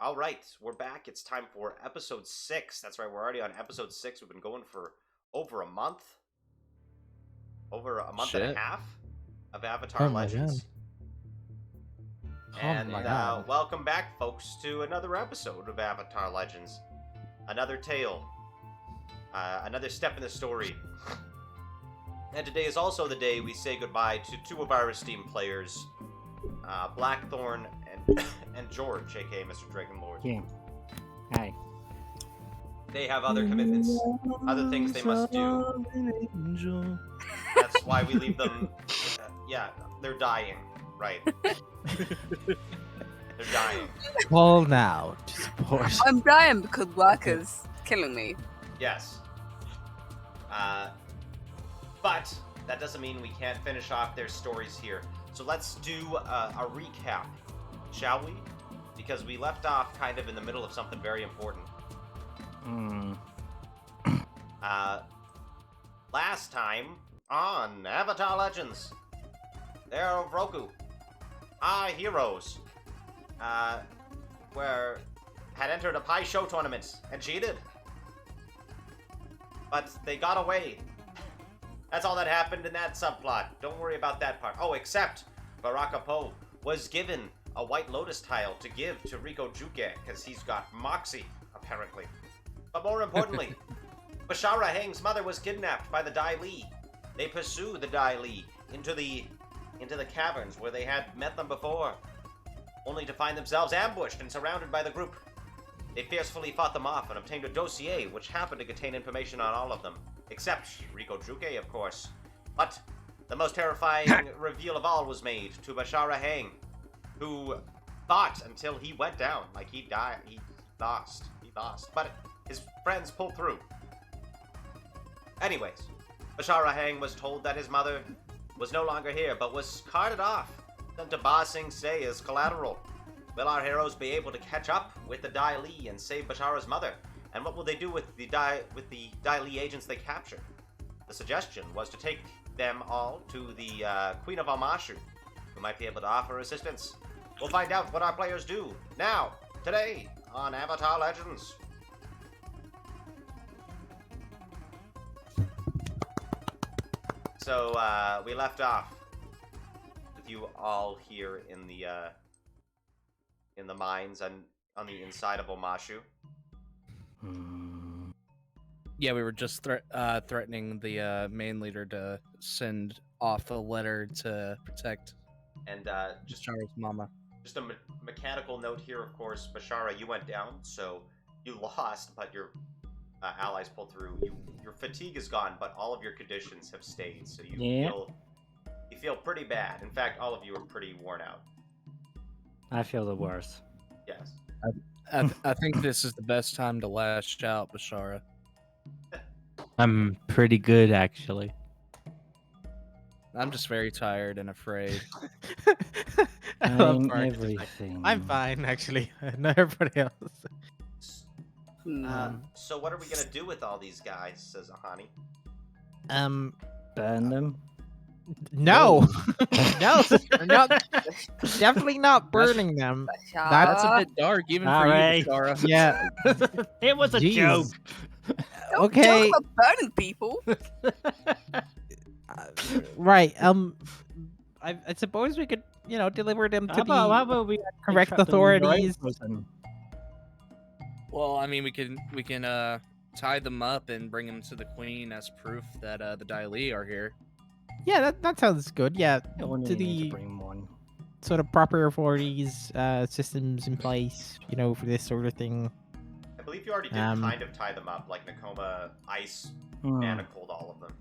All right, we're back. It's time for episode 6. That's right, we're already on episode 6. We've been going for over a month. Over a month and a Shit. half of Avatar Oh my Legends. Oh my god. Welcome back, folks, to another episode of Avatar Legends. Another tale. Another step in the story. And today is also the day we say goodbye to two of our esteemed players, Blackthorn and George, aka Mr. Dragonlord. Yeah. Hi. They have other commitments, other things they must do. That's why we leave them. Yeah, they're dying, right? They're dying. Call now to support. I'm dying because work is killing me. Yes. But that doesn't mean we can't finish off their stories here. So let's do a recap, shall we? Because we left off kind of in the middle of something very important. Last time on Avatar Legends, there of Roku, our heroes, had entered a pie show tournament and cheated. But they got away. That's all that happened in that subplot. Don't worry about that part. Oh, except Baraka Po was given a White Lotus tile to give to Rico Juke because he's got moxie, apparently. But more importantly, Bashara Hang's mother was kidnapped by the Dai Li. They pursue the Dai Li into the caverns where they had met them before, only to find themselves ambushed and surrounded by the group. They fiercely fought them off and obtained a dossier which happened to contain information on all of them, except Rico Juke, of course. But the most terrifying reveal of all was made to Bashara Hang, who thought until he went down, like he died, he lost, but his friends pulled through. Anyways, Bashara Hang was told that his mother was no longer here, but was carted off, sent to Ba Sing Se as collateral. Will our heroes be able to catch up with the Dai Li and save Bashara's mother? And what will they do with the Dai Li agents they captured? The suggestion was to take them all to the Queen of Almashu, who might be able to offer assistance. We'll find out what our players do now, today, on Avatar Legends. So we left off with you all here in the mines and on the inside of Omashu. Yeah, we were just threatening the main leader to send off a letter to protect And just Bashara's mama. Just a mechanical note here, of course, Bashara, you went down, so you lost, but your allies pulled through. Your fatigue is gone, but all of your conditions have stayed, so you feel pretty bad. In fact, all of you are pretty worn out. I feel the worst. Yes. I think this is the best time to lash out, Bashara. I'm pretty good, actually. I'm just very tired and afraid. I love mean, Mark. everything. I'm fine, actually. Not everybody else. So what are we gonna do with all these guys? Says Ahani. Burn them. No, no, we're not, definitely not burning them. That's a bit dark, even for Alright. you, Bashara. Yeah. It was a Jeez. joke. Don't Okay. talk about burning people. Right. I suppose we could, deliver them to How the about we correct trap them in the right authorities? person? Well, I mean, we can tie them up and bring them to the queen as proof that the Dai Li are here. Yeah, that sounds good. Yeah, You only to need the to bring one. sort of proper authorities, systems in place, for this sort of thing. I believe you already did kind of tie them up, like Nakoma ice manacled all of them.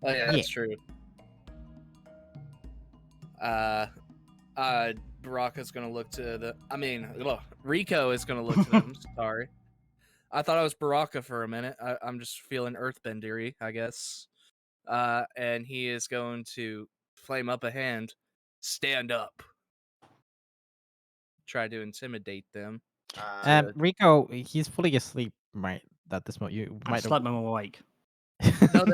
Oh yeah, that's true. Baraka's gonna look to Rico is gonna look to them. Sorry, I thought I was Baraka for a minute. I'm just feeling earthbendery, I guess. And he is going to flame up a hand, stand up, try to intimidate them. Rico, he's fully asleep right at this moment. You I might slept him awake. No,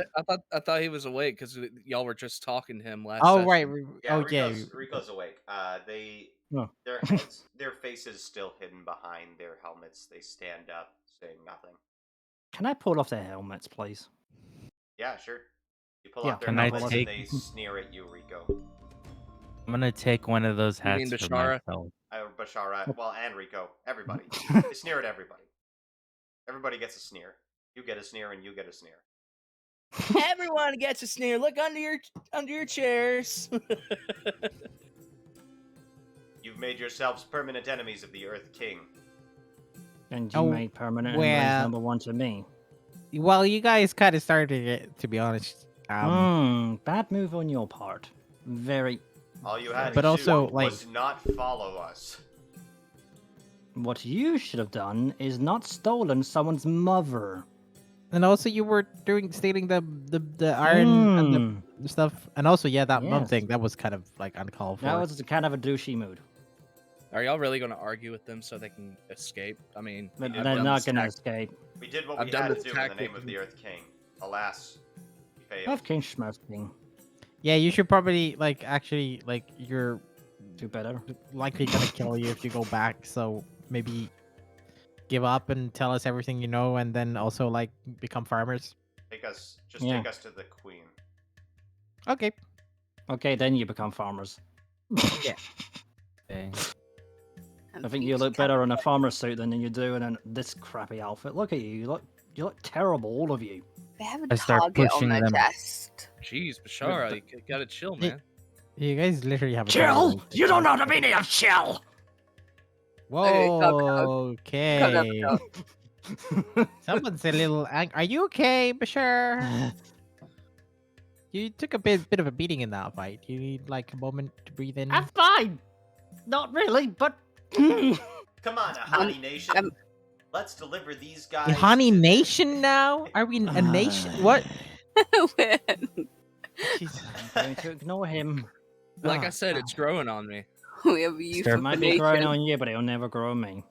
I thought he was awake because y'all were just talking to him last. Oh session. right. Yeah, Oh yeah. Rico's awake. No. Their heads, their faces still hidden behind their helmets. They stand up, saying nothing. Can I pull off their helmets, please? Yeah, sure. You pull Yeah, off their can I helmets and take- they sneer at you, Rico. I'm gonna take one of those You mean hats for Bashara? myself. Bashara, well, and Rico. Everybody. They sneer at everybody. Everybody gets a sneer. You get a sneer, and you get a sneer. Everyone gets a sneer. Look under your chairs. You've made yourselves permanent enemies of the Earth King. And you Oh, made permanent well- enemies number one to me. Well, you guys kind of started it, to be honest. Bad move on your part. Very. All you had But to also, do like- was not follow us. What you should have done is not stolen someone's mother. And also, you were stealing the iron and the stuff. And also, yeah, that mum Yes. thing that was kind of like uncalled for. That was kind of a douchey mood. Are y'all really going to argue with them so they can escape? I mean, But I've they're done not this gonna tac- escape. We did what I've we done had to this do in the tactic name of the Earth King. Alas, we failed. I've King Schmerking. Yeah, you should probably actually you're Do better. likely gonna kill you if you go back. So maybe give up and tell us everything you know, and then also become farmers. Take us to the Queen. Okay. Okay, then you become farmers. Yeah. Okay. And I think you thieves look can- better in a farmer suit than you do in this crappy outfit. Look at you. You look terrible, all of you. They have a I start target on pushing their them. chest. jeez, Bashara, you gotta chill, man. You guys literally have a Chill! You don't know the meaning of chill! Whoa. Cut up, Okay. cut. Someone's a little Are you okay, Bashar? You took a bit of a beating in that fight. You need a moment to breathe in. I'm fine! Not really, but. Come on, Ahani Nation. um, Let's deliver these guys. Honey to- Nation now? Are we a nation? What? When- Jeez. I'm going to ignore him. Like Ah, I said, it's growing on me. we have a youth It of might the be growing nation. on you, but it'll never grow on me.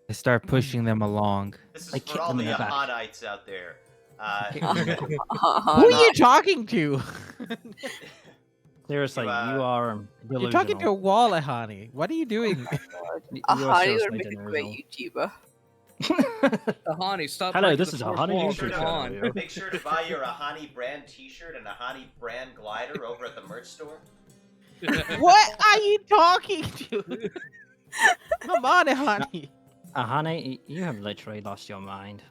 I start pushing them along. This I is for kicked all them the in the back. Ahanites out there. Who are you talking to? Seriously, You, you are delusional. You're talking to a wall, Ahani. What are you doing? You A are honey would seriously make a great delusional. YouTuber. Ahani, stop. Hello, breaking this the is fourth Ahani. wall. You Make sure, should Come go on. here. make sure to buy your Ahani brand T-shirt and Ahani brand glider over at the merch store. What are you talking to? Come on, Ahani. Ahani, you have literally lost your mind.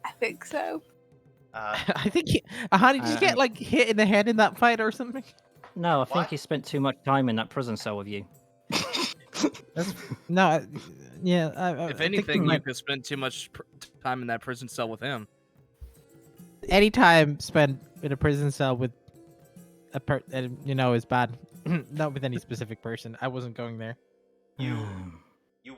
I think so. I think Ahani, did you get hit in the head in that fight or something? No, I think What? he spent too much time in that prison cell with you. No, yeah. If anything, you could spend too much time in that prison cell with him. any time spent in a prison cell with is bad. Not with any specific person. I wasn't going there. You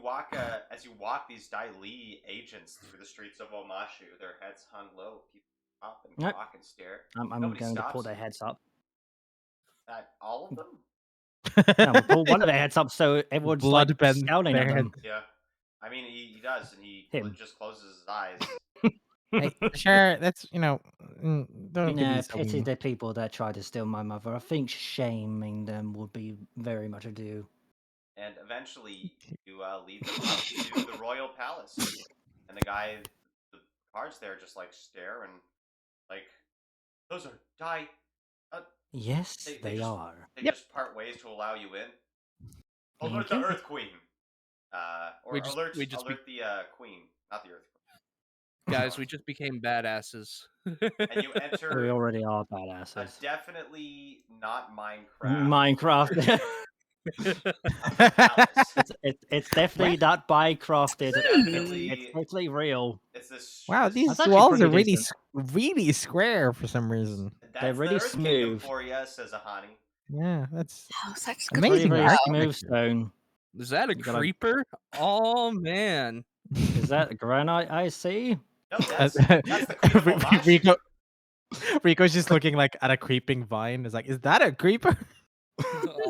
walk as you walk these Dai Li agents through the streets of Omashu. Their heads hung low. People stop and Yep. talk and stare. I'm Nobody going to pull stops. their heads up. All of them? No, we'll pull one of their heads up so everyone's Blood bend scowling their at them. Yeah. I mean, he does, and he Him. just closes his eyes. Hey, sure, that's don't give No, me so pity mean. the people that tried to steal my mother. I think shaming them would be very much ado. And eventually, you lead them up to the royal palace, and the guards there just stare and those are Dai. Yes, They they just- are. They Yep. just part ways to allow you in. Thank Alert the you. Earth Queen. Or We just- alert we just alert the Queen, not the Earth Guys, we just became badasses. Queen. And you We enter already are a badasses. definitely not Minecraft. Minecraft. palace. it's definitely not Minecrafted. Definitely- It's totally real. It's this. Wow, this- these That's actually walls are pretty really decent. really square for some reason. That's really the Earth Kingdom smooth. for you, says Ahani. Yeah, that's Oh, such Amazing Very, good very art. smooth stone. Is that a You gotta- creeper? Oh man. Is that granite I see? No, that's the Queen of Omashu. Rico's just looking at a creeping vine. Is is that a creeper?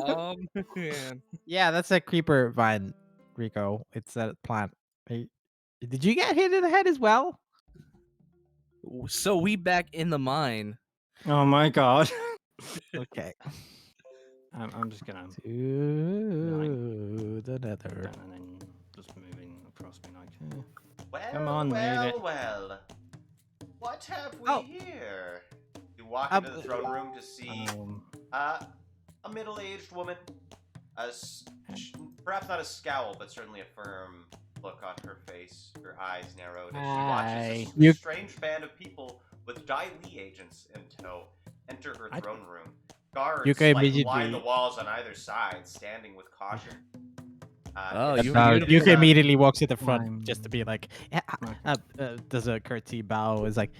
Oh man. Yeah, that's a creeper vine, Rico. It's a plant. Did you get hit in the head as well? So we back in the mine. Oh my god. Okay. I'm just gonna To the put nether. that and then just moving across me like. Well, Come on, move it. well. What have we Oh. here? You walk Um, into the throne room to see a middle-aged woman, perhaps not a scowl, but certainly a firm look on her face, her eyes narrowed as she watches Hi. a strange band of people with Dai Li agents in tow enter her throne room. Guards You can line immediately- the walls on either side, standing with caution. Oh, it's you About- beautiful. You can immediately walk to the front I'm- just to be like, Okay. does a curtsy bow is like,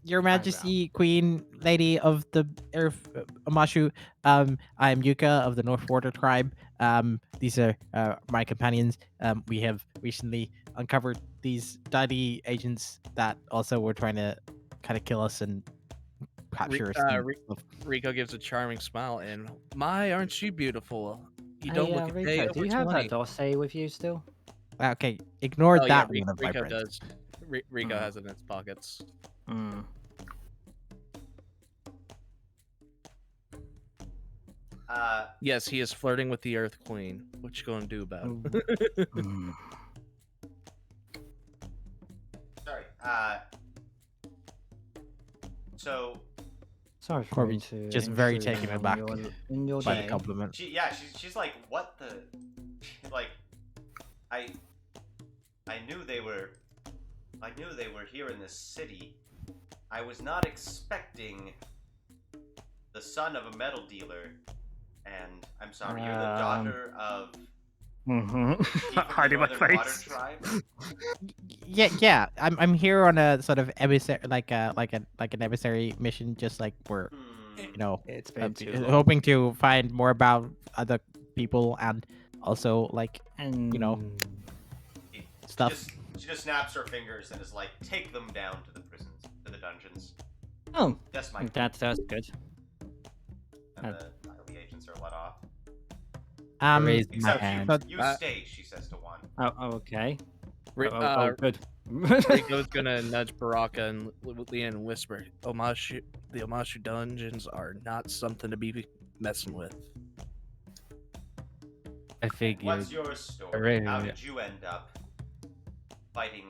Your Majesty, Queen, Lady of the Earth, Amashu. I'm Yuka of the North Border Tribe. These are my companions. We have recently uncovered these daddy agents that also were trying to kind of kill us and capture us. and stuff. Rico gives a charming smile and, my, aren't you beautiful? You Hey, don't look a day Rico, over do you have 20. that dossier with you still? Okay, ignore Oh, yeah, that one of my Rico friends. does. Rico Hmm. has it in his pockets. Hmm. Yes, he is flirting with the Earth Queen. What you gonna do about it? Hmm. sorry. So Sorry for Corbin, me to just very intrude taken on aback in your by the day. compliment. she's like, what the, like, I knew they were here in this city. I was not expecting the son of a metal dealer, and I'm sorry, you're the daughter of Mm-hmm. chief of the Hiding my Northern Water face. Tribe. Yeah. I'm here on a sort of emissary, like an emissary mission, just like we're It's been too long. hoping to find more about other people and also like And stuff. She just snaps her fingers and is like, take them down to the prisons, to the dungeons. oh, Yes, my that's good. and the agents are let off. raise my Except hand. But- you stay, she says to one. Oh, okay. Ri- Good. Rico's gonna nudge Baraka and Leanne and whisper, the Omashu dungeons are not something to be messing with. I figured. What's your story? Alright, How yeah. did you end up fighting?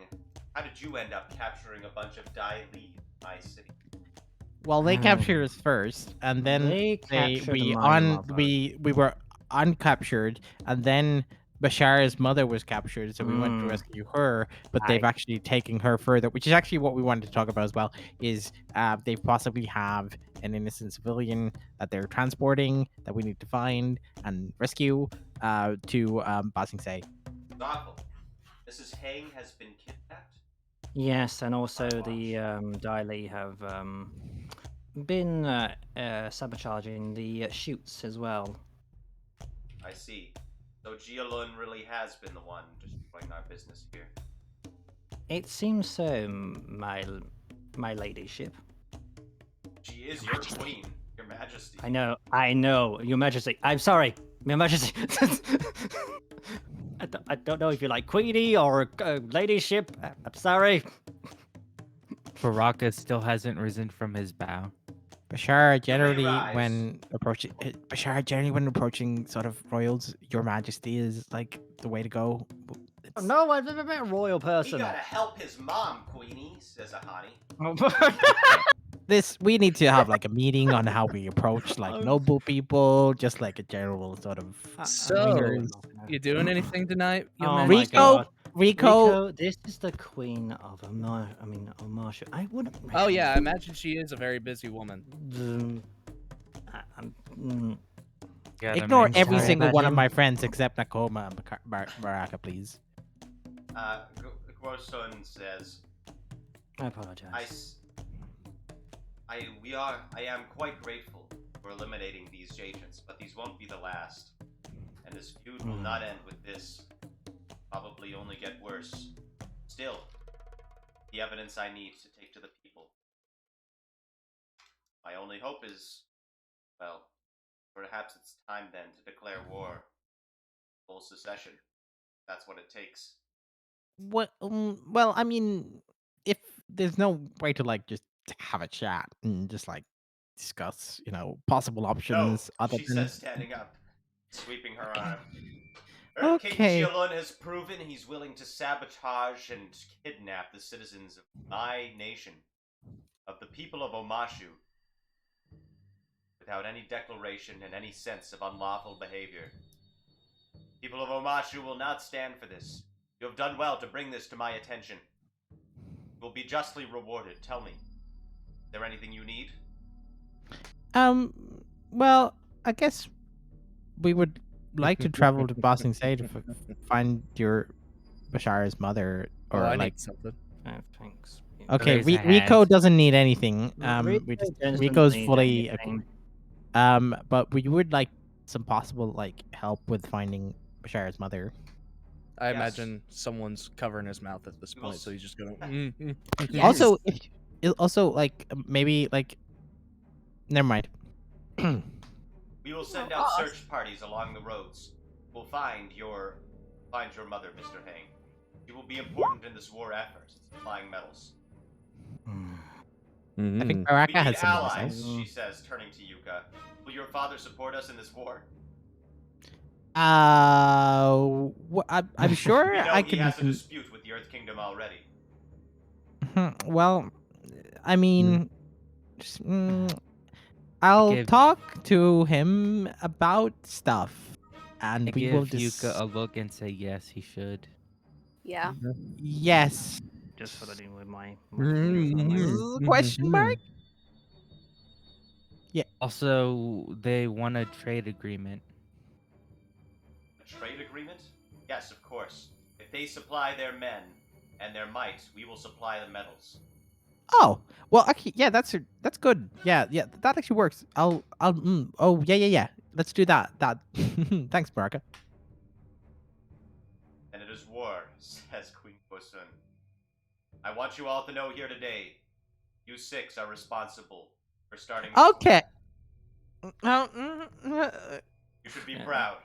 How did you end up capturing a bunch of Dai Li in my city? Well, they captured us first, and then They captured my mother. we were uncaptured, and then Bashara's mother was captured, so we went to rescue her. But they've actually taken her further, which is actually what we wanted to talk about as well. Is they possibly have an innocent civilian that they're transporting that we need to find and rescue to Basing Say. Thoughtful. Mrs. Hang has been kidnapped. Yes, and also the Dai Li have been sabotaging the shoots as well. I see. So Jialun really has been the one destroying our business here. It seems so, my ladyship. She is your queen, your majesty. I know, Your Majesty. I'm sorry, Your Majesty. I don't know if you like Queenie or ladyship. I'm sorry. Baraka still hasn't risen from his bow. Bashara generally rise. when approaching sort of royals, Your Majesty is like the way to go. It's- No, I've never met a royal We person. gotta help his mom, Queenie, says Ahani. we need to have like a meeting on how we approach like noble people, just like a general sort of. So, you doing anything tonight? Your Oh my Majesty? God. Rico, Rico, this is the queen of Omashu. I wouldn't. Oh yeah, I imagine she is a very busy woman. Got a ignore man every sorry single about one of him. my friends except Nakoma and Baraka, please. Grosun says, I apologize. I am quite grateful for eliminating these agents, but these won't be the last. And this feud will not end with this. Probably only get worse. Still, the evidence I need to take to the people. My only hope is, well, perhaps it's time then to declare war. Full secession. That's what it takes. What? Well, I mean, if there's no way to like just have a chat and just like discuss, possible No, options other she than. says, standing up, sweeping her arm. Earth King Okay. Jialun has proven he's willing to sabotage and kidnap the citizens of my nation, of the people of Omashu, without any declaration and any sense of unlawful behavior. People of Omashu will not stand for this. You have done well to bring this to my attention. You will be justly rewarded. Tell me, is there anything you need? Well, I guess we would like to travel to Bossing Sage to find your Bashara's mother, or I like. need something. Thanks. Okay, Raise a Rico hand. doesn't need anything. Doesn't Rico's need fully anything. but we would like some possible like help with finding Bashara's mother. I Yes. imagine someone's covering his mouth at this We will point, so he's just gonna. Yes. Also, like maybe like. Never mind. We will send out search parties along the roads. We'll find your mother, Mr. Hang. She will be important in this war effort, supplying metals. I think We Baraka need had some allies, more. she says, turning to Yuka. Will your father support us in this war? I'm sure We know I he can. has a dispute with the Earth Kingdom already. Well, I mean, I'll give- talk to him about stuff, and I we give will Yuka a look and say yes, he should. Yeah. Yes. Just fiddling with my. Question mark? Also, they want a trade agreement. A trade agreement? Yes, of course. If they supply their men and their might, we will supply the metals. Oh, well, actually, yeah, that's good. Yeah, that actually works. Oh, yeah. Let's do that. Thanks, Baraka. And it is war, says Queen Kosun. I want you all to know here today, you six are responsible for starting this Okay. war. You should be proud.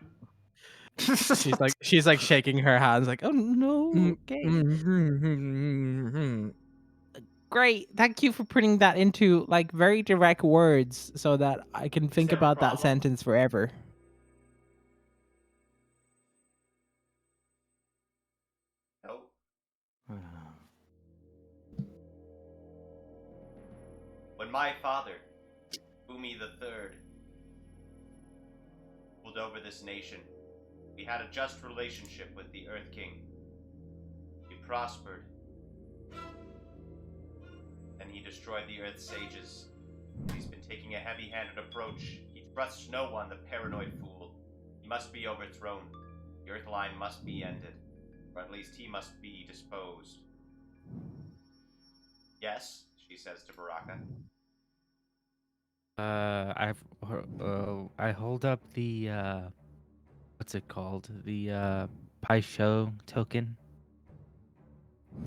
she's like shaking her hands, like, oh no. Okay. Great. Thank you for putting that into like very direct words so that I can think there a about that problem? sentence forever. No. When my father, Bumi III, ruled over this nation, we had a just relationship with the Earth King. He prospered. And he destroyed the Earth Sages. He's been taking a heavy-handed approach. He trusts no one, the paranoid fool. He must be overthrown. The Earth line must be ended. Or at least he must be disposed. Yes, she says to Baraka. I hold up the what's it called? The Pai Sho token,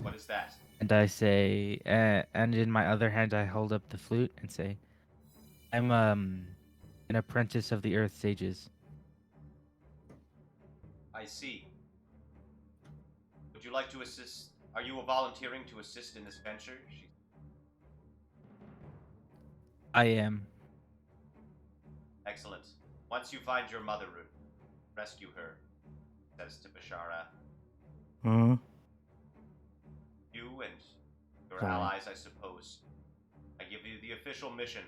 What is that? and I say, and in my other hand I hold up the flute and say, I'm an apprentice of the Earth Sages. I see. Would you like to assist? Are you volunteering to assist in this venture? I am. Excellent. Once you find your mother, rescue her, says to Bashara. You and your allies, I suppose. I give you the official mission.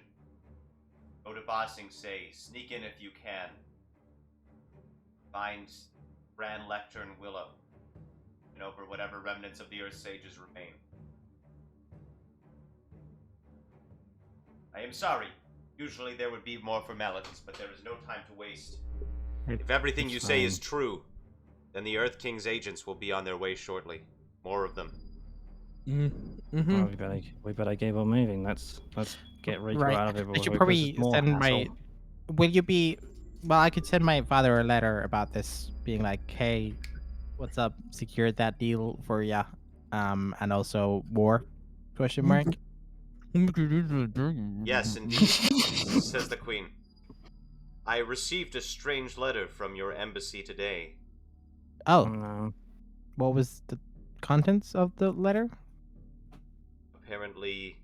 Go to Ba Sing Se, sneak in if you can. Find Bran, Lecter, and Willow. And over whatever remnants of the Earth Sages remain. I am sorry. Usually there would be more formalities, but there is no time to waste. If everything you say is true, then the Earth King's agents will be on their way shortly. More of them. Well, we better keep on moving. Let's get Rico out of here. I should before probably there's more send my. hassle. Will you be? Well, I could send my father a letter about this, being like, "Hey, what's up? Secured that deal for ya, and also war?" Question mark. Yes, indeed, says the Queen. I received a strange letter from your embassy today. Oh, No. what was the contents of the letter? apparently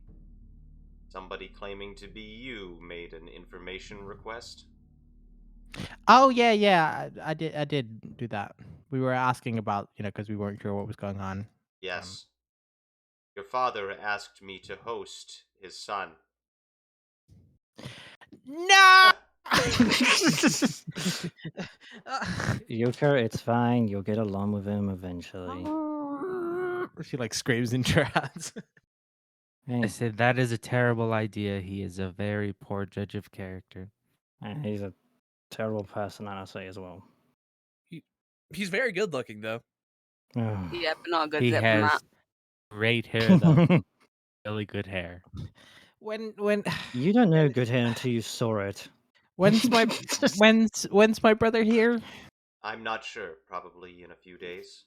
somebody claiming to be you made an information request. Oh yeah. I did do that. We were asking about because we weren't sure what was going on. Yes. Your father asked me to host his son. No. Yuka, it's fine. You'll get along with him eventually. She like screams in trance. I Hey, said that is a terrible idea. He is a very poor judge of character. he's a terrible personality as well. He's very good looking though. Yeah, but not a good He diplomat. has great hair though. Really good hair. when You don't know good hair until you saw it. when's my brother here? I'm not sure. Probably in a few days.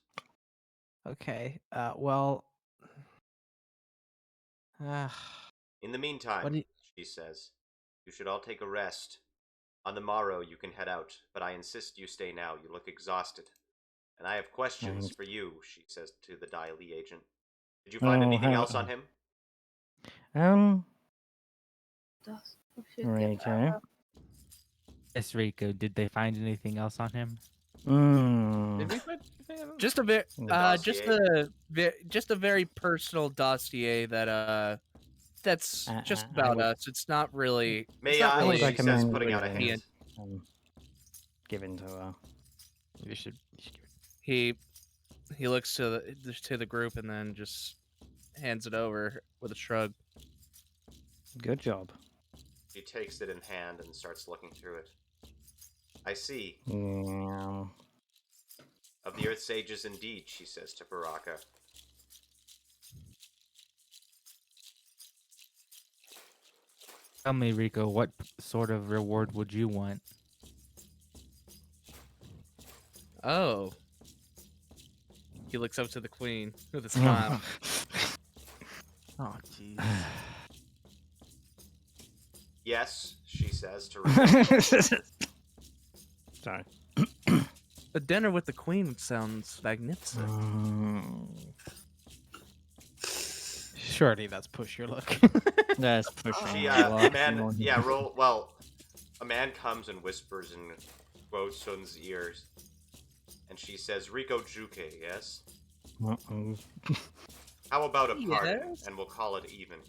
Okay. Well. In the meantime, What do you- she says, you should all take a rest. On the morrow, you can head out, but I insist you stay now. You look exhausted. And I have questions for you, she says to the Daily agent. Did you find anything else on him? Okay. Yes, Rico. Did they find anything else on him? Did we find anything? Just a bit, Dossier? just a very personal dossier that that's just about us. It's not really. May it's not I? really She says, recommend putting out a reading. hand. Given to her. You should. He looks to the group and then just hands it over with a shrug. Good job. She takes it in hand and starts looking through it. I see. Yeah. Of the Earth Sages indeed, she says to Baraka. Tell me, Rico, what sort of reward would you want? Oh. He looks up to the queen with a smile. Oh jeez. Yes, she says to Rico. Sorry. A dinner with the queen sounds magnificent. Surely that's push your luck. That's pushing. She, a lot man, more. roll. Well, a man comes and whispers in Sun's ears, and she says, "Rico Juke, yes? Uh-oh. How about a pardon, Yes. and we'll call it even."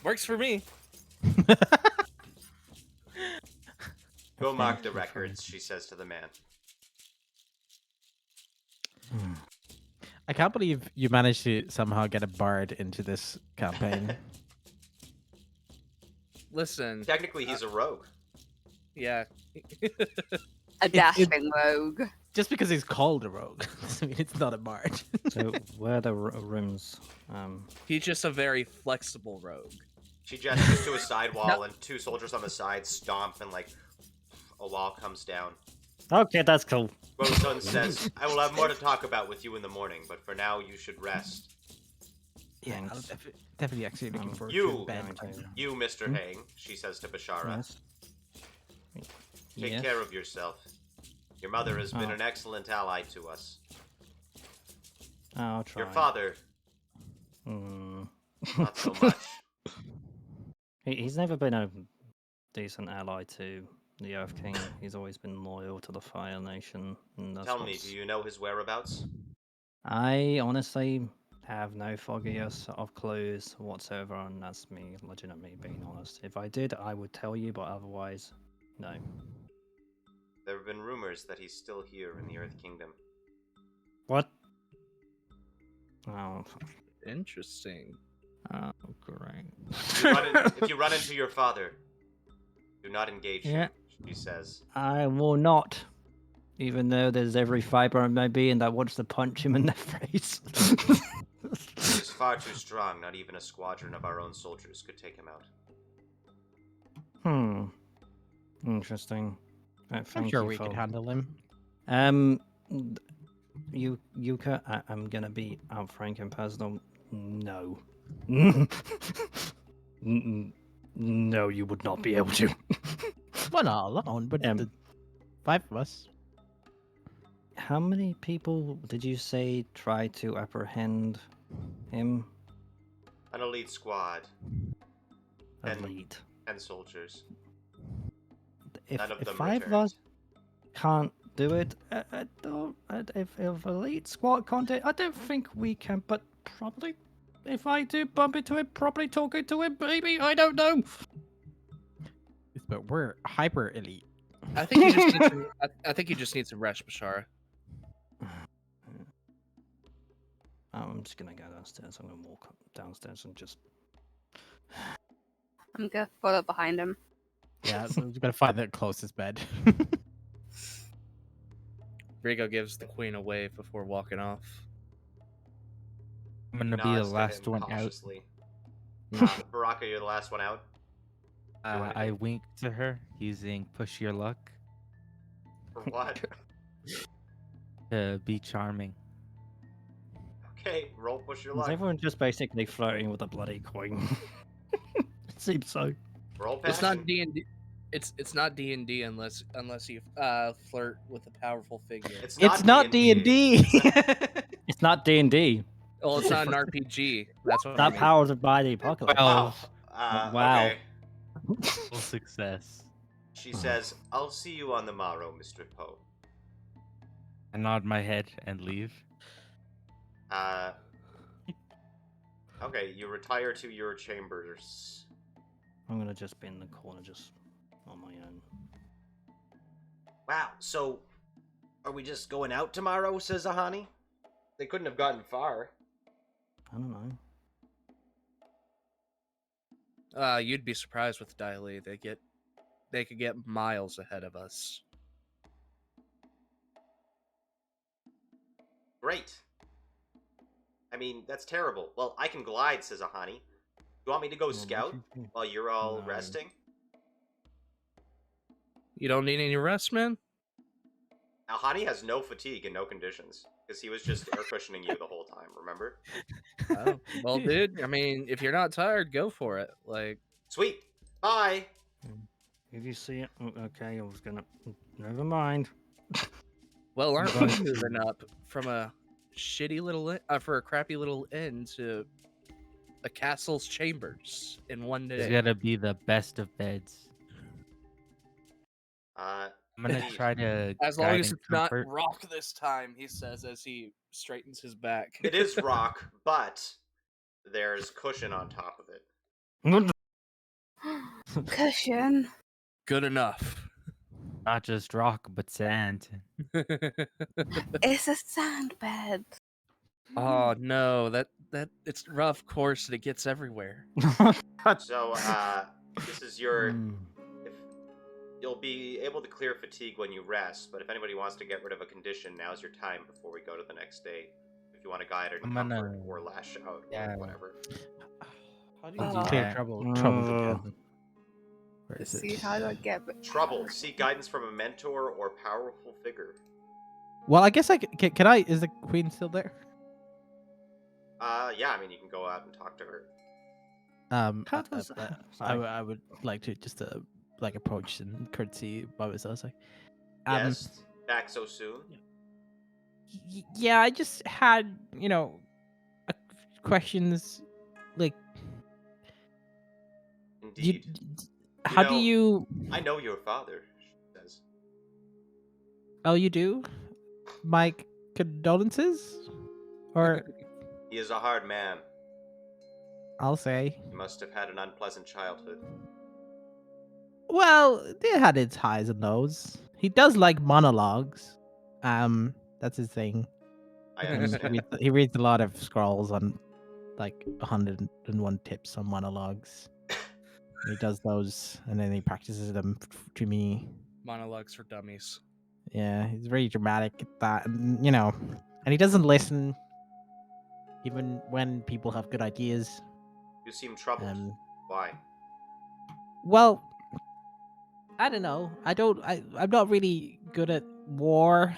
Works for me. Go mark the records, she says to the man. I can't believe you managed to somehow get a bard into this campaign. Listen. Technically, he's a rogue. Yeah. A dashing rogue. Just because he's called a rogue doesn't mean it's not a bard. So where are the rooms? He's just a very flexible rogue. She gestures to a side wall, and two soldiers on the side stomp, and like a wall comes down. Okay, that's cool. Sun says, "I will have more to talk about with you in the morning, but for now you should rest." Yeah, I'm Thanks. definitely actually looking forward you- to bed. You, Mr. Hang, she says to Bashara, Yes. take Yes. care of yourself. Your mother has been Oh. an excellent ally to us. I'll try. Your father, Hmm. not so much. He's never been a decent ally to the Earth King. He's always been loyal to the Fire Nation. And that's Tell me, what's- do you know his whereabouts? I honestly have no foggiest of clues whatsoever, and that's me legitimately being honest. If I did, I would tell you, but otherwise, no. There have been rumors that he's still here in the Earth Kingdom. What? Oh, Interesting. oh great. If you run into your father, do not engage Yeah. him, she says. I will not. Even though there's every fiber in my being that wants to punch him in the face. He is far too strong, not even a squadron of our own soldiers could take him out. Interesting. I'm Thank sure you we for... could handle him. Yuka, I'm gonna be frank and personal. No. No, you would not be able to. Well, not alone, but the 5 of us. How many people did you say try to apprehend Him, An elite squad. And- elite. And soldiers. If None of them 5 of returned. us can't do it, I don't. If elite squad can't do it, I don't think we can. But probably, if I do bump into him, probably talking to him, maybe. I don't know. But we're hyper elite. I think you just need some, I think you just need some rest, Bashara. I'm just gonna go downstairs. I'm gonna walk up downstairs and just. I'm gonna follow behind him. Yeah, so we're gonna find the closest bed. Rigo gives the queen a wave before walking off. I'm gonna be the Nods to last him one out. cautiously. Baraka, you're the last one out. wanna I do? wink to her using push your luck For what? to be charming. Okay, roll push your Is luck. everyone just basically flirting with a bloody coin? It seems so. Roll It's passion. not D&D. It's not D&D unless you flirt with a powerful figure. It's not D&D. It's not D&D. Well, it's not an RPG. That's what I Not mean. powered by the apocalypse. Wow. Wow. Okay. Full success. She says, "I'll see you on the morrow, Mr. Poe." I nod my head and leave. Okay, you retire to your chambers. I'm gonna just be in the corner, just on my own. Wow, so are we just going out tomorrow, says Ahani? They couldn't have gotten far. I don't know. You'd be surprised with Diley. They could get miles ahead of us. Great. I mean, that's terrible. Well, I can glide, says Ahani. You want me to go scout while you're all No. resting? You don't need any rest, man? Ahani has no fatigue and no conditions, because he was just air cushioning you the whole time, remember? Oh, well, dude, I mean, if you're not tired, go for it. Like, Sweet. Bye. If you see it, okay, I was gonna. Never mind. well, aren't Right. we moving up from a shitty little for a crappy little inn to a castle's chambers in one It's day? gotta be the best of beds. I'm gonna Indeed. try to. As long guide as and it's not comfort. rock this time, he says as he straightens his back. It is rock, but there's cushion on top of it. Cushion. Good enough. Not just rock, but sand. It's a sand bed. Oh no, that it's rough course and it gets everywhere. So, this is your... Hmm. If you'll be able to clear fatigue when you rest, but if anybody wants to get rid of a condition, now's your time before we go to the next day. If you want to guide it in I'm comfort gonna- or lash out Yeah. or whatever. How do you clear that? troubles again? Where Let's is see it? how do I get Trouble. Seek guidance from a mentor or powerful figure. Well, I guess can I? Is the queen still there? Yeah, I mean, you can go out and talk to her. How does- sorry. I would like to just like approach and courtesy by myself. Like, Yes? Back so soon? yeah, I just had questions like Indeed. how know- do you? I know your father, she says. Oh, you do? My condolences, or He is a hard man. I'll say. He must have had an unpleasant childhood. Well, it had its highs and lows. He does like monologues. That's his thing. I He understand. reads, he reads a lot of scrolls on like 101 tips on monologues. He does those and then he practices them to me. Monologues for dummies. Yeah, he's very dramatic at that, and and he doesn't listen even when people have good ideas. You seem troubled. Why? Well, I don't know. I'm not really good at war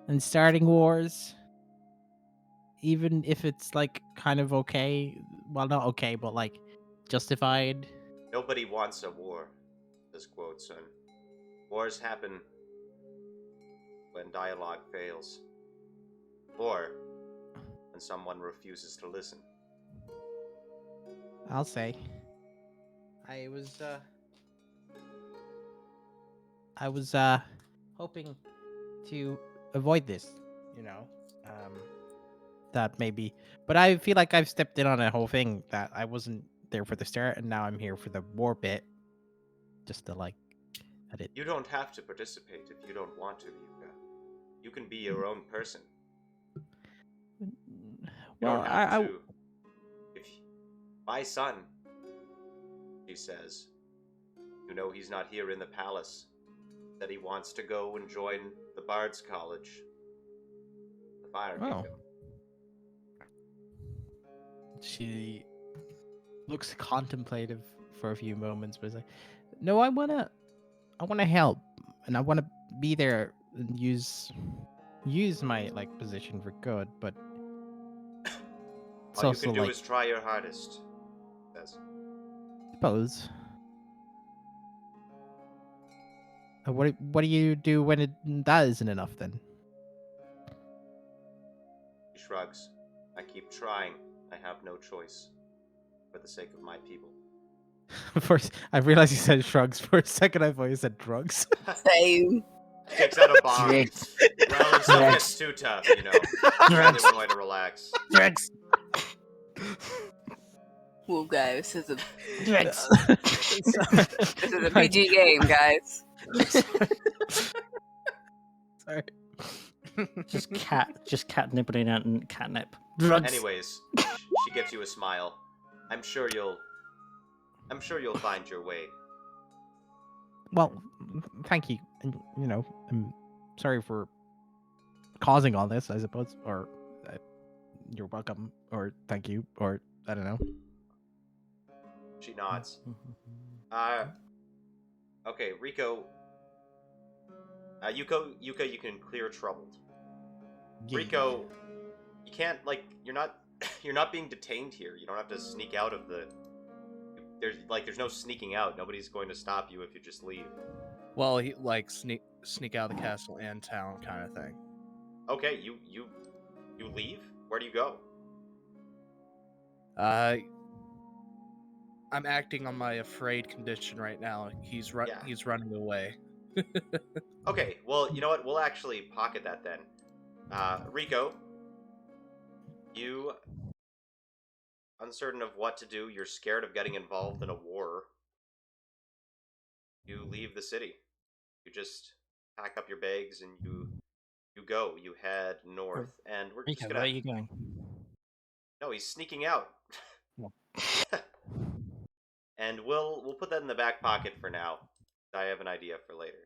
and starting wars. Even if it's like kind of okay. Well, not okay, but like justified. Nobody wants a war, says Quoteson. Wars happen when dialogue fails. Or, when someone refuses to listen. I'll say. I was hoping to avoid this, you know. That maybe, but I feel like I've stepped in on a whole thing that I wasn't there for the start, and now I'm here for the war bit, just to like edit. You don't have to participate if you don't want to, Yuka. You can be your own person. You Well, don't have to. If my son, she says, you know he's not here in the palace, that he wants to go and join the Bard's College. The Fire Kingdom. She looks contemplative for a few moments, but is like, no, I wanna help, and I wanna be there and use my like position for good, but it's All you also can do like, is try your hardest. Says. suppose. What do you do when that isn't enough then? He shrugs. I keep trying. I have no choice. For the sake of my people. First, I realized you said shrugs. For a second, I thought you said drugs. Same. Takes out a bomb. Drugs. Well, if stuff gets too tough, you know. There's only one way to relax. Drugs. Well, guys, this is a Drugs. PG game, guys. Sorry. Just cat nibbling out and catnip. Drugs. Anyways, she gives you a smile. I'm sure you'll find your way. Well, thank you. And, you know, I'm sorry for causing all this, I suppose. Or you're welcome. Or thank you. Or I don't know. She nods. Okay, Rico. Yuka, you can clear troubled. Yeah. Rico, you can't you're not being detained here. You don't have to sneak out of the. There's no sneaking out. Nobody's going to stop you if you just leave. Well, he like sneak out of the castle and town kind of thing. Okay, you leave. Where do you go? I'm acting on my afraid condition right now. He's Yeah. He's running away. Okay, well, you know what? We'll actually pocket that then. Rico, you uncertain of what to do. You're scared of getting involved in a war. You leave the city. You just pack up your bags and you go. You head north, and we're just Rico, gonna. where are you going? No, he's sneaking out. Well. And we'll put that in the back pocket for now. I have an idea for later.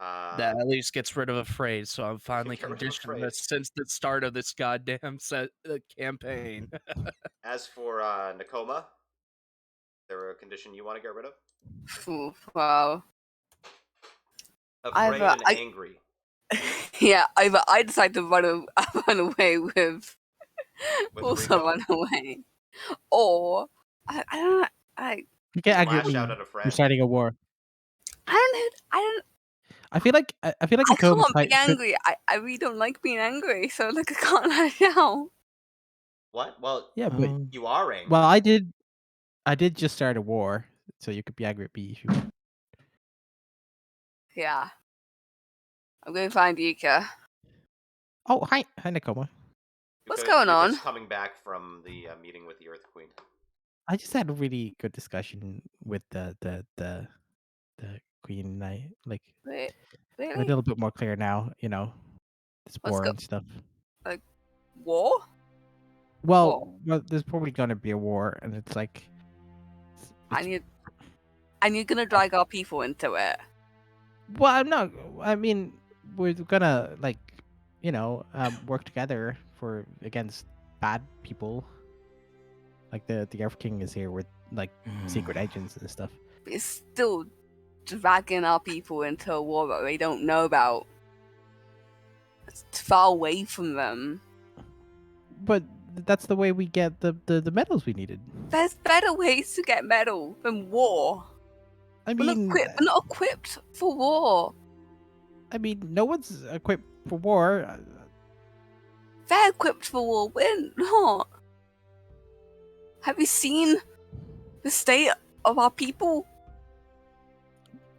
That at least gets rid of afraid, so I'm finally Get rid of conditioned afraid. this since the start of this goddamn campaign. As for Nakoma, is there a condition you want to get rid of? Ooh, wow. Afraid and angry. Yeah, either I decide to run away with also Rico? run away, or I don't know. You get angry Lash when out at a friend. you're starting a war. I don't. I feel like I Nakoma can't be angry. I really don't like being angry, so like I can't lash out. What? Well, Yeah, but you are angry. well, I did just start a war, so you could be angry at me if you want. Yeah, I'm going to find Yuka. Oh, hi, Nakoma. What's Yuka- going Yuka's on? coming back from the meeting with the Earth Queen. I just had a really good discussion with the queen, and I like Wait, we're a really? little bit more clear now. You know, this What's war go- and stuff. War? Well, there's probably gonna be a war, and it's like And you're gonna drag our people into it. well, I'm not. I mean, we're gonna like, you know, work together against bad people. Like the Earth King is here with like secret agents and stuff. But it's still dragging our people into a war that they don't know about. It's far away from them. But that's the way we get the medals we needed. There's better ways to get medal than war. I We're mean, not equipped for war. no one's equipped for war. They're equipped for war. We're not. Have you seen the state of our people?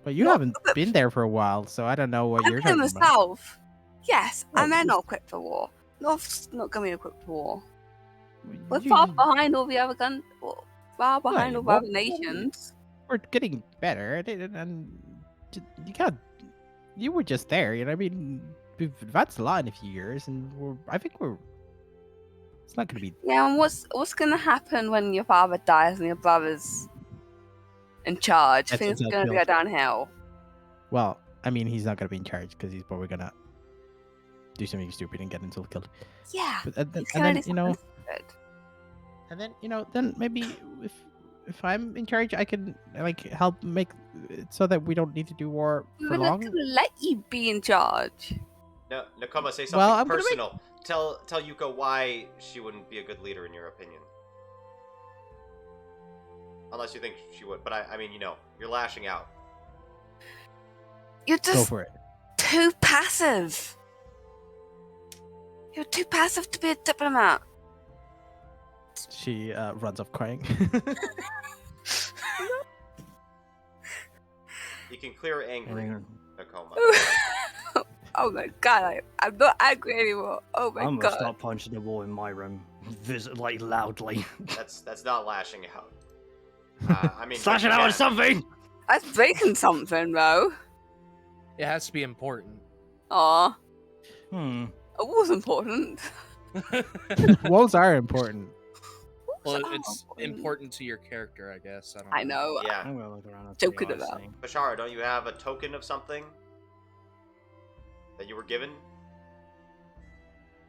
But you Not haven't been there for a while, so I don't know what I'm you're in talking the about. south. Yes, Oh, and they're just- not equipped for war. North's not going to be equipped for war. We're You- far you- behind all the other far behind all the what- other nations. We're getting better, and you can't. You were just there, you know. I mean, we've advanced a lot in a few years, and I think we're. It's not going to be. Yeah, and what's going to happen when your father dies and your brother's in charge? That's Things are exactly going to go what- downhill. Well, I mean, he's not going to be in charge because he's probably gonna do something stupid and get himself killed. Yeah. But and he's then gonna do you know, something stupid. and then then maybe if I'm in charge, I can like help make it so that we don't need to do war for We're not long. going to let you be in charge. No, Nakoma, say something Well, I'm gonna make- personal. Tell Yuko why she wouldn't be a good leader in your opinion. Unless you think she would, but I mean, you know, you're lashing out. You're Go just for it. too passive. You're too passive to be a diplomat. She runs off crying. You can clear angry, Hang on. Nakoma. Oh my god, I'm not angry anymore. Oh my I'm god. gonna start punching the wall in my room, like loudly. That's not lashing out. I mean, Slash but it out yeah, with something. That's breaking something, though. It has to be important. Aw, Hmm. it was important. Walls are important. Well, Oh, it's important to your character, I guess. I don't. I know. Yeah, I'm gonna look around and see Joking what I about. see. Bashara, don't you have a token of something that you were given?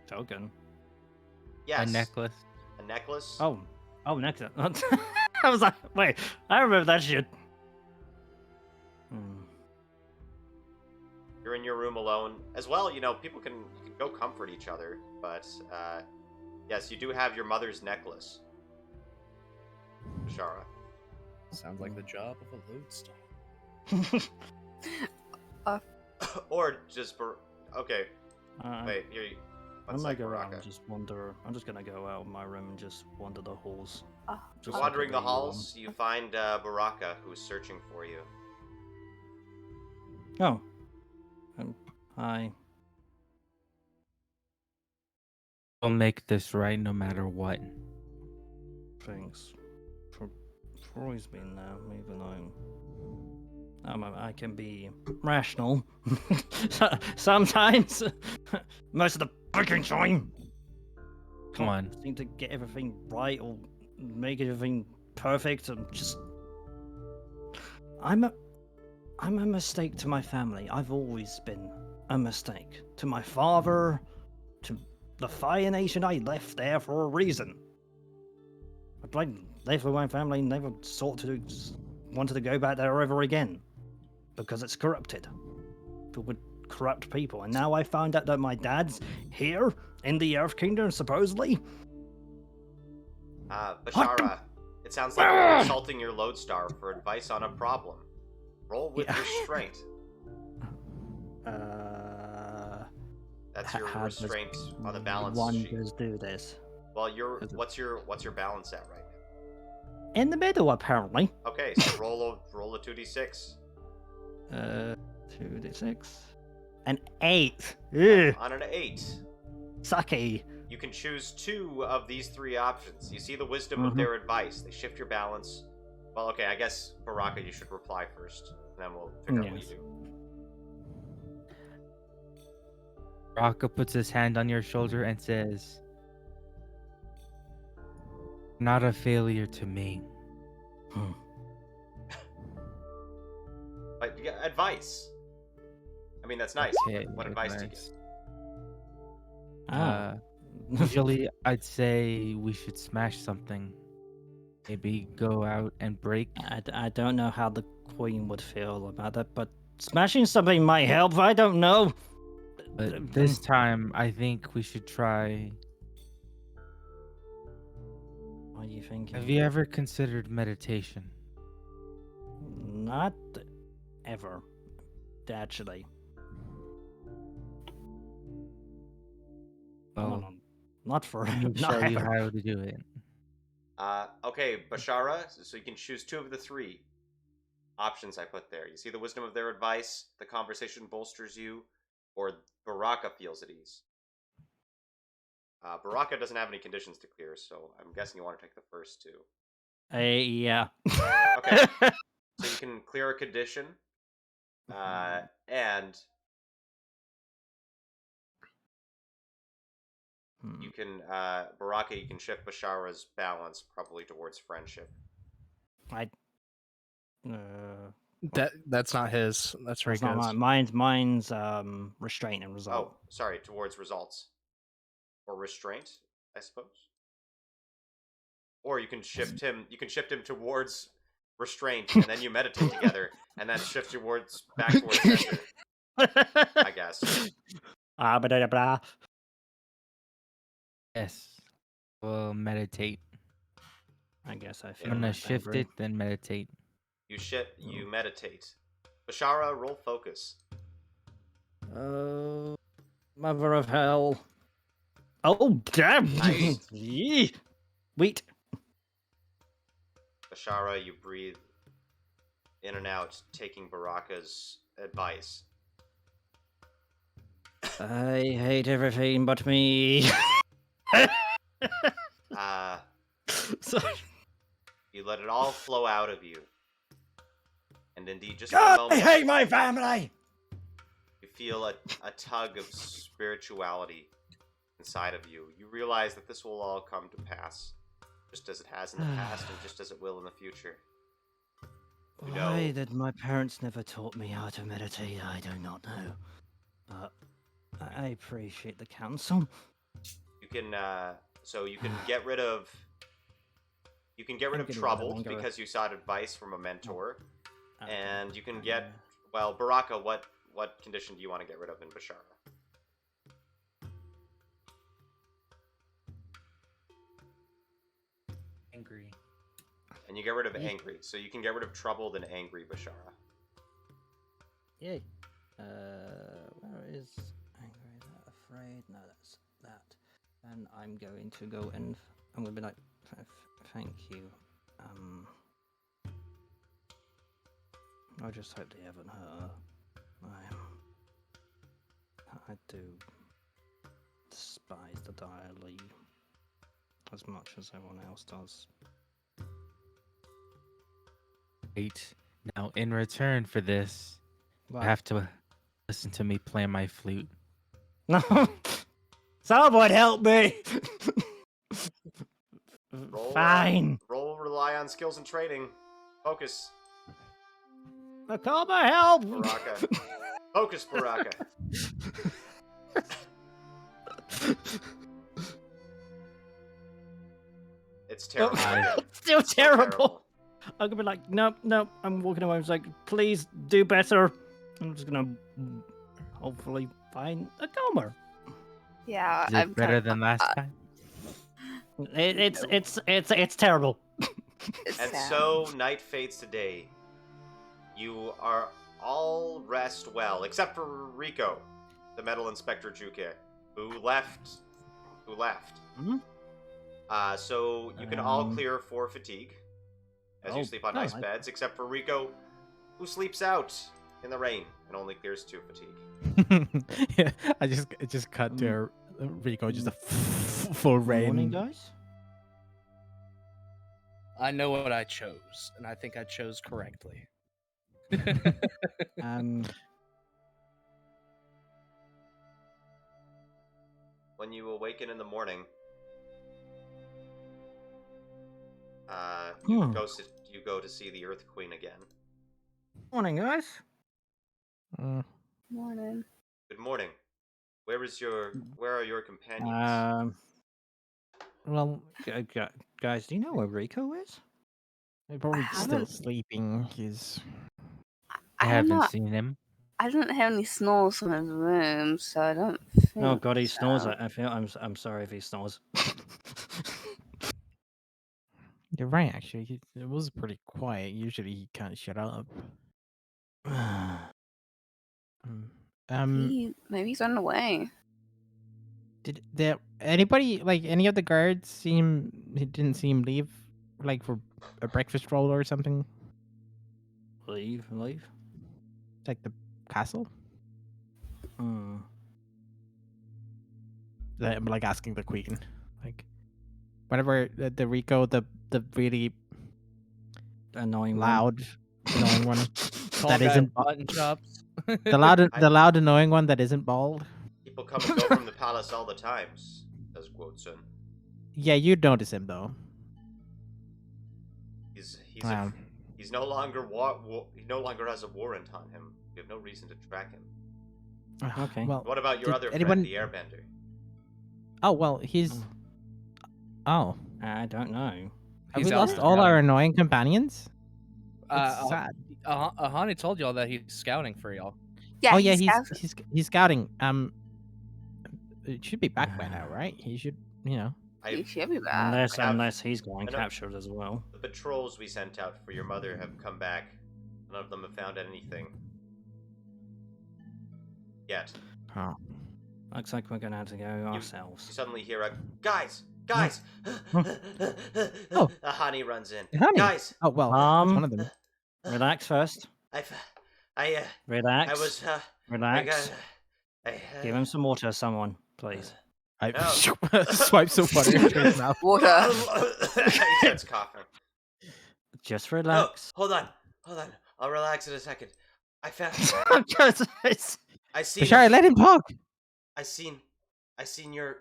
Token. Yes. A necklace. A necklace. Oh, nectar. I was like, wait, I remember that shit. Hmm. You're in your room alone. As well, you know, people can go comfort each other, but yes, you do have your mother's necklace. Bashara. Sounds like the job of a lodestar. Or just for okay, Uh, wait, here you I'm one gonna sec, go around Baraka. and just wander. I'm just gonna go out of my room and just wander the halls. Just Wandering the like a little halls, you find Baraka, who's searching for you. one. Oh. Hi. We'll make this right no matter what. Thanks for always being there, even though I can be rational sometimes. Most of the fucking time. Come on. Can't seem to get everything right or make everything perfect. And just, I'm a mistake to my family. I've always been a mistake to my father, to the Fire Nation. I left there for a reason. I left with my family, never wanted to go back there ever again, because it's corrupted. People with corrupt people, and now I found out that my dad's here in the Earth Kingdom, supposedly. Bashara, it sounds like you're consulting your lodestar for advice on a problem. Roll with Yeah. restraint. That's your How does restraint on the balance One sheet. does do this Well, Is it- what's your balance at right in the middle, apparently. now? Okay, so roll a 2d6. 2d6, an 8. Ugh, On an 8, sucky. you can choose 2 of these 3 options. You see the wisdom of Mhm. their advice. They shift your balance. Well, okay, I guess Baraka, you should reply first, and then we'll figure out what Yes. you do. Raka puts his hand on your shoulder and says, "Not a failure to me." But you get advice. I mean, that's nice. Okay, What advice do you nice. get? Uh, usually, I'd say we should smash something. Maybe go out and break. I don't know how the Queen would feel about that, but smashing something might help. I don't know. But this time, I think we should try. What are you thinking? Have you ever considered meditation? Not ever, actually. Well, Not for let me not show you ever. how to do it. Okay, Bashara, so you can choose 2 of the 3 options I put there. You see the wisdom of their advice, the conversation bolsters you, or Baraka feels at ease. Baraka doesn't have any conditions to clear, so I'm guessing you want to take the first 2. Yeah. Okay. So you can clear a condition, and you can, Baraka, you can shift Bashara's balance probably towards friendship. I. That's not his. That's That's not Rico's. mine. Mine's restraint and resolve. Oh, sorry, towards results. Or restraint, I suppose. Or you can shift him towards restraint, and then you meditate together, and then shift back towards center, I guess. Blah, blah, blah. Yes. We'll meditate. I guess I feel. I'm gonna most shift angry. it, then meditate. You meditate. Bashara, roll focus. Mother of hell. Oh, damn. Nice. Yee. Wheat. Bashara, you breathe in and out, taking Baraka's advice. I hate everything but me. Sorry. You let it all flow out of you. And indeed, just for a I moment, hate my family. you feel a tug of spirituality inside of you. You realize that this will all come to pass, just as it has in the past and just as it will in the future. You know- Why did my parents never taught me how to meditate? I do not know. But I appreciate the counsel. You can so you can get rid of I'm getting rid of trouble anger. because you sought advice from a mentor, Okay. and you can get Baraka. What condition do you want to get rid of in Bashara? Angry. And you get rid of Yeah. angry, so you can get rid of troubled and angry Bashara. Yay. Where is angry? Is that afraid? No, that's that. And I'm going to go and I'm going to be like, thank you. I just hope they haven't hurt her. I do despise the diary as much as everyone else does. Wait. Now, in return for this, you Well, have to listen to me play my flute. no, someone help me! Fine. Roll rely on skills and training. Focus, Nakama, help! Baraka. Focus, Baraka. It's terrible. Still terrible. I'm gonna be like, nope. I'm walking away. I was like, please do better. I'm just gonna hopefully find a Gomer. Yeah, Is it better than last time? It's terrible. It's And sad. so night fades to day. You are all rest well, except for Rico, the Metal Inspector Juke, who left. Mhm. So you can all clear 4 fatigue as you sleep on nice beds, except for Rico, who sleeps out in the rain and only clears 2 fatigue. Yeah, I just cut to Rico, just a full rain. Morning, guys. I know what I chose, and I think I chose correctly. When you awaken in the morning, you go to see the Earth Queen again. Morning, guys. Morning. Good morning. Where are your companions? Well, Guys, do you know where Rico is? he's probably I still haven't- sleeping. He's I I'm haven't not- seen him. I didn't hear any snores from his room, so I don't think. Oh God, he snores. so. I feel. I'm sorry if he snores. You're right, actually. It was pretty quiet. Usually he can't shut up. Maybe he's run away. Did there anybody like any of the guards seem? He didn't seem leave like for a breakfast roll or something. Leave. Like the castle. Hmm. I'm like asking the queen, like whenever the Rico, the really Annoying loud, annoying one Tall that guy with isn't button chops. the loud, annoying one that isn't bald. People come and go from the palace all the times, says Quotson. Yeah, you'd notice him though. He's no longer he no longer has a warrant on him. You have no reason to track him. Okay. Well, What about your did other anyone... friend, the Airbender? Oh well, he's. Oh, I don't know. have He's we out lost all scouting. our annoying companions? That's sad. Ahani told y'all that he's scouting for y'all. Yeah, Oh yeah, out. he's scouting. It should be back by now, right? He should, you know. He should be back. Unless he's going captured as well. The patrols we sent out for your mother have come back. None of them have found anything. Yet. Oh. Looks like we're gonna have to go ourselves. You suddenly hear a guys. Oh. Ahani runs in. Ahani. Guys. Oh well, that's one of them. Relax first. Relax. I was Relax. I Give him some water, someone, please. I No. swipe some water into his mouth. Water. He starts coughing. Just Oh, relax. hold on. I'll relax in a second. I found. I seen. Bashara, let him talk. I seen your.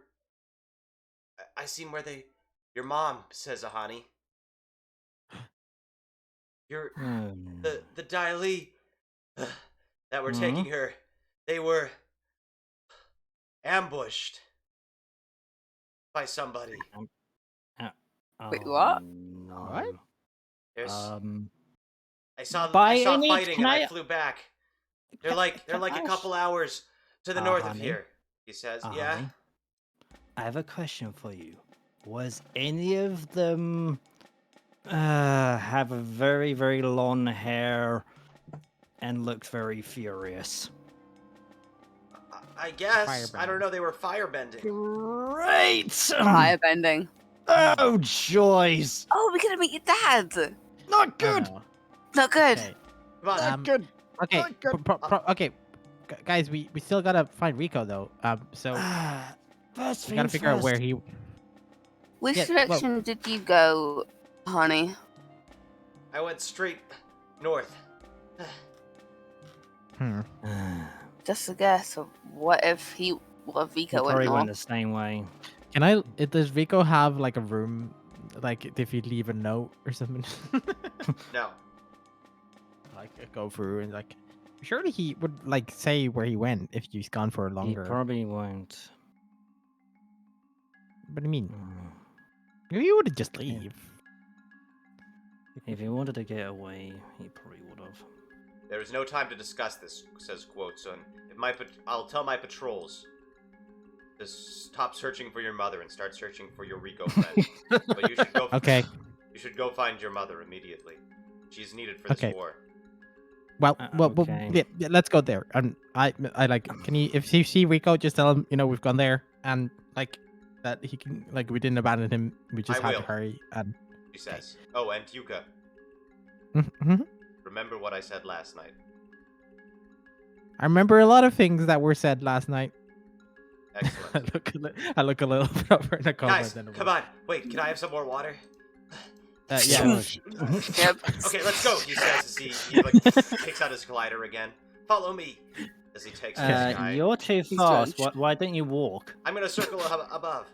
I seen where your mom, says Ahani. The Daili that were taking her, they were ambushed by somebody. Wait, what? No. What? There's, I saw by any- fighting can and I I- flew back. They're like a couple hours to the north of Honey? here. He says, yeah. Honey? I have a question for you. Was any of them have a very, very long hair and looked very furious? I guess. Firebending. I don't know. They were firebending. Great! Firebending. Oh, joys! Oh, we're gonna meet your dad. Not good! Oh, no. Not good. Okay. Come on. Um, Good. Okay. Not good. Okay. Guys, we still gotta find Rico though. First So we thing gotta figure out where he. Which Yeah, well- direction did you go, honey? I went straight north. Just a guess of what if He Rico went probably went north? the same way. Does Rico have like a room, like if you leave a note or something? No. Like go through and like. Surely he would like say where he went if he's gone for longer. He probably won't. What do you mean? Maybe he would just leave. If he wanted to get away, he probably would have. There is no time to discuss this, says Quotson. I'll tell my patrols to stop searching for your mother and start searching for your Rico friend. But you should go. Okay. You should go find your mother immediately. She's needed for this Okay. war. Well, okay. yeah, let's go there. And I like. Can you, if you see Rico, just tell him, we've gone there, and like that he can, like, we didn't abandon him. We just I had will. to hurry. And She says. Oh, and Yuka, Mhm. remember what I said last night. I remember a lot of things that were said last night. Excellent. I look a little bit over in the corner. Guys, come on. Wait, can I have some more water? Yeah. Yep. Okay, let's go, he says as he like takes out his glider again. Follow me as he takes to the sky. You're too He's fast. drenched. Why don't you walk? I'm gonna circle above.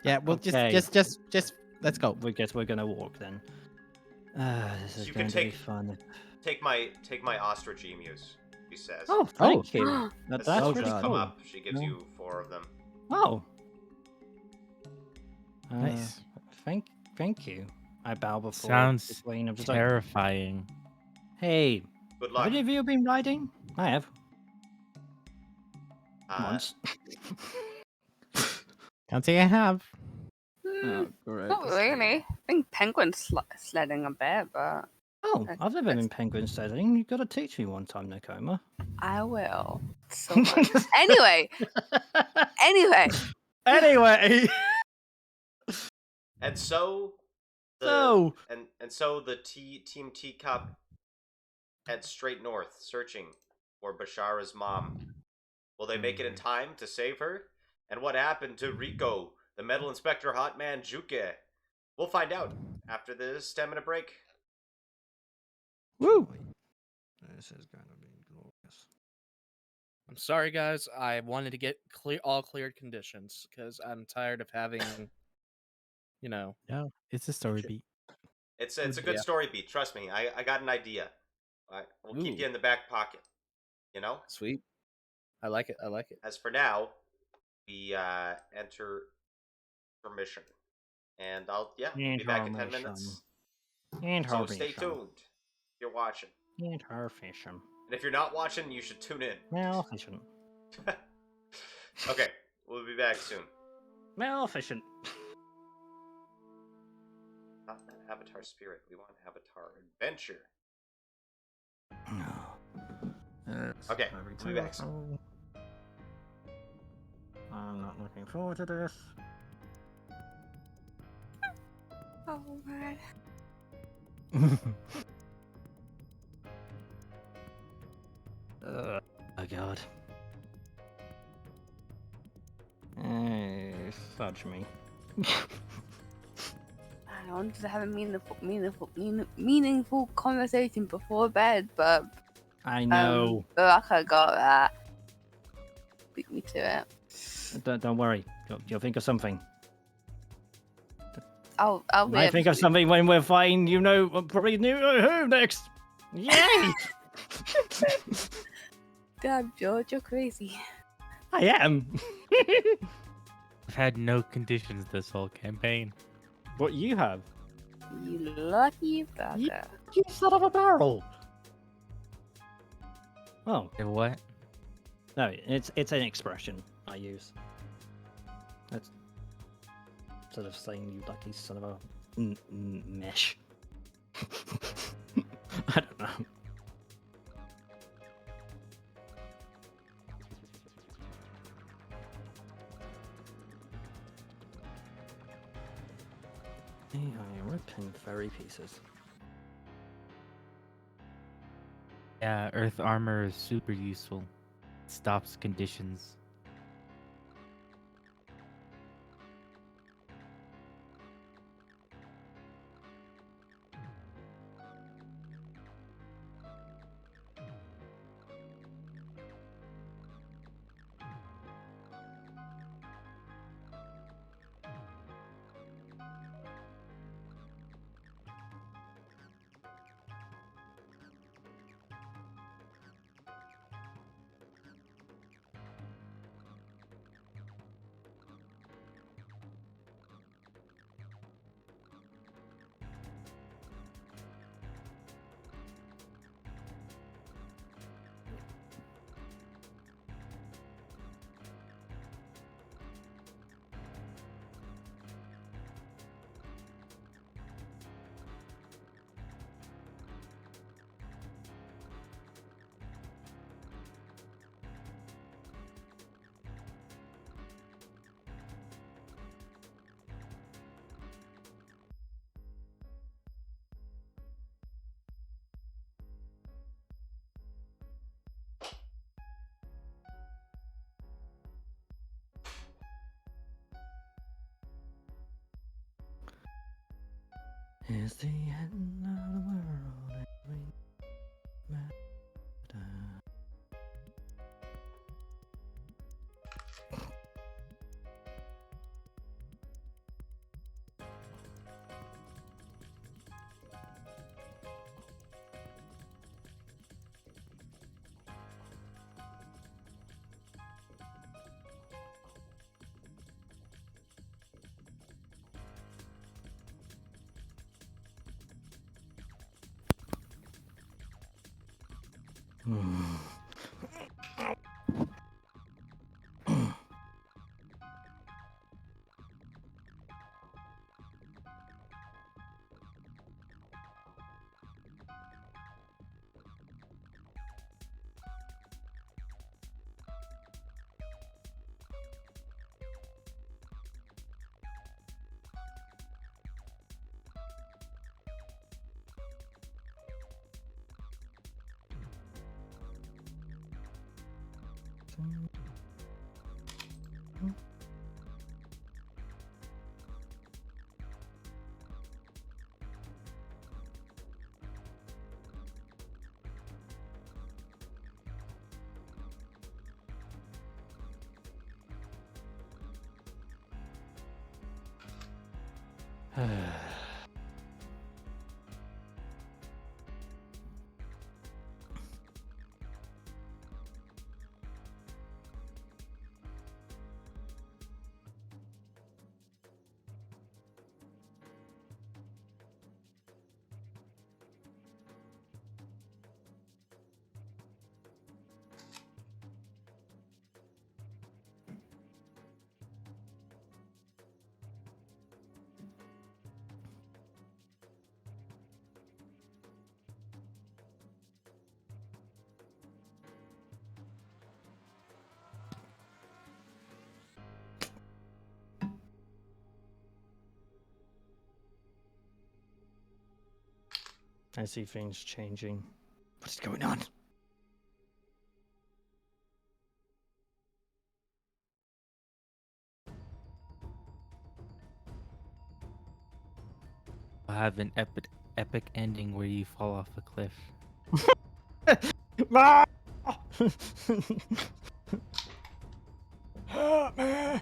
Yeah. Well, Okay. just let's go. We guess we're gonna walk then. This is You going can to be take- fun. Take my ostrich emus, she says. Oh, thank you. As That's the soldiers really come cool. up, she gives Yeah. you 4 of them. Oh. Nice. Thank you. I bow before Sounds the queen. I'm just like, terrifying. hey, Good have luck. any of you been riding? I have. Once. Can't say I have. Hmm, great. not really. I think penguin sledding a bit, but Oh, Oh, I've never been penguin sailing. You've got to teach me one time, Nakoma. I will. So much. Anyway. Anyway. And so So. and so the Team Teacup heads straight north, searching for Bashara's mom. Will they make it in time to save her? And what happened to Rico, the Metal Inspector Hotman Juke? We'll find out after this 10-minute break. Woo! This is going to be glorious. I'm sorry, guys. I wanted to get all cleared conditions because I'm tired of having, No, it's a story beat. It's a good story beat. Trust me. I got an idea. We'll keep you in the back pocket. You know? Sweet. I like it. As for now, we enter permission. And I'll be back in 10 minutes. So stay tuned if you're watching. And if you're not watching, you should tune in. Maleficent. Okay, we'll be back soon. Maleficent. Not an Avatar spirit. We want Avatar adventure. Okay, we'll be back soon. I'm not looking forward to this. Oh, man. Oh god. Fudge me. I wanted to have a meaningful conversation before bed, but I know. Baraka got that. Beat me to it. Don't worry. You'll think of something. I'll I think of something when we're fine. You know, probably knew who next. Yay! Damn, George, you're crazy. I am. I've had no conditions this whole campaign. What you have? You lucky bugger. You son of a barrel. Oh. What? No, it's an expression I use. That's sort of saying you lucky son of a mesh. I don't know. I am ripping fairy pieces. Yeah, Earth armor is super useful. It stops conditions. Is the end of the world every matter? I see things changing. What is going on? I'll have an epic ending where you fall off a cliff. Ah! Help me!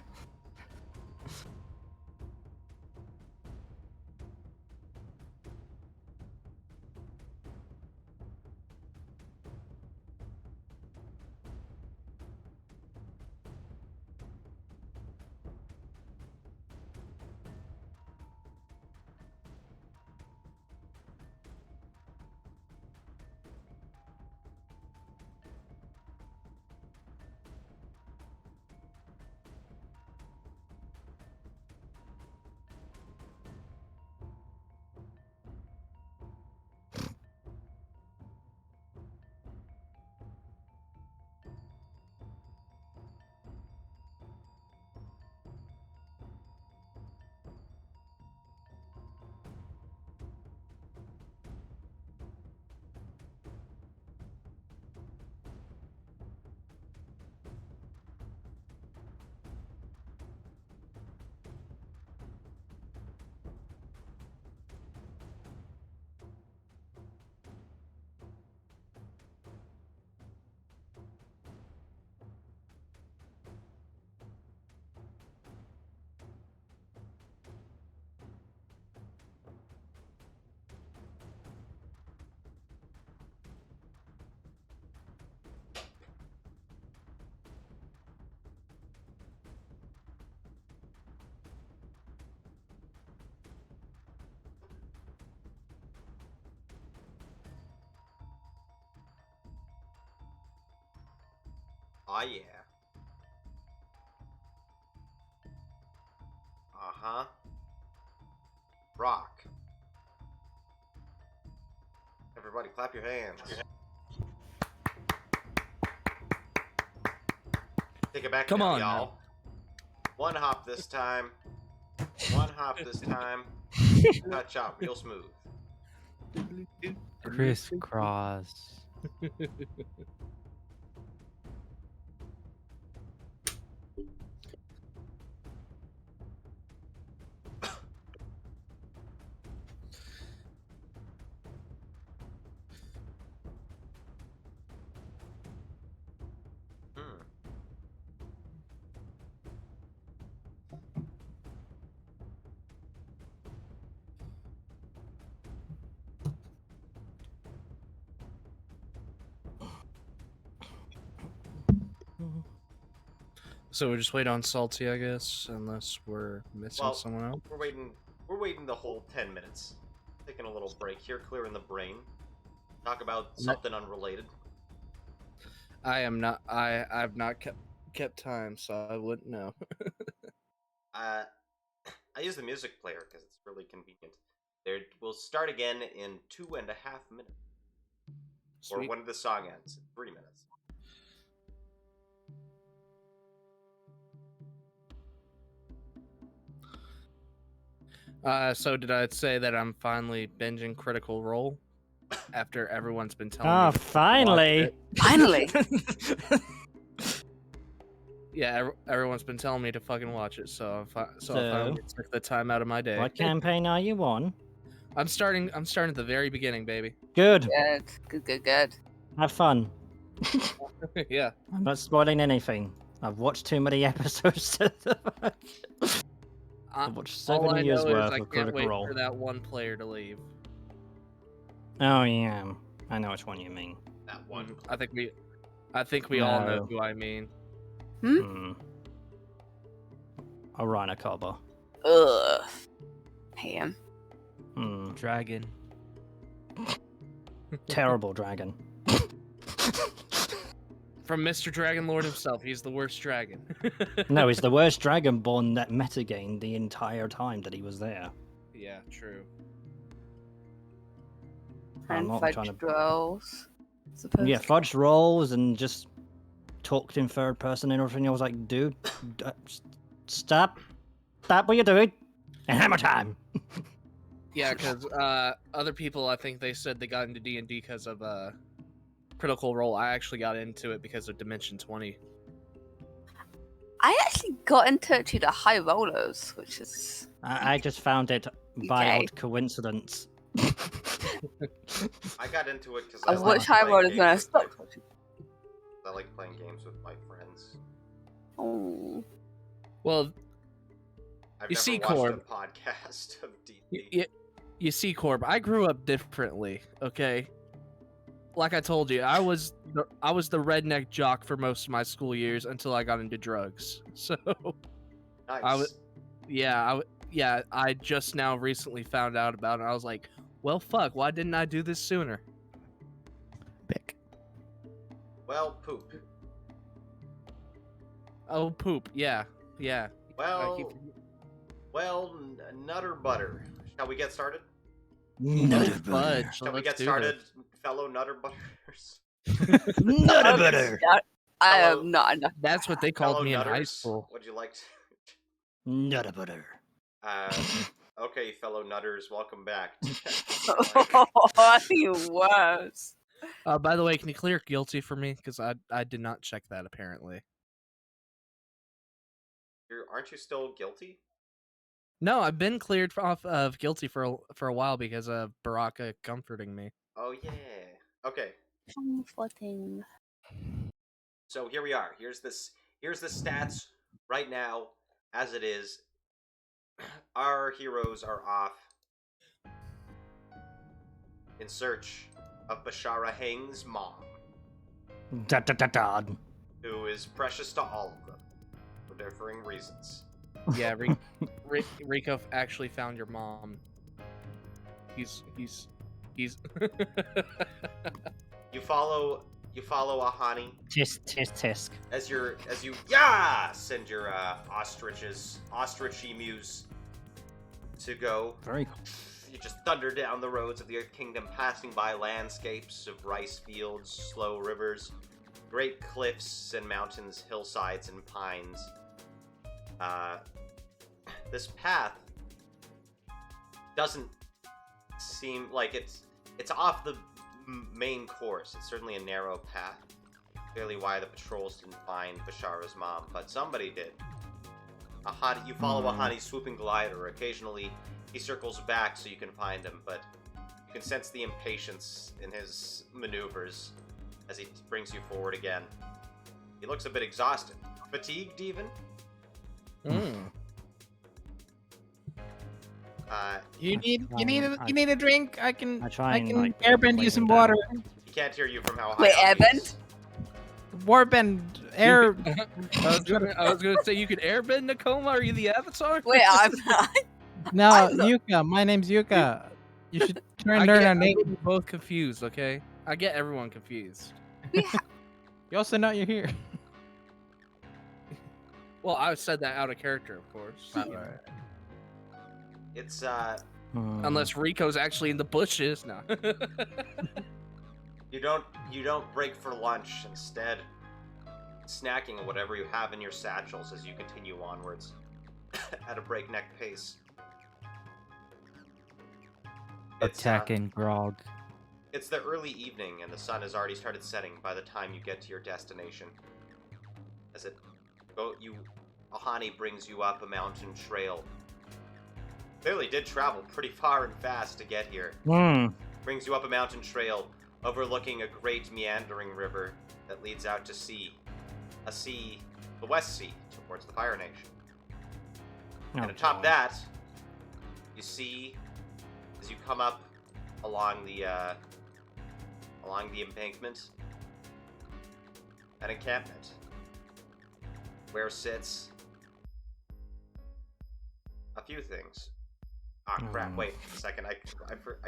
Oh yeah. Uh-huh. Rock. Everybody clap your hands. Take it back Come now, on y'all. now. One hop this time. One hop this time. Touch out real smooth. Crisscross. So we just wait on Salty, I guess, unless we're missing Well, someone else. We're waiting the whole 10 minutes. Taking a little break here, clearing the brain. Talk about something unrelated. I've not kept time, so I wouldn't know. I use the music player because it's really convenient. We'll start again in 2.5 minutes. Or Sweet. when the song ends, in 3 minutes. So did I say that I'm finally binging Critical Role after everyone's been telling me Ah, to watch finally! it? Finally. Yeah, everyone's been telling me to fucking watch it, so I So? finally took the time out of my day. What campaign are you on? I'm starting at the very beginning, baby. Good. Good. Have fun. Yeah. I'm not spoiling anything. I've watched too many episodes. I've watched All 7 I years know is worth I of can't Critical wait Role. for that one player to leave. Oh yeah, I know which one you mean. That one. I think we all know No. who I mean. Arana Kaba. Ugh. Him. Dragon. Terrible dragon. From Mr. Dragon Lord himself, he's the worst dragon. No, he's the worst dragonborn that metagamed the entire time that he was there. Yeah, true. I'm And not fudge trying to- rolls. Suppose. Yeah, fudge rolls and just talked in third person and everything. I was like, dude, stop what you're doing, and hammer time. Yeah, because other people, I think they said they got into D&D because of Critical Role. I actually got into it because of Dimension 20. I actually got into it to the high rollers, which is I just found it by Okay. odd coincidence. I got into it because I watched high rollers when I stopped watching. I like playing games with my friends. Oh. Well, I've You never see, watched Corb. a podcast of D&D. you see, Corb, I grew up differently, okay? Like I told you, I was the redneck jock for most of my school years until I got into drugs. So, Nice. I just now recently found out about it. I was like, well, fuck, why didn't I do this sooner? Pick. Well, poop. Oh, poop, yeah. Well, nutter butter. Shall we get started? Nutter Fudge. Shall we let's get do started, fellow nutter butters? Nutter butter. I Hello. am not enough. That's what they called Fellow me in high nutters, school. Would you like to... Nutter butter. Okay, fellow nutters, welcome back. I think worse. By the way, can you clear guilty for me? Because I did not check that, apparently. Aren't you still guilty? No, I've been cleared off of guilty for a while because of Baraka comforting me. Oh, yeah. Okay, Comforting. so here we are. Here's the stats right now, as it is. Our heroes are off in search of Bashara Hang's mom, Da. who is precious to all of them for differing reasons. Yeah, Rico actually found your mom. He's. You follow Ahani Tisk. as you send your ostrich emus to go. Very cool. You just thunder down the roads of the Earth Kingdom, passing by landscapes of rice fields, slow rivers, great cliffs and mountains, hillsides and pines. This path doesn't seem like it's off the main course. It's certainly a narrow path. Clearly why the patrols didn't find Bashara's mom, but somebody did. You follow Ahani's swooping glider. Occasionally he circles back so you can find him, but you can sense the impatience in his maneuvers as he brings you forward again. He looks a bit exhausted. Fatigued even? You need a drink. I can try and, like, airbend lay you some him down. water. He can't hear you from how high Wait, up he airbend? is. Warbend air. I was gonna say you could airbend Nakoma. Are you the Avatar? Wait, I'm not. No, I'm not- Yuka. My name's Yuka. You should try and I learn get our name. everyone both confused. Okay, I get everyone confused. You also know you're here. Well, I said that out of character, of course. It's Unless Rico's actually in the bushes. No. you don't break for lunch. Instead, snacking on whatever you have in your satchels as you continue onwards at a breakneck pace. Attack and grog. It's the early evening, and the sun has already started setting by the time you get to your destination. As it Ahani brings you up a mountain trail. Clearly did travel pretty far and fast to get here. Brings you up a mountain trail overlooking a great meandering river that leads out to sea. The West Sea, towards the Fire Nation. And atop that, you see, as you come up along the embankment, an encampment where sits a few things. Ah, crap, wait a second. I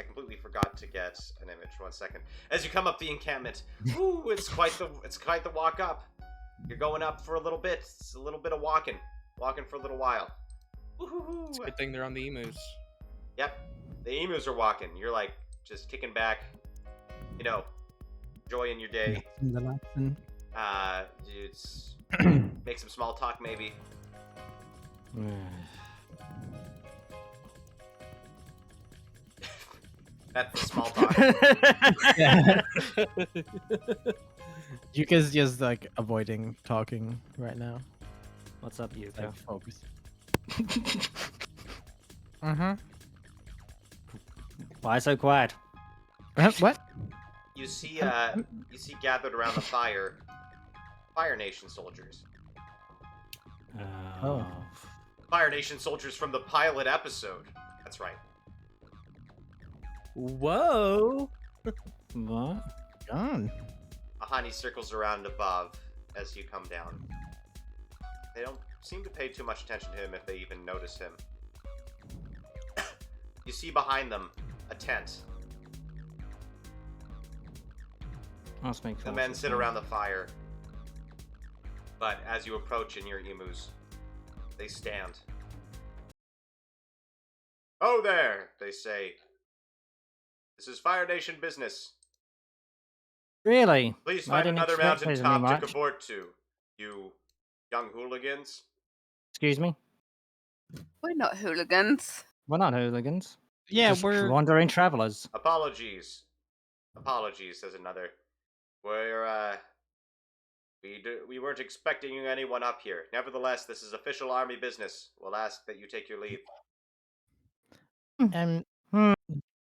completely forgot to get an image. 1 second. As you come up the encampment, ooh, it's quite the walk up. You're going up for a little bit. It's a little bit of walking for a little while. Woo-hoo-hoo. It's a good thing they're on the emus. Yep, the emus are walking. You're like just kicking back, enjoying your day. It's make some small talk maybe. That's the small talk. Yuka's just like avoiding talking right now. What's up, Yuka? Like focus. Why so quiet? What? You see gathered around the Fire Nation soldiers. Oh. Fire Nation soldiers from the pilot episode. That's right. Whoa! What? Gone. Ahani circles around above as you come down. They don't seem to pay too much attention to him if they even notice him. You see behind them a tent. The men sit around the fire. But as you approach in your emus, they stand. "Oh there," they say. "This is Fire Nation business. Really? Please I find didn't another expect mountain it to be top to much. cavort to, you young hooligans." Excuse me? We're not hooligans. We're not hooligans. Yeah, Just we're wandering travelers. Apologies, says another. We weren't expecting anyone up here. Nevertheless, this is official army business. We'll ask that you take your leave.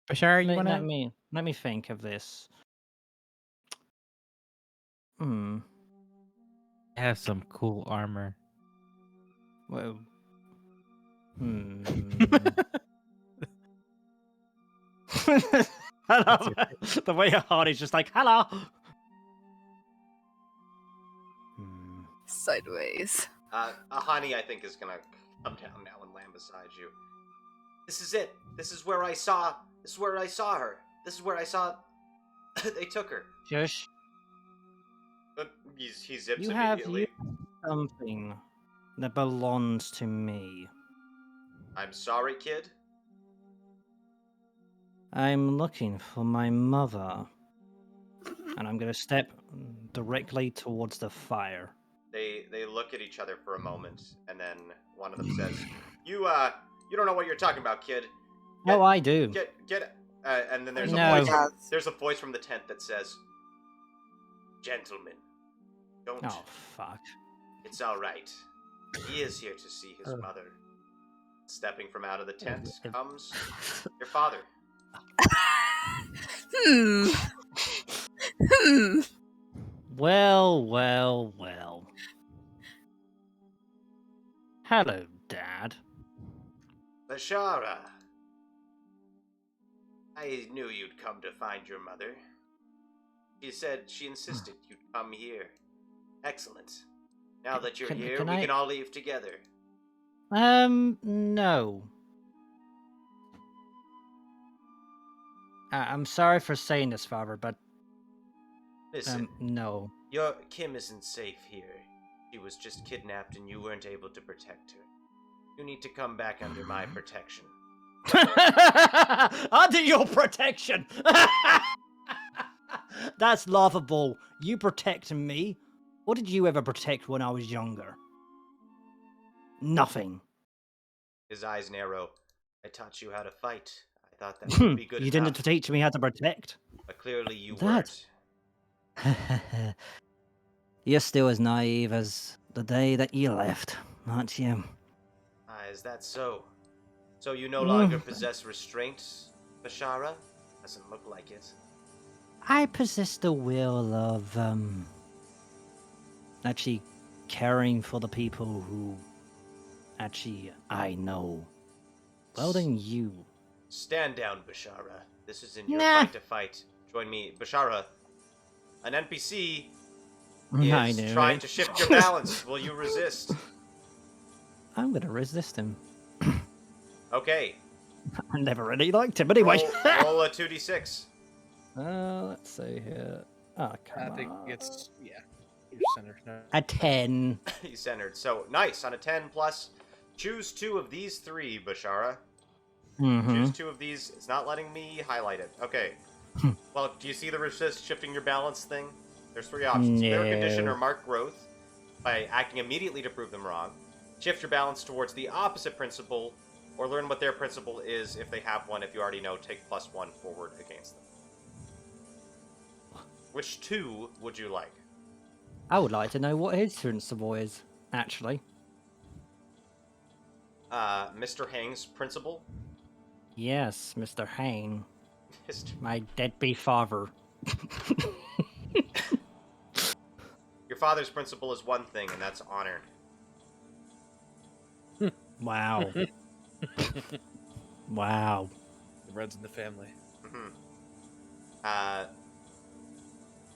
Bashara, you wanna? Let me think of this. I have some cool armor. Well. Hello. The way Hardy's just like, hello. Sideways. Ahani, I think, is gonna come down now and land beside you. This is it. This is where I saw her. This is where I saw they took her. Shush. He zips You have immediately. something that belongs to me. I'm sorry, kid. I'm looking for my mother. And I'm gonna step directly towards the fire. They look at each other for a moment, and then one of them says, You don't know what you're talking about, kid. Oh, I do. And then there's No. there's a voice from the tent that says, "Gentlemen, don't. Oh, fuck. It's all right. He is here to see his mother." Stepping from out of the tent comes your father. Well. Hello, Dad. Bashara. I knew you'd come to find your mother. She insisted you'd come here. Excellent. Now that you're here, we can all leave together. No. I'm sorry for saying this, Father, but Listen, no. your Kim isn't safe here. She was just kidnapped and you weren't able to protect her. You need to come back under my protection. Under your protection! That's laughable. You protect me? What did you ever protect when I was younger? Nothing. His eyes narrow. I taught you how to fight. I thought that would be good You enough. didn't teach me how to protect. But clearly you That- weren't. You're still as naive as the day that you left, aren't you? Ah, is that so? So you no Mm. longer possess restraint, Bashara? Doesn't look like it. I possess the will of, actually caring for the people who actually I know. Well, then you. Stand down, Bashara. This isn't your Nah. fight to fight. Join me, Bashara. An NPC I is knew trying it. to shift your balance. Will you resist? I'm gonna resist him. Okay. I never really liked him anyway. Roll a 2d6. Let's see here. Oh, come I on. think it's you're center. No. A 10. He's centered. So, nice. On a 10 plus, choose 2 of these 3, Bashara. Mm-hmm. Choose 2 of these. It's not letting me highlight it. Okay. Well, do you see the resist shifting your balance thing? There's 3 options. Clear condition or No. mark growth by acting immediately to prove them wrong. Shift your balance towards the opposite principle, or learn what their principle is if they have one. If you already know, take +1 forward against them. Which 2 would you like? I would like to know what his principle is, actually. Mr. Hang's principle? Yes, Mr. Hain, Mr. my deadbeat father. Your father's principle is one thing, and that's honor. Wow. Wow. The Reds in the family. Mm-hmm.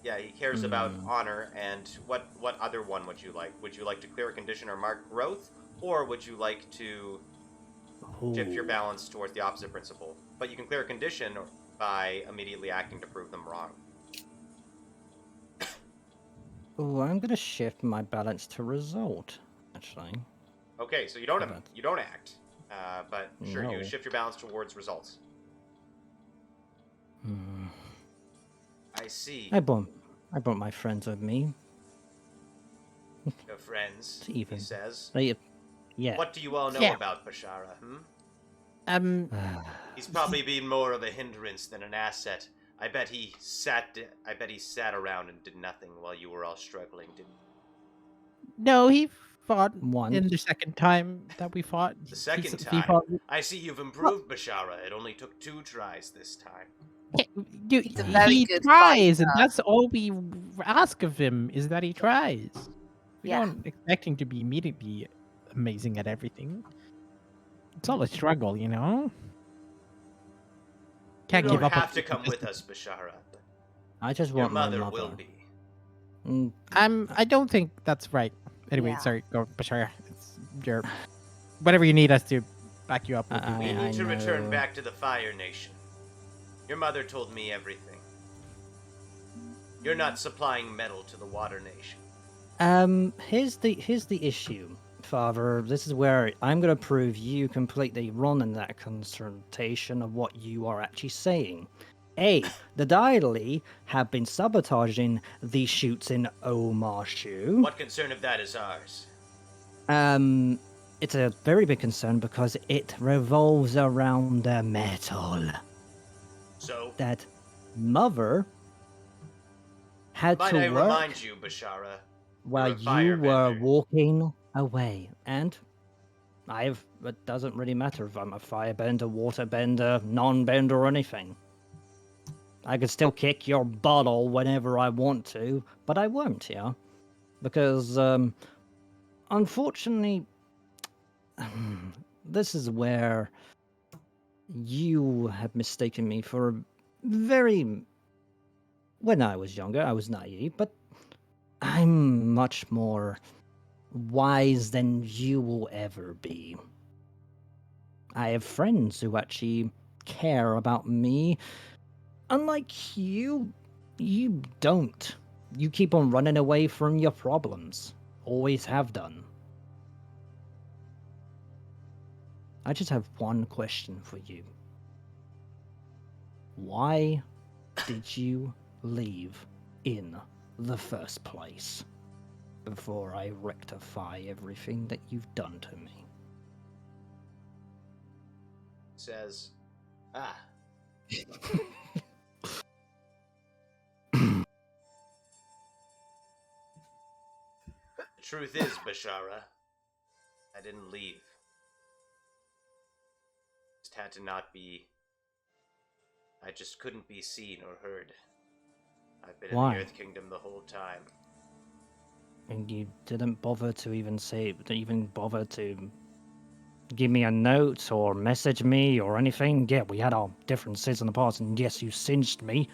Yeah, he cares about honor, and what other one would you like? Would you like to clear a condition or mark growth, or would you like to shift your Ooh. balance towards the opposite principle? But you can clear a condition by immediately acting to prove them wrong. Ooh, I'm gonna shift my balance to result, actually. Okay, so you don't How about- you don't act, but sure, you No. shift your balance towards results. Hmm. I see. I brought my friends with me. Your friends, It's even. he says. Yeah. What do you all know Yeah. about Bashara, He's probably been more of a hindrance than an asset. I bet he sat around and did nothing while you were all struggling, didn't he? No, he fought Once. in the second time that we fought. The second he time? fought- I see you've improved, Bashara. It only took 2 tries this time. He's a very he good tries, and fighter. that's all we ask of him is that he tries. We Yeah. don't expect him to be immediately amazing at everything. It's all a struggle, you know. Can't You give don't up. have to come with us, Bashara. But I just your want my mother mother. will be. Mm, I don't think that's right. Anyway, Yeah. sorry, go Bashara. It's your whatever you need us to back you up. We'll do. We I need to return know. back to the Fire Nation. Your mother told me everything. You're not supplying metal to the Water Nation. Here's the issue, Father. This is where I'm gonna prove you completely wrong in that consultation of what you are actually saying. A, the Daily have been sabotaging the shoots in Omashu. What concern of that is ours? It's a very big concern because it revolves around the metal So, that Mother had might to I work remind you, Bashara, while you're a fire you were bender. walking away. And it doesn't really matter if I'm a firebender, waterbender, non-bender, or anything. I could still kick your bottle whenever I want to, but I won't, yeah? Because, unfortunately, this is where you have mistaken me for a very... When I was younger, I was naive, but I'm much more wise than you will ever be. I have friends who actually care about me. Unlike you, you don't. You keep on running away from your problems. Always have done. I just have one question for you. Why did you leave in the first place before I rectify everything that you've done to me? Says, truth is, Bashara, I didn't leave. Just had to not be... I just couldn't be seen or heard. I've been in Why? the Earth Kingdom the whole time. And you didn't bother to even bother to give me a note or message me or anything? Yeah, we had our differences in the past, and yes, you singed me.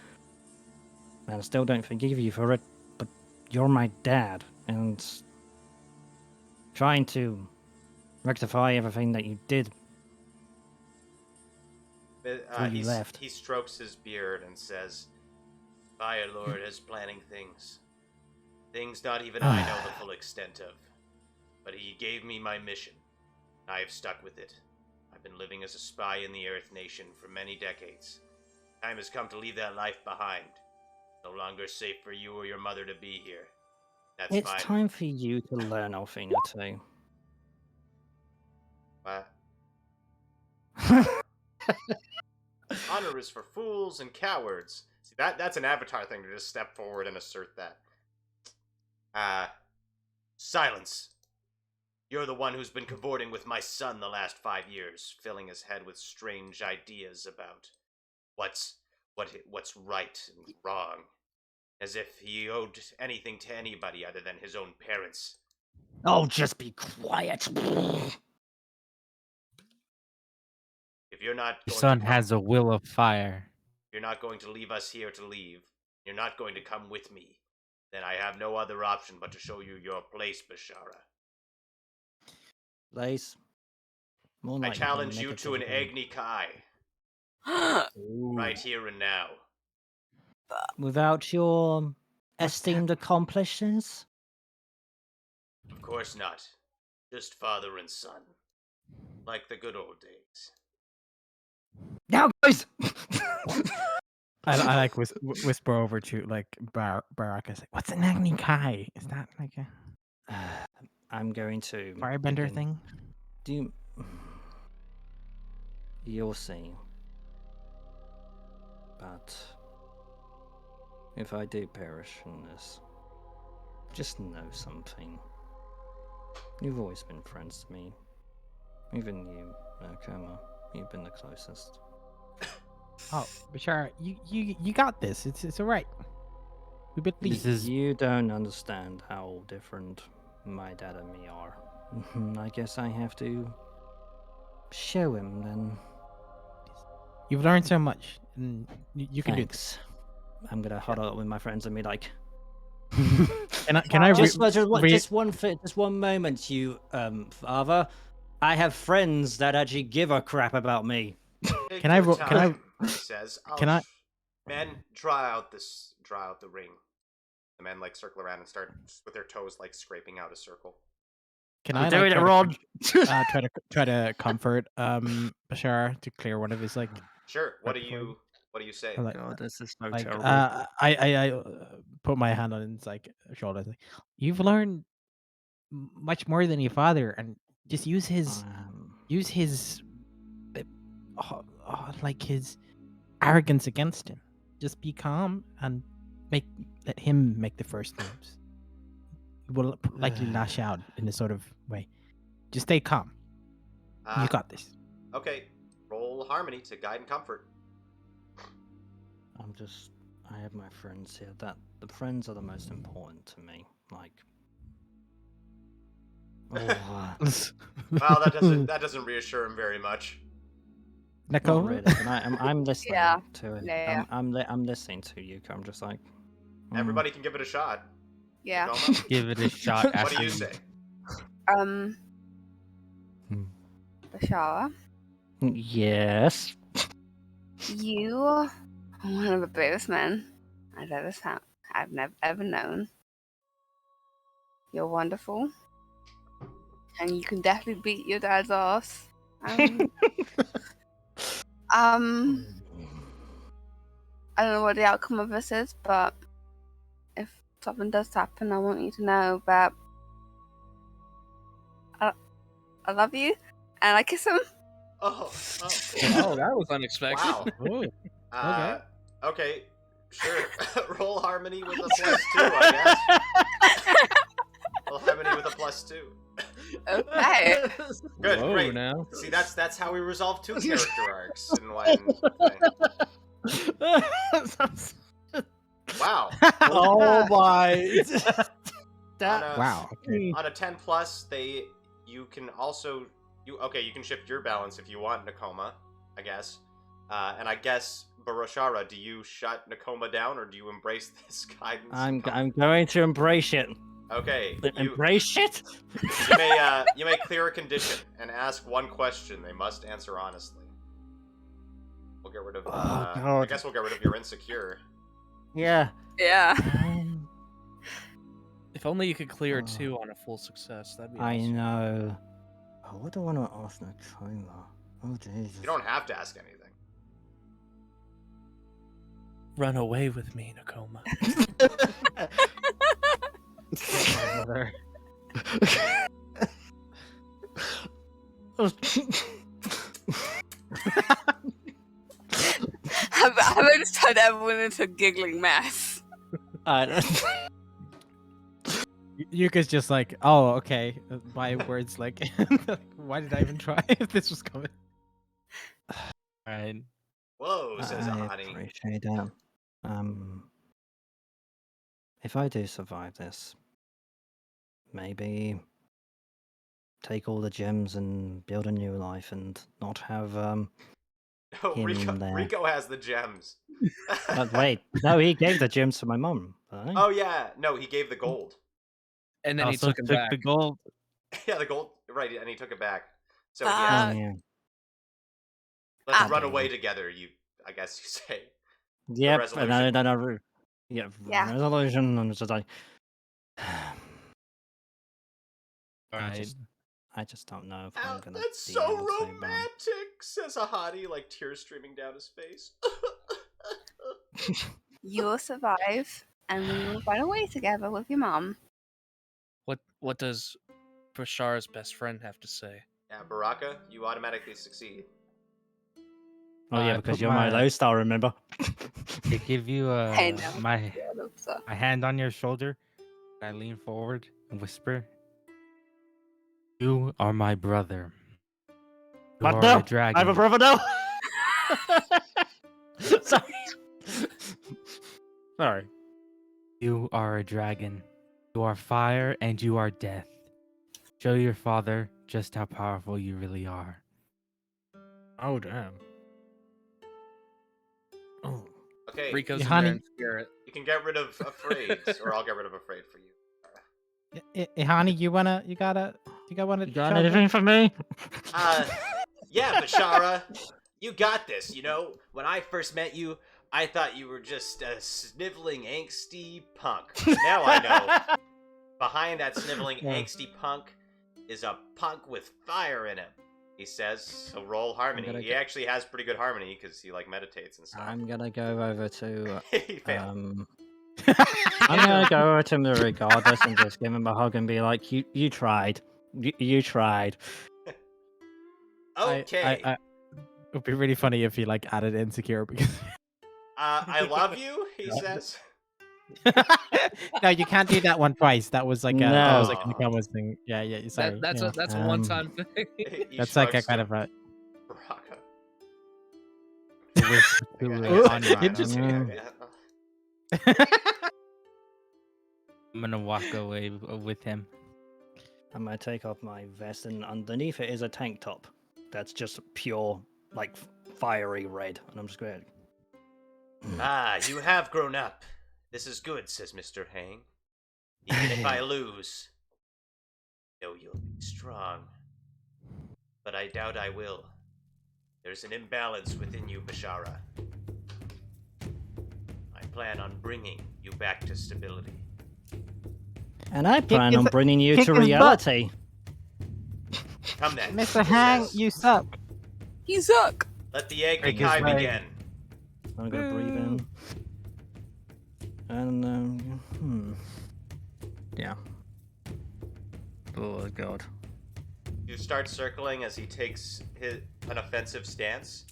And I still don't forgive you for it, but you're my dad, and trying to rectify everything that you did before you left. He strokes his beard and says, Fire Lord is planning things. Things not even I know the full extent of. But he gave me my mission. I have stuck with it. I've been living as a spy in the Earth Nation for many decades. Time has come to leave that life behind. No longer safe for you or your mother to be here. That's It's fine. time for you to learn a thing or two. Honor is for fools and cowards. See, that's an Avatar thing to just step forward and assert that. Silence. You're the one who's been cavorting with my son the last 5 years, filling his head with strange ideas about what's right and wrong, as if he owed anything to anybody other than his own parents. Oh, just be quiet. If you're not Your going son to come, has a will of fire. you're not going to leave us here to leave, you're not going to come with me, then I have no other option but to show you your place, Bashara. Lace. I challenge you to an Agni Kai, right here and now. Without your esteemed accomplishments? Of course not. Just father and son. Like the good old days. Now, guys! I like whisper over to like Baraka. Like, what's an Agni Kai? Is that like a I'm going to firebender begin- thing? Do you... You'll see. But if I do perish in this, just know something. You've always been friends to me. Even you, Koma. You've been the closest. Oh, Bashara, you got this. It's alright. We believe. You don't understand how different my dad and me are. I guess I have to show him then. You've learned so much, and you can do this. Thanks. I'm gonna huddle up with my friends and be like, Can I just one moment, you father. I have friends that actually give a crap about me. Take Can I your ro- time, can I- he says. can I- Men, draw out the ring. The men like circle around and start with their toes like scraping out a circle. Can I'm I doing like, it, Rod. try to comfort Bashara to clear one of his like Sure. What do Before- you say? like, God, this is so like terrible. I put my hand on his like shoulder. Like, you've learned much more than your father, and just use his like his arrogance against him. Just be calm and let him make the first moves. He will likely lash out in a sort of way. Just stay calm. You got this. Okay. Roll harmony to guide and comfort. I have my friends here. That the friends are the most important to me. Like, Well, that doesn't reassure him very much. not Neko? really. And I'm listening Yeah. to it. Yeah. I'm listening to you. I'm just like, Everybody can give it a shot. Yeah. Goma, Give it a shot. what after do you say? Bashara, yes. you are one of the bravest men I've ever known. You're wonderful. And you can definitely beat your dad's ass. I don't know what the outcome of this is, but if something does happen, I want you to know that I love you, and I kiss him. Oh. Oh, that was unexpected. Wow. Okay. Okay. Sure. Roll harmony with a +2, I guess. Roll harmony with a +2. Okay. Good, Whoa, great. now. See, that's how we resolve 2 character arcs in one thing. Wow. Oh my! Wow. Okay. On a 10+, you can also you can shift your balance if you want Nakoma, I guess. And I guess Bashara, do you shut Nakoma down or do you embrace this guidance? I'm going to embrace it. Okay. Embrace it. You may clear a condition and ask one question. They must answer honestly. We'll get rid of. I God. guess we'll get rid of your insecure. Yeah. Yeah. If only you could clear 2 on a full success, that'd be I awesome. know. Oh, what do I want to ask Nakoma? Oh Jesus. You don't have to ask anything. Run away with me, Nakoma. Have I just turned everyone into a giggling mess? Yuka's just like, oh, okay. My words, like, why did I even try if this was coming? Alright. Whoa, says I Ahani. appreciate that. If I do survive this, maybe take all the gems and build a new life and not have Oh, him there. Rico has the gems. But wait, no, he gave the gems to my mum. Right? Oh yeah, no, he gave the gold. And then he Also took him back. the gold. Yeah, the gold. Right, and he took it back. So Fuck. yeah, Yeah. let's Ah. run away together. I guess you say. Yep. resolution. No. Yeah. Resolution. And it's just like, Alright. I just don't know if Ow, I'm gonna. that's be so able to, romantic, says Ahani, like tears streaming down his face. You will survive, and we will run away together with your mom. What does Bashara's best friend have to say? Yeah, Baraka, you automatically succeed. Oh yeah, I because put you're my low star. Remember? I give you I know. my hand on your shoulder. I lean forward and whisper, "You are my brother. You What are now? a dragon. I have a brother now. Sorry. Sorry. You are a dragon. You are fire and you are death. Show your father just how powerful you really are." Oh damn. Oh. Okay, Rico's Yeah, in there honey. in spirit. you can get rid of afraid, or I'll get rid of afraid for you. Honey, you got one? You got anything for me? Yeah, Bashara, you got this. You know, when I first met you, I thought you were just a sniveling, angsty punk. Now I know. Behind that sniveling, angsty punk is a punk with fire in him, he says. So roll harmony. He actually has pretty good harmony because he, like, meditates and stuff. I'm gonna go over to. He failed. I'm gonna go over to him regardless and just give him a hug and be like, "You tried. You tried." Okay. It would be really funny if he like added insecure because. I love you, he says. No, you can't do that one twice. That was like that was like No. Nakamo's thing. Yeah. Sorry. That's yeah. a one-time thing. He That's like a shrugs kind to of a. Baraka. Interesting. I'm gonna walk away with him. I'm gonna take off my vest, and underneath it is a tank top. That's just pure, like, fiery red. And I'm just going. Ah, you have grown up. This is good, says Mr. Hang. Even if I lose, know you'll be strong. But I doubt I will. There's an imbalance within you, Bashara. I plan on bringing you back to stability. And I plan on his- bringing you kick to his butt. reality. Come then. Mr. he Hang, says. you suck. You suck. Let the Agni Break his Kai leg. begin. I'm gonna breathe in. And yeah. Oh god. You start circling as he takes an offensive stance.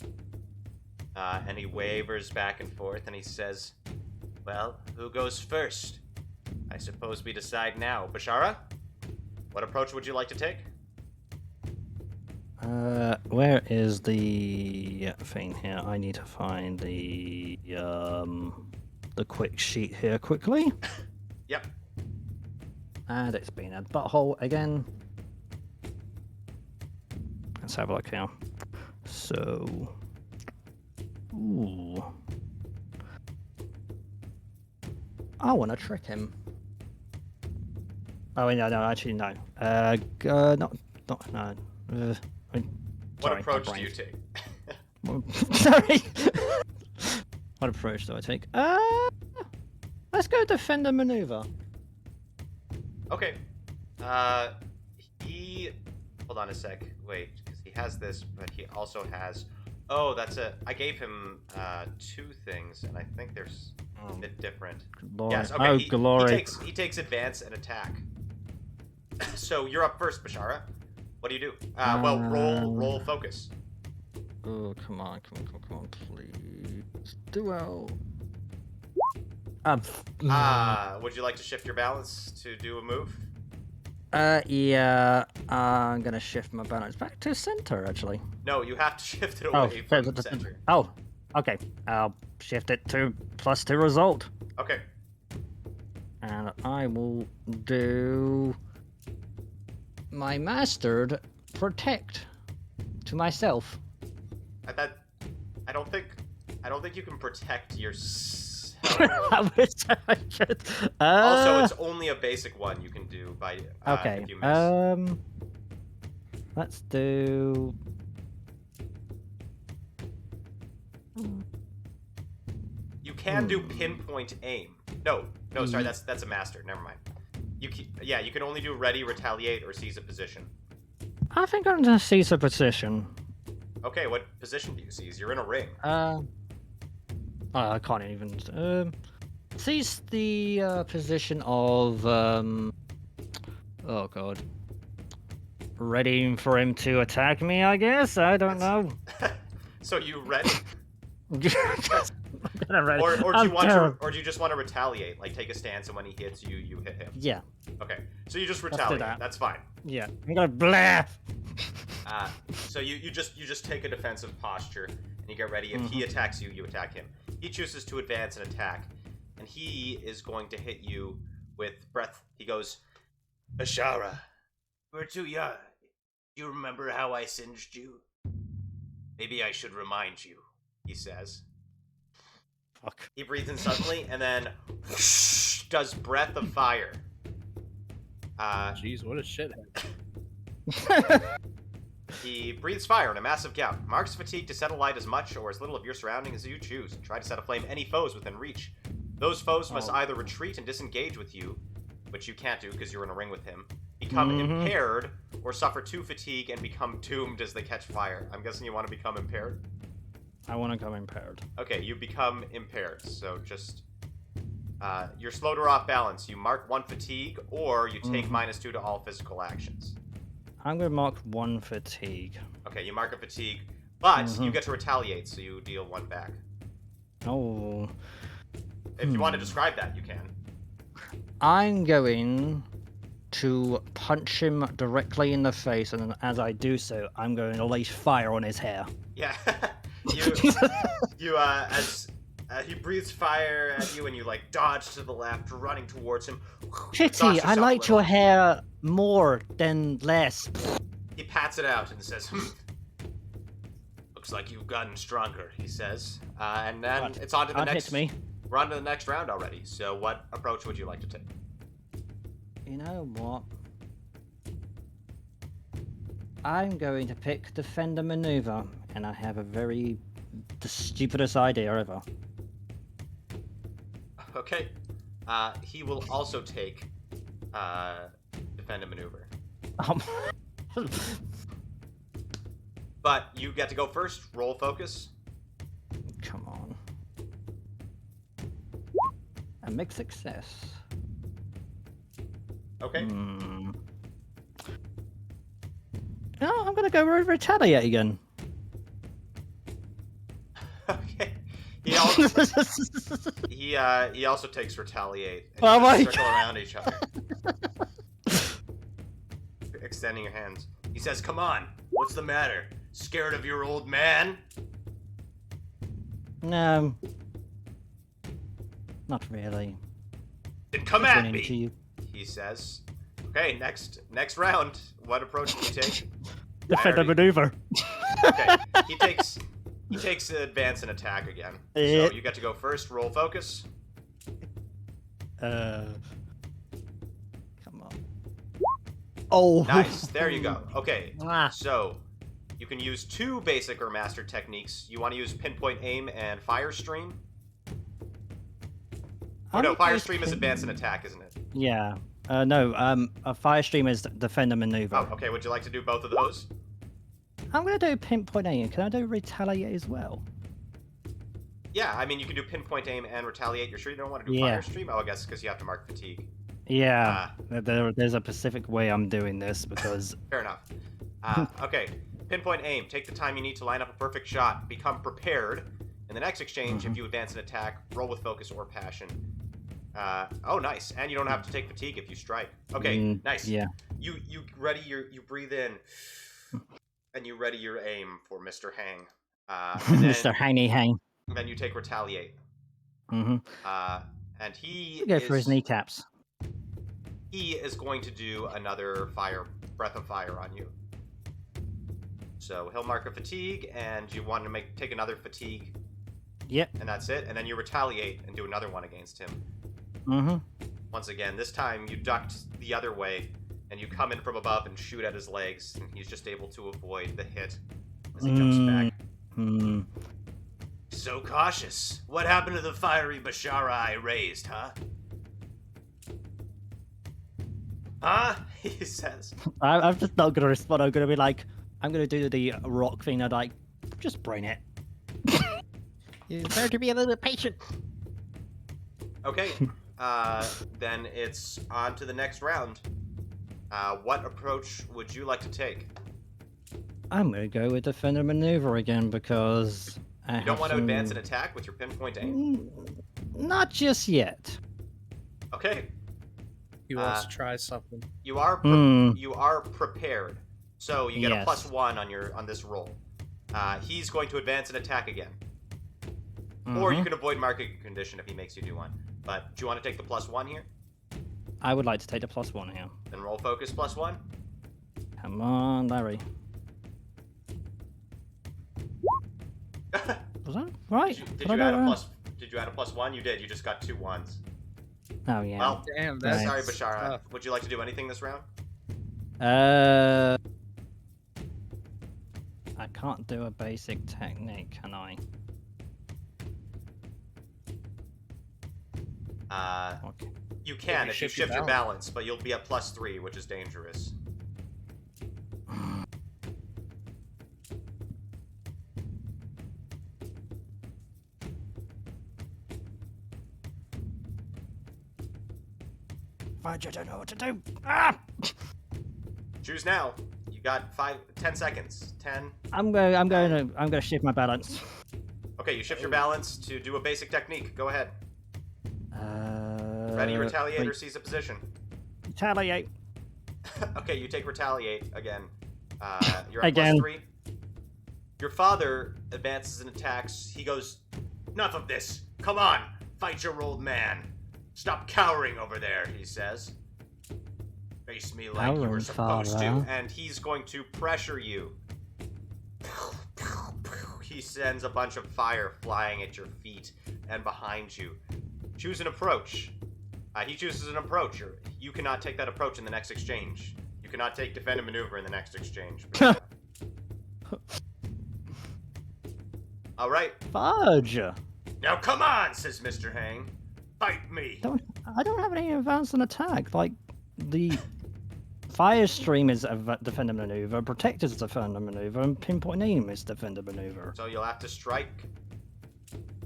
And he wavers back and forth and he says, "Well, who goes first? I suppose we decide now. Bashara?" What approach would you like to take? Where is the thing here? I need to find the quick sheet here quickly. Yep. And it's been a butthole again. Let's have a look here. So, ooh, I want to trick him. Oh no, actually no. No. What approach do you take? Sorry. What approach do I take? Let's go defender maneuver. Okay. Hold on a sec. Wait, because he has this, but he also has. Oh, I gave him 2 things, and I think they're a bit different. Glory. Yes. Okay. Oh, he glory. He takes advance and attack. So you're up first, Bashara. What do you do? Well, roll focus. Oh, come on, please. Duel. Would you like to shift your balance to do a move? Yeah. I'm gonna shift my balance back to center, actually. No, you have to shift it away from the center. Oh, okay. I'll shift it to +2 result. Okay. And I will do my mastered protect to myself. I don't think you can protect yourself. I wish I could. Also, it's only a basic one you can do by okay. if you miss. Let's do. You can do pinpoint aim. No, sorry, that's a master. Never mind. You can only do ready, retaliate, or seize a position. I think I'm gonna seize a position. Okay, what position do you seize? You're in a ring. I can't even. Seize the position of oh god. Ready for him to attack me, I guess. I don't know. So you ready? I'm ready. Or do you just want to retaliate? Like take a stance, and when he hits you, you hit him. Yeah. Okay. So you just do retaliate. that. That's fine. Yeah. I'm gonna blah. So you just take a defensive posture and you get ready. If he attacks you, you attack him. He chooses to advance and attack, and he is going to hit you with breath. He goes, Bashara, we're too young. Do you remember how I singed you? Maybe I should remind you, he says. Fuck. He breathes in suddenly and then does breath of fire. Jeez, what a shithead. He breathes fire in a massive gap. Marks fatigue to set alight as much or as little of your surroundings as you choose. Try to set aflame any foes within reach. Those foes must either retreat and disengage with you, which you can't do because you're in a ring with him, become impaired, or suffer 2 fatigue and become doomed as they catch fire. I'm guessing you want to become impaired? I want to go impaired. Okay, you become impaired, so just... you're slowed or off balance. You mark 1 fatigue, or you take -2 to all physical actions. I'm going to mark 1 fatigue. Okay, you mark a fatigue, but you get to retaliate, so you deal 1 back. Oh. If you want to describe that, you can. I'm going to punch him directly in the face, and as I do so, I'm going to lace fire on his hair. Yeah. As he breathes fire at you, and you like dodge to the left, running towards him. Pity, I liked your hair more than less. He pats it out and says, "Looks like you've gotten stronger," he says. And then What? it's on to the Don't next. hit me. We're on to the next round already. So, what approach would you like to take? You know what? I'm going to pick defender maneuver, and I have the stupidest idea ever. Okay. He will also take defend a maneuver. But you get to go first. Roll focus. Come on. A mixed success. Okay. No, I'm gonna go retaliate again. Okay. He also takes retaliate. And Oh you my circle around each other. extending your hands. He says, "Come on, what's the matter? Scared of your old man?" No. Not really. Then come Just at running me, to you. he says. Okay, next round. What approach do you take? Defend a already- maneuver. Okay, he takes advance and attack again. So you get to go first. Roll focus. Come on. Oh. Nice. There you go. Okay. Ah. So you can use 2 basic or master techniques. You want to use pinpoint aim and fire stream. Oh, no, fire stream is advance and attack, isn't it? Yeah. No. A fire stream is defend a maneuver. Oh, okay. Would you like to do both of those? I'm gonna do pinpoint aim. Can I do retaliate as well? Yeah, I mean, you can do pinpoint aim and retaliate. You're sure you don't want to do Yeah. fire stream? Oh, I guess because you have to mark fatigue. Yeah. There's a specific way I'm doing this because. Fair enough. Okay, pinpoint aim. Take the time you need to line up a perfect shot. Become prepared. In the next exchange, if you advance an attack, roll with focus or passion. Oh, nice. And you don't have to take fatigue if you strike. Okay, nice. Yeah. You ready you breathe in, and you ready your aim for Mr. Hang. And then, Mr. Hangy Hang. Then you take retaliate. Mm-hmm. And he Go for his kneecaps. He is going to do another breath of fire on you. So he'll mark a fatigue, and you want to take another fatigue. Yep. And that's it. And then you retaliate and do another one against him. Mm-hmm. Once again, this time you ducked the other way, and you come in from above and shoot at his legs, and he's just able to avoid the hit as he jumps back. So cautious. What happened to the fiery Bashara I raised, huh? Huh? He says. I'm just not gonna respond. I'm gonna be like, I'm gonna do the rock thing. I'd like, just brain it. You better to be a little bit patient. Okay. Then it's on to the next round. What approach would you like to take? I'm gonna go with defender maneuver again because You don't want to advance an attack with your pinpoint aim? Not just yet. Okay. He wants to try something. You are prepared, so you get a +1 on this roll. He's going to advance an attack again, or you can avoid marking a condition if he makes you do one. But do you want to take the +1 here? I would like to take the +1 here. Then roll focus +1. Come on, Larry. Was that right? Did you add a +1? You did. You just got 2 1s. Oh yeah. Well, Damn, that's sorry, Bashara. tough. Would you like to do anything this round? I can't do a basic technique, can I? Okay. You can you if you shift your shift your balance, but you'll be at +3, which is dangerous. I don't know what to do. Ah! Choose now. You got 10 seconds. 10. I'm gonna shift my balance. Okay, you shift your balance to do a basic technique. Go ahead. Ready, retaliate, or seize a position. Retaliate. Okay, you take retaliate again. You're at Again. +3. Your father advances and attacks. He goes, "Enough of this. Come on, fight your old man. Stop cowering over there," he says. "Face me like you were Cowering, supposed to," father. and he's going to pressure you. He sends a bunch of fire flying at your feet and behind you. Choose an approach. He chooses an approach. You cannot take that approach in the next exchange. You cannot take defend and maneuver in the next exchange. All right. Fudge. Now come on, says Mr. Hang. Fight me. I don't have any advance and attack. Like the fire stream is a defender maneuver, protect is defender maneuver, and pinpoint aim is defender maneuver. So you'll have to strike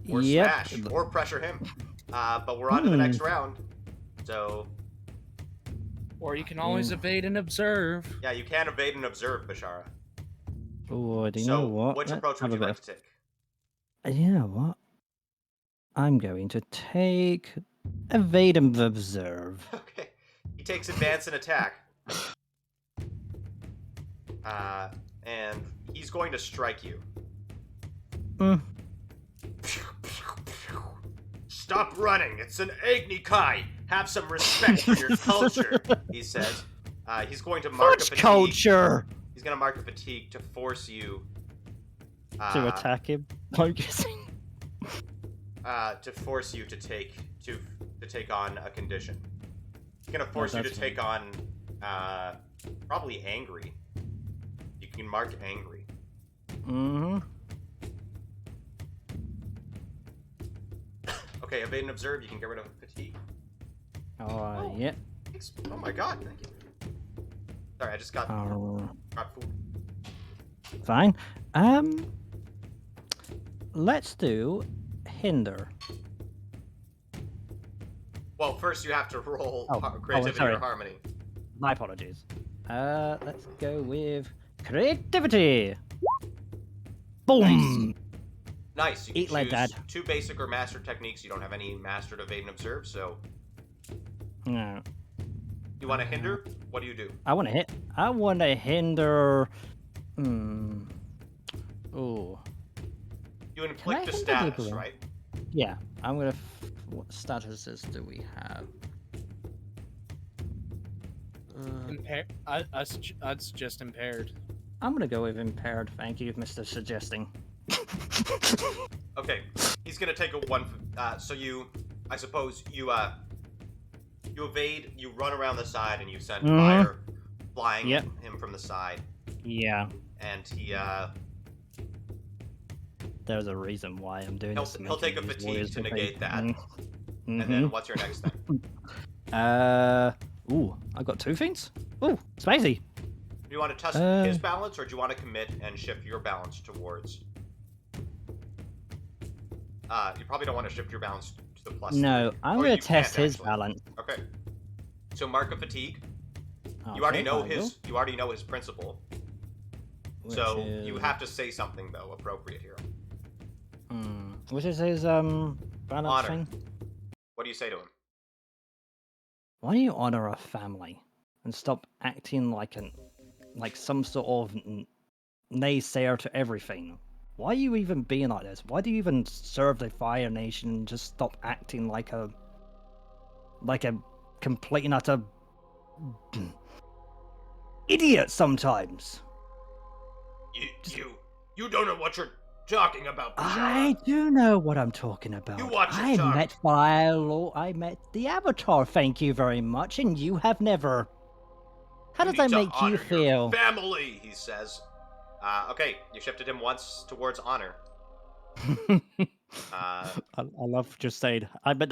or Yep. smash or pressure him. But we're on to the next round. So Or you can always evade and observe. yeah, you can evade and observe, Bashara. Oh, do you So know what? which Let's approach would have you a like bit to take? You know what? I'm going to take evade and observe. Okay. He takes advance and attack. And he's going to strike you. Mm. Stop running! It's an Agni Kai! Have some respect for your culture, he says. He's going to mark a Fudge fatigue. culture! He's going to mark a fatigue to force you To attack him, I'm guessing. to force you to take on a condition. He's going to force you to that's take on probably angry. You can mark angry. Mm-hmm. Okay, evade and observe. You can get rid of fatigue. Yeah. Thanks. Oh my god, thank you. Sorry, I just got food. Fine. Let's do hinder. Well, first you have to roll Oh, creativity sorry. or harmony. My apologies. Let's go with creativity. Boom. Nice. You can Eat like choose that. 2 basic or master techniques. You don't have any mastered evade and observe, so No. you want to hinder? What do you do? I want to hinder. Oh. You inflict a hinder status, people? right? Yeah. I'm gonna. What statuses do we have? Impaired. I'd suggest impaired. I'm gonna go with impaired. Thank you, Mr. Suggesting. Okay, he's gonna take a 1. So I suppose you evade. You run around the side and you send fire flying Yep. at him from the side, Yeah. and he There's a reason why I'm doing this. he'll take a fatigue to negate that. Mm-hmm. And then what's your next thing? Ooh, I got 2 things. Ooh, spicy. Do you want to test his balance, or do you want to commit and shift your balance towards? You probably don't want to shift your balance to the plus. No, 3. I'm Or gonna you test can't, his actually. balance. Okay. So mark a fatigue. Okay, You already know I will. You already know his principle. Which So is- you have to say something though appropriate here. Which is his balance Honor. thing? What do you say to him? Why do you honor a family and stop acting like some sort of naysayer to everything? Why are you even being like this? Why do you even serve the Fire Nation and just stop acting like a complete and utter idiot sometimes? You don't know what you're talking about, Bashara. I do know what I'm talking about. You watch your I tongue. met I met the Avatar, thank you very much, and you have never. How does need that to make you honor your feel? Family, he says. Okay, you shifted him once towards honor. I love just saying. I met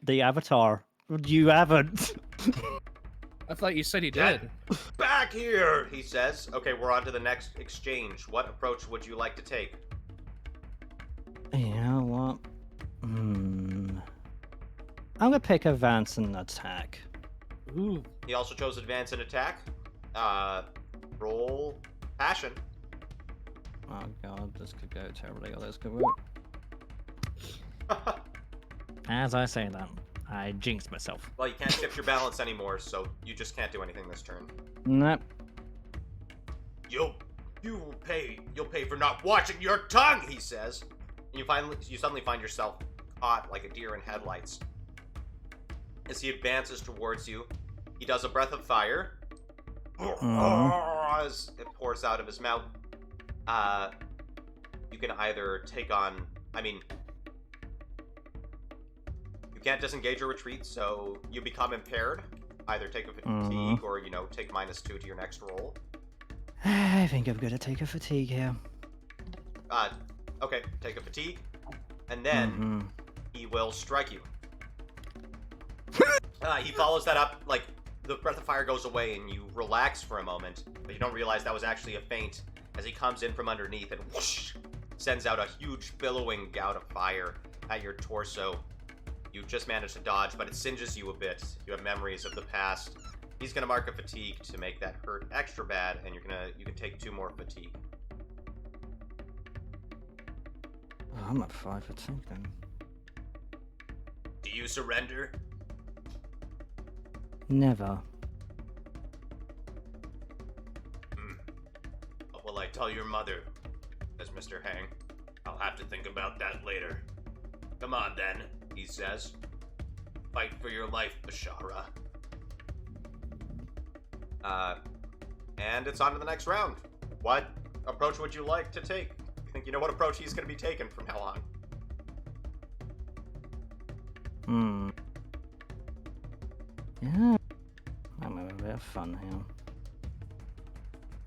the Avatar. You haven't. I thought you said he Get did. back here, he says. Okay, we're on to the next exchange. What approach would you like to take? You know what? I'm gonna pick advance and attack. Ooh. He also chose advance and attack. Roll passion. Oh god, this could go terribly, or this could work. As I say that, I jinxed myself. Well, you can't shift your balance anymore, so you just can't do anything this turn. Nope. You'll pay for not watching your tongue, he says. And you suddenly find yourself caught like a deer in headlights. As he advances towards you, he does a breath of fire. As it pours out of his mouth. You can either take on, you can't disengage or retreat, so you become impaired. Either take a fatigue or, take -2 to your next roll. I think I'm gonna take a fatigue here. Okay, take a fatigue, and then he will strike you. He follows that up, like, the breath of fire goes away and you relax for a moment, but you don't realize that was actually a feint as he comes in from underneath and whoosh, sends out a huge billowing gout of fire at your torso. You just managed to dodge, but it singes you a bit. You have memories of the past. He's gonna mark a fatigue to make that hurt extra bad, and you can take 2 more fatigue. Oh, I'm at 5 fatigue then. Do you surrender? Never. tell your mother, says Mr. Hang. I'll have to think about that later. Come on then, he says. Fight for your life, Bashara. And it's on to the next round. What approach would you like to take? You think you know what approach he's going to be taking from now on? Yeah. I'm having a bit of fun here.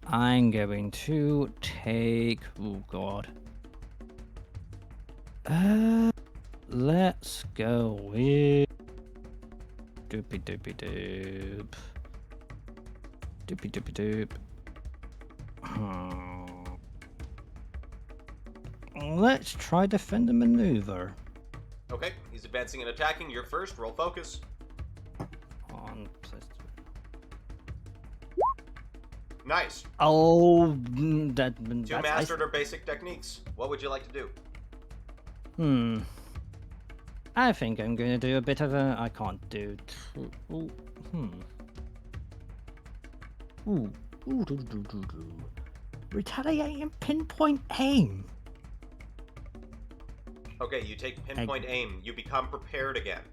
I'm going to take... Oh, God. Let's go with... Doopy doopy doop. Doopy doopy doop. Let's try defend and maneuver. Okay, he's advancing and attacking. You're first. Roll focus. On... Nice. Oh, Two that's mastered or basic techniques. What would you like to do? I think I'm going to do a bit of a... I can't do... Ooh. Retaliate and pinpoint aim. Okay, you take pinpoint aim. You become prepared again.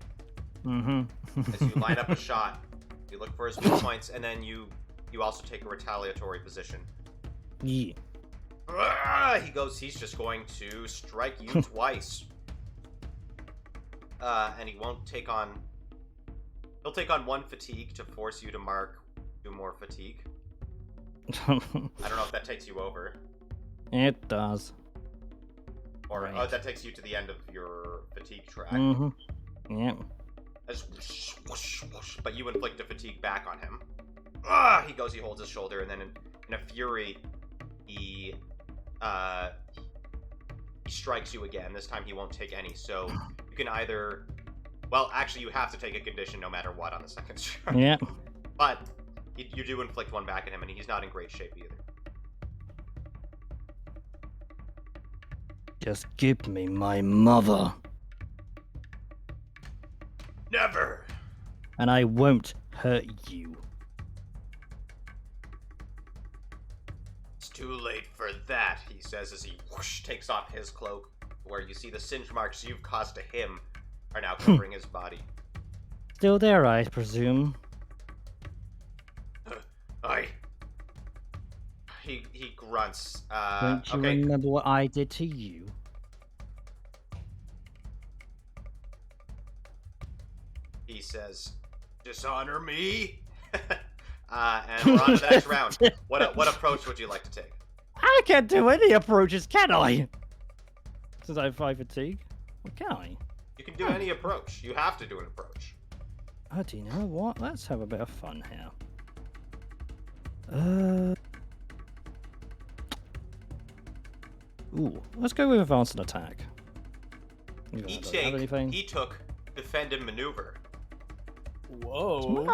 Mm-hmm. As you line up a shot. You look for his pinpoints, and then you also take a retaliatory position. Yeah. He's just going to strike you twice. And he won't take on... He'll take on 1 fatigue to force you to mark 2 more fatigue. I don't know if that takes you over. It does. Or Right. that takes you to the end of your fatigue track. Mm-hmm. Yep. As whoosh, whoosh, whoosh, but you inflict a fatigue back on him. He holds his shoulder, and then in a fury, he strikes you again. This time he won't take any, so you can either... Well, actually, you have to take a condition no matter what on the second strike. Yep. But you do inflict one back at him, and he's not in great shape either. Just give me my mother. Never! And I won't hurt you. It's too late for that, he says as he whoosh, takes off his cloak, where you see the singe marks you've caused to him are now covering his body. Still there, I presume. He grunts. Don't you Okay. remember what I did to you? He says, "Dishonor me." And we're on to the next round. What approach would you like to take? I can't do any approaches, can I? Since I have 5 fatigue. Or can I? You can do any approach. You have to do an approach. Oh, do you know what? Let's have a bit of fun here. Ooh, let's go with advanced attack. You He don't have anything? took defend and maneuver. Whoa.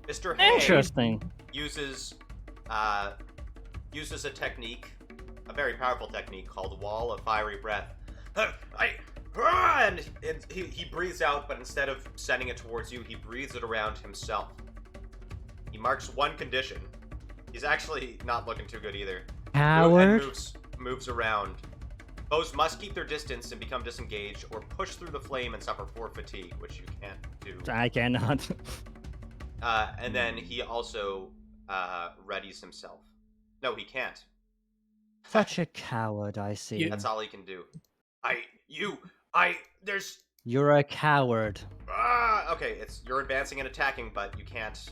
Mr. Hay Interesting. uses a technique, a very powerful technique called Wall of Fiery Breath. And he breathes out, but instead of sending it towards you, he breathes it around himself. He marks 1 condition. He's actually not looking too good either. Coward. And moves around. Foes must keep their distance and become disengaged, or push through the flame and suffer 4 fatigue, which you can't do. I cannot. And then he also readies himself. No, he can't. Such a coward, I see. That's all he can do. You're a coward. Okay, you're advancing and attacking, but you can't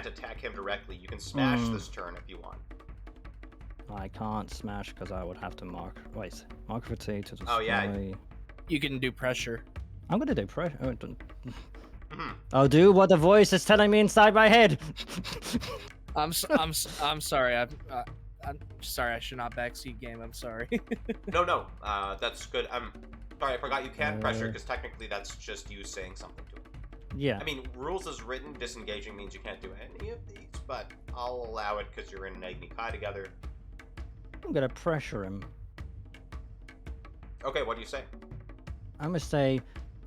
attack him directly. You can smash this turn if you want. I can't smash because I would have to mark fatigue to destroy. Oh, yeah. You can do pressure. I'm gonna do pressure. Mhm. I'll do what the voice is telling me inside my head. I'm sorry. I'm sorry. I should not backseat game. I'm sorry. No, that's good. I'm sorry, I forgot you can't pressure, because technically that's just you saying something to him. Yeah. I mean, rules as written, disengaging means you can't do any of these, but I'll allow it because you're in an Agni Kai together. I'm gonna pressure him. Okay, what do you say? I'm gonna say,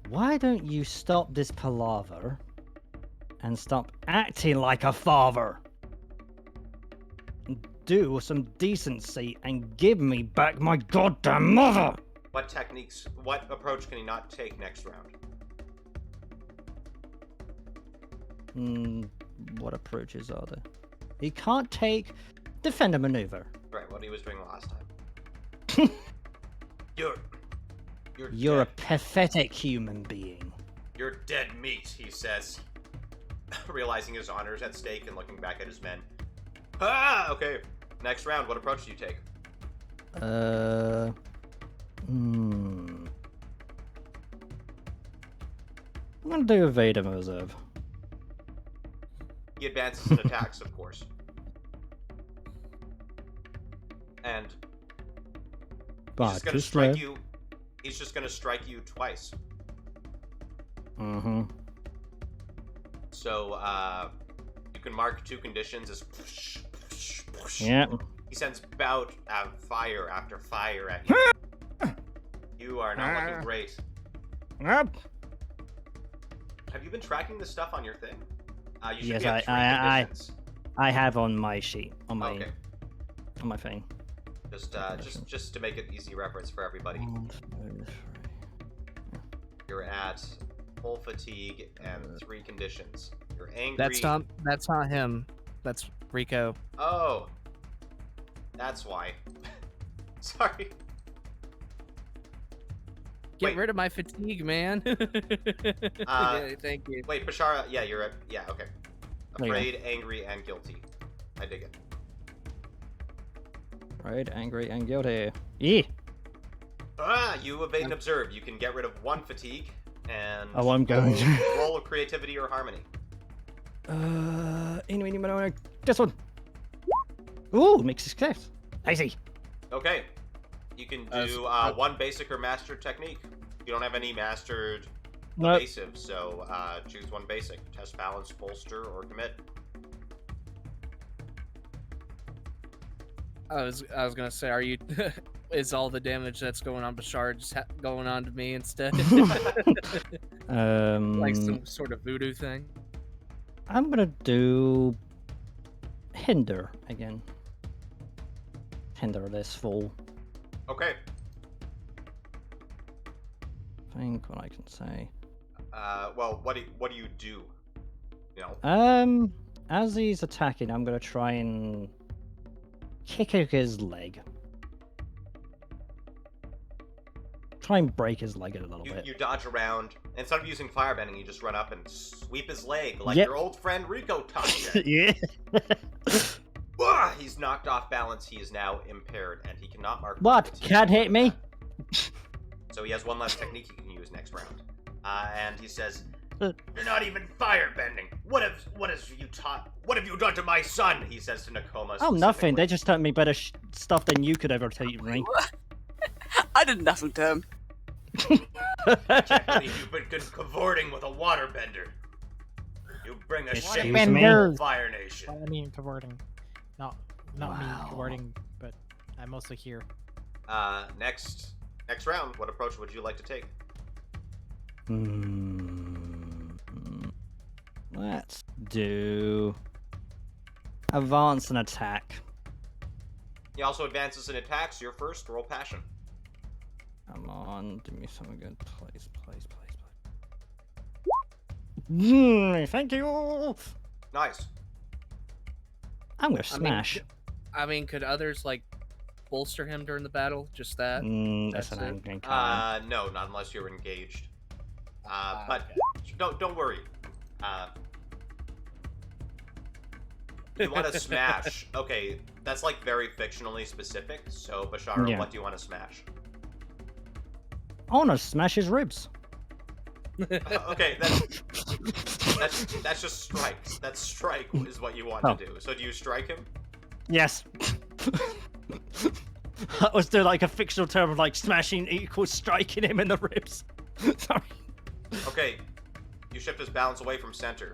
why don't you stop this palaver and stop acting like a father? do some decency and give me back my goddamn mother. What approach can he not take next round? What approaches are there? He can't take defender maneuver. Right, what he was doing last time. You're a dead. pathetic human being. You're dead meat, he says, realizing his honor's at stake and looking back at his men. Ah, okay. Next round, what approach do you take? I'm gonna do a Vader reserve. He advances and attacks, of course. And he's just gonna strike you. He's just gonna strike you twice. Mm-hmm. So, you can mark 2 conditions as. Yeah. He sends fire after fire at you. You are not looking great. Yep. Have you been tracking this stuff on your thing? You should Yes, be at 3 conditions. I have on my sheet on my Okay. on my thing. Just to make it easy reference for everybody. You're at full fatigue and 3 conditions. You're angry. That's not him. That's Rico. Oh. That's why. Sorry. Get rid of my fatigue, man. Yeah, thank you. Wait, Bashara, yeah, you're at, yeah, okay. There you go. Afraid, angry, and guilty. I dig it. Right, angry and guilty. Yeah. You evade and observe. You can get rid of 1 fatigue, and Oh, I'm going to. roll a creativity or harmony. This one. Ooh, mixed success. I see. Okay. You can do 1 basic or mastered technique. You don't have any mastered Nope. evasive, so choose 1 basic. Test, balance, bolster, or commit. I was gonna say, are you? Is all the damage that's going on Bashara just going on to me instead? Like some sort of voodoo thing. I'm gonna do hinder again. Hinder this fool. Okay. Think what I can say. Well, what do you do? You know. As he's attacking, I'm gonna try and kick his leg. Try and break his leg a little bit. You dodge around. Instead of using firebending, you just run up and sweep his leg like Yep. your old friend Rico taught you. Yeah. He's knocked off balance. He is now impaired, and he cannot mark. What? fatigue. Can't hit me? So he has 1 less technique he can use next round. And he says, "You're not even firebending. What have you done to my son?" He says to Nakoma. Oh, nothing. They specifically. just taught me better stuff than you could ever teach me. I did nothing to him. Can't believe you've been cavorting with a waterbender. You bring a shame to Waterbender. the Fire Nation. I mean, cavorting. Not me Wow. cavorting, but I'm mostly here. Next round, what approach would you like to take? Let's do advance and attack. He also advances and attacks. Your first, roll passion. Come on, give me something good. Please. Thank you. Nice. I'm gonna smash. I mean, could others like bolster him during the battle? Just that? That's that's an it. angry kind. No, not unless you're engaged. But don't worry. You want to smash? Okay, that's like very fictionally specific. So Bashara, Yeah. what do you want to smash? I wanna smash his ribs. Okay, that's just strike. That's strike is what you want to do. So do you strike him? Yes. I was doing like a fictional term of like smashing equals striking him in the ribs. Sorry. Okay, you shift his balance away from center.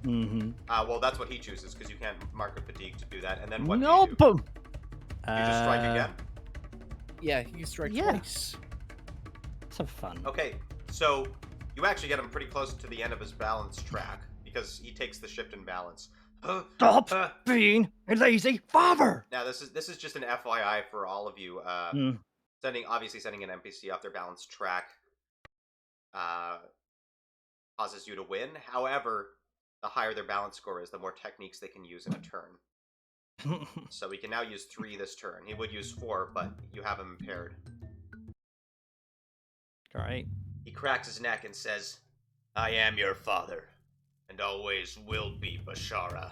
Mm-hmm. Well, that's what he chooses because you can't mark a fatigue to do that. And then what Nope. do you do? You just strike again. Yeah, you strike Yeah. twice. Let's have fun. Okay, so you actually get him pretty close to the end of his balance track because he takes the shift in balance. Stop being a lazy father. Now this is just an FYI for all of you. Sending an NPC off their balanced track causes you to win. However, the higher their balance score is, the more techniques they can use in a turn. So we can now use 3 this turn. He would use 4, but you have him impaired. Great. He cracks his neck and says, I am your father, and always will be, Bashara.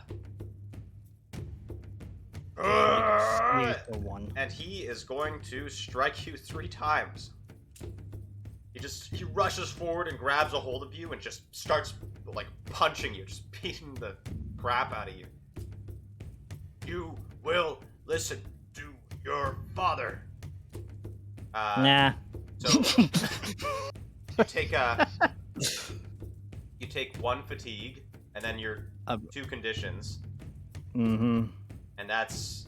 And he is going to strike you 3 times. He rushes forward and grabs a hold of you and just starts, like, punching you, just beating the crap out of you. You will listen to your father. Nah. So you take 1 fatigue, and then your 2 conditions. Mm-hmm. And that's...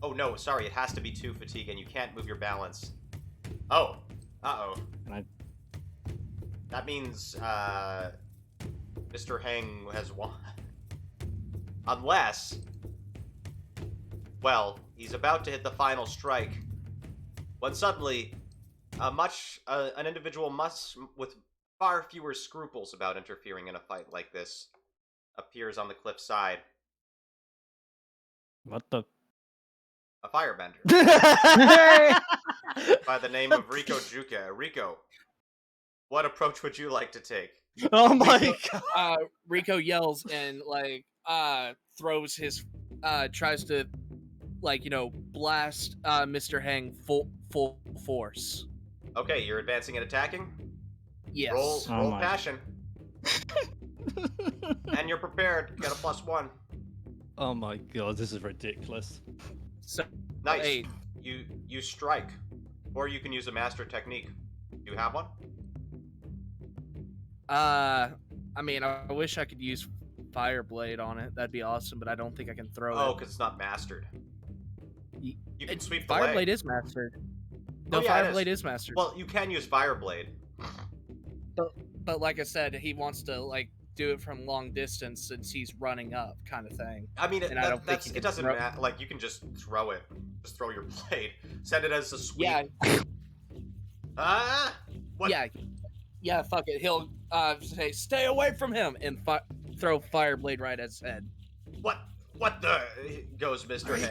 Oh, no, sorry, it has to be 2 fatigue, and you can't move your balance. Oh. Uh-oh. That means, Mr. Hang has won. Unless... Well, he's about to hit the final strike, when suddenly, an individual with far fewer scruples about interfering in a fight like this, appears on the cliff side. What the? A firebender. By the name of Rico Juka. Rico, what approach would you like to take? Oh my god! Rico yells and throws his tries to blast Mr. Hang full force. Okay, you're advancing and attacking? Yes. Roll passion. And you're prepared. Get a +1. Oh my god, this is ridiculous. So, nice. 8. You strike. Or you can use a master technique. Do you have one? I wish I could use Fireblade on it. That'd be awesome, but I don't think I can throw it. Oh, because it's not mastered. You can sweep the Fireblade leg. is mastered. No, Fireblade is mastered. Well, you can use Fireblade. But like I said, he wants to do it from long distance since he's running up, kind of thing. I mean, it doesn't matter. Like, you can just throw it. Just throw your blade. Send it as a sweep. Yeah. What? Yeah. Fuck it. He'll say, "Stay away from him," and throw Fireblade right at his head. What the? Goes Mr. Hay.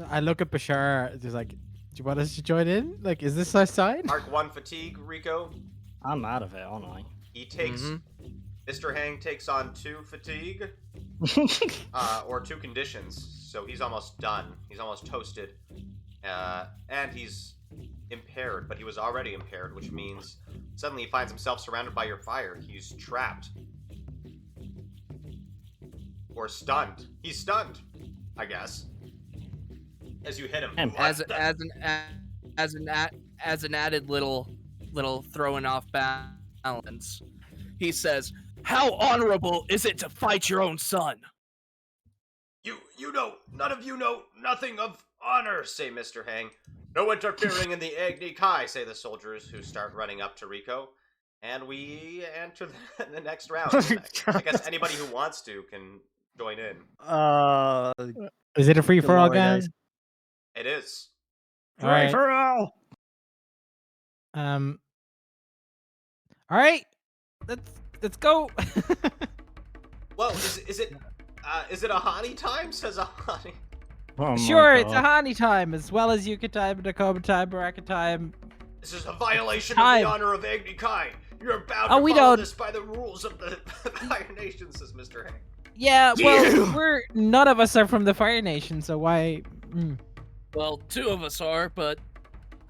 I look at Bashara, just like, do you want us to join in? Like, is this our sign? Mark 1 fatigue, Rico. I'm out of it, aren't I? He takes... Mr. Hang takes on 2 fatigue. Or 2 conditions. So he's almost done. He's almost toasted. And he's impaired, but he was already impaired, which means suddenly he finds himself surrounded by your fire. He's trapped. Or stunned. He's stunned, I guess. As you hit him. As an added little throwing off balance, he says, "How honorable is it to fight your own son?" You know, none of you know nothing of honor, say Mr. Hang. No interfering in the Agni Kai, say the soldiers, who start running up to Rico. And we enter the next round. I guess anybody who wants to can join in. Is it a free-for-all, guys? It is. Alright. Free-for-all! Alright. Let's go. Well, is it a Hani time? Says a Hani. Oh sure, it's a Hani time, as well as Yuka time, Nakoma time, Baraka time. This is a violation of the honor of Agni Kai. You're bound to we follow don't. this by the rules of the Fire Nation, says Mr. Hang. Yeah, well, none of us are from the Fire Nation, so why? Well, 2 of us are, but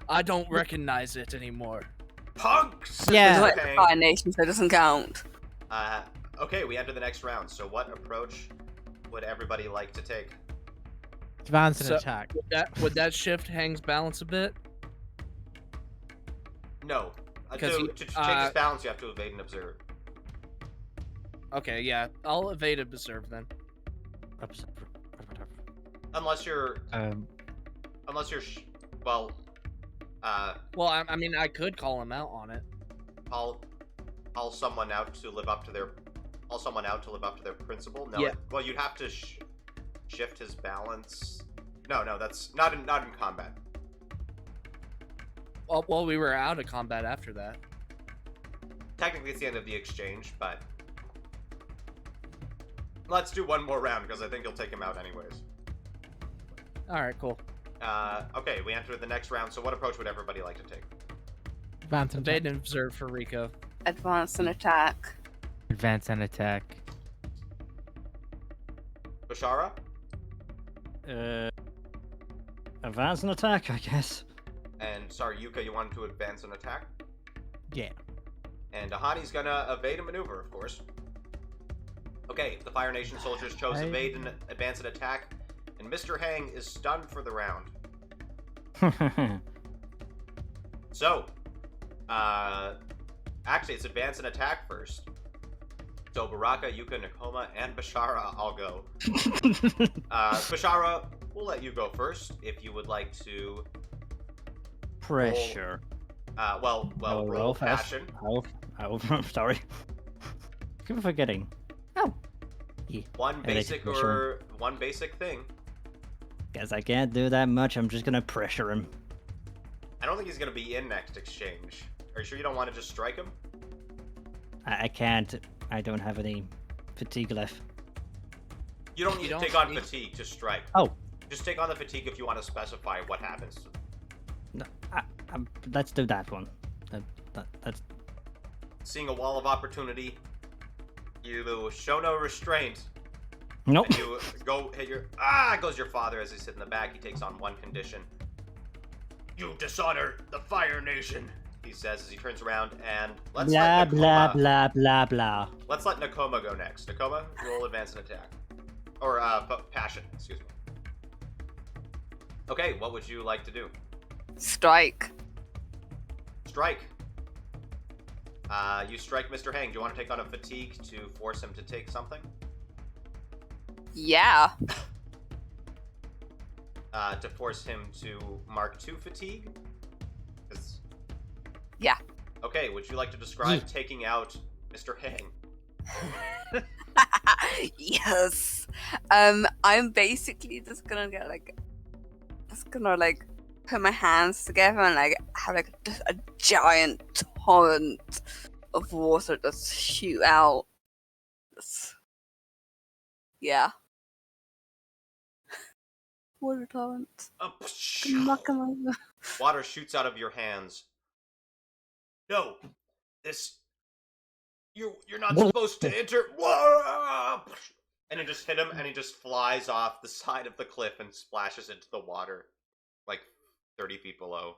I don't recognize it anymore. Punks! Yeah. It's like Fire Nation, so it doesn't count. Okay, we enter the next round. So what approach would everybody like to take? Advance and attack. Would that shift Hang's balance a bit? No. To change his balance, you have to evade and observe. Okay, yeah. I'll evade and observe then. Unless you're... Well, I mean, I could call him out on it. Call someone out to live up to their call someone out to live up to their principle? No. Yeah. Well, you'd have to shift his balance. No, that's not in combat. Well, we were out of combat after that. Technically, it's the end of the exchange, but let's do one more round because I think you'll take him out anyways. All right, cool. Okay, we enter the next round. So, what approach would everybody like to take? Advance and Evade and observe for Rico. Advance and attack. Advance and attack. Bashara? Advance and attack, I guess. And sorry, Yuka, you wanted to advance and attack? Yeah. And Ahani's gonna evade and maneuver, of course. Okay, the Fire Nation soldiers chose evade and advance and attack, and Mr. Hang is stunned for the round. So, actually, it's advance and attack first. So Baraka, Yuka, Nakoma, and Bashara all go. Bashara, we'll let you go first if you would like to. Pressure. Roll fast. passion. I'm sorry. Keep forgetting. Oh. Yeah. One basic thing. Guess I can't do that much. I'm just gonna pressure him. I don't think he's gonna be in next exchange. Are you sure you don't want to just strike him? I can't. I don't have any fatigue left. You don't need to take on fatigue to strike. Oh. Just take on the fatigue if you want to specify what happens. No, let's do that one. That's. Seeing a wall of opportunity, you show no restraint. Nope. And you go hit your goes your father as he's sitting in the back. He takes on one condition. You dishonor the Fire Nation, he says as he turns around, and let's blah let Nakoma, blah blah blah blah. Let's let Nakoma go next. Nakoma, roll advance and attack. Or passion, excuse me. Okay, what would you like to do? Strike. Strike. You strike Mr. Hang. Do you want to take on a fatigue to force him to take something? Yeah. To force him to mark 2 fatigue? Yeah. Okay, would you like to describe taking out Mr. Hang? Yes. I'm basically just gonna get put my hands together and have just a giant torrent of water just shoot out. Yeah. Water torrent. Knock 'em over. Water shoots out of your hands. No, you're not supposed to enter. And it just hit him, and he just flies off the side of the cliff and splashes into the water, like 30 feet below.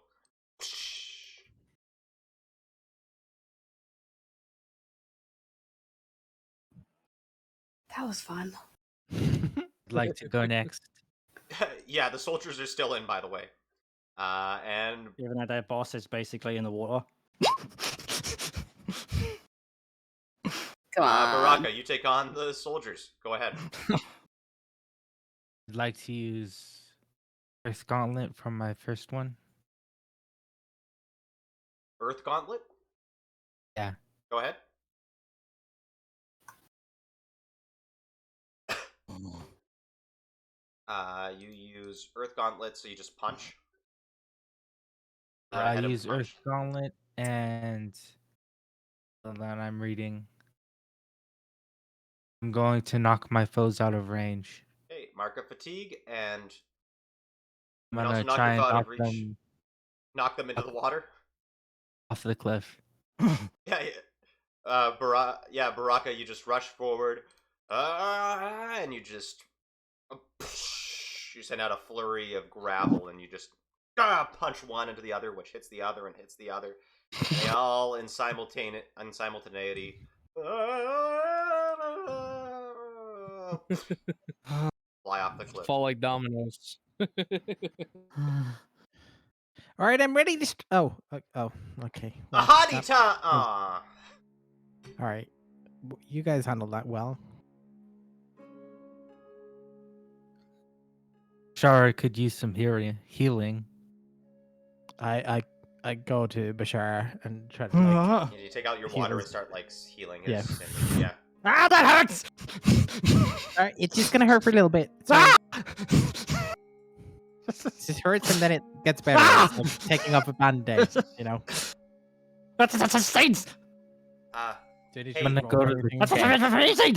That was fun. I'd like to go next. Yeah, the soldiers are still in, by the way. And Even though their boss is basically in the water. Come on. Baraka, you take on the soldiers. Go ahead. I'd like to use Earth Gauntlet from my first one. Earth Gauntlet? Yeah. Go ahead. You use Earth Gauntlet, so you just punch. I use Earth Gauntlet and hold on, I'm reading. I'm going to knock my foes out of range. Okay, mark a fatigue, and I'm also gonna knock try your and foe out of knock reach. them Knock them into the water. off the cliff. Yeah. Baraka, you just rush forward, and you just you send out a flurry of gravel, and you just punch one into the other, which hits the other and hits the other. And they all in simultaneity. Fly off the cliff. Fall like dominoes. All right, I'm ready to. Okay. A hottie time! Aw. All right, you guys handled that well. Bashara could use some healing. I go to Bashara and try to You take out your water and start healing his. Yeah. Yeah. Ah, that hurts! Alright, it's just gonna hurt for a little bit. So Ah! it just hurts and then it gets better. It's like taking off a band-aid, you know? That's a stains! Dude, Hey, you I'm gonna go to roll the- That's everything? amazing!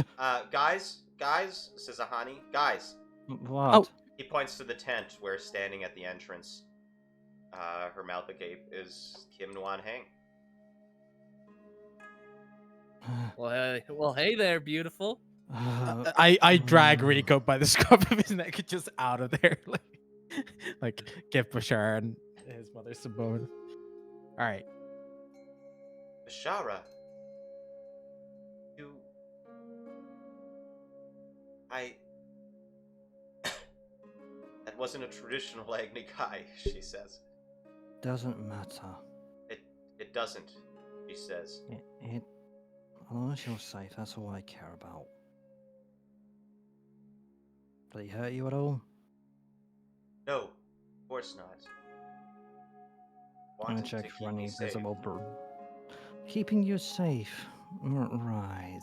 Guys, says Ahani. Guys, What? Oh. he points to the tent where standing at the entrance, her mouth agape, is Kim Nuan Hang. Well, hey there, beautiful. I drag Rico by the scruff of his neck just out of there. Like give Bashara and his mother some bone. Alright. Bashara, that wasn't a traditional Agni guy, she says. Doesn't matter. It doesn't, she says. As long as you're safe, that's all I care about. Did he hurt you at all? No, of course not. I'm gonna Wanted check to for keep any me safe. visible keeping you safe. Right.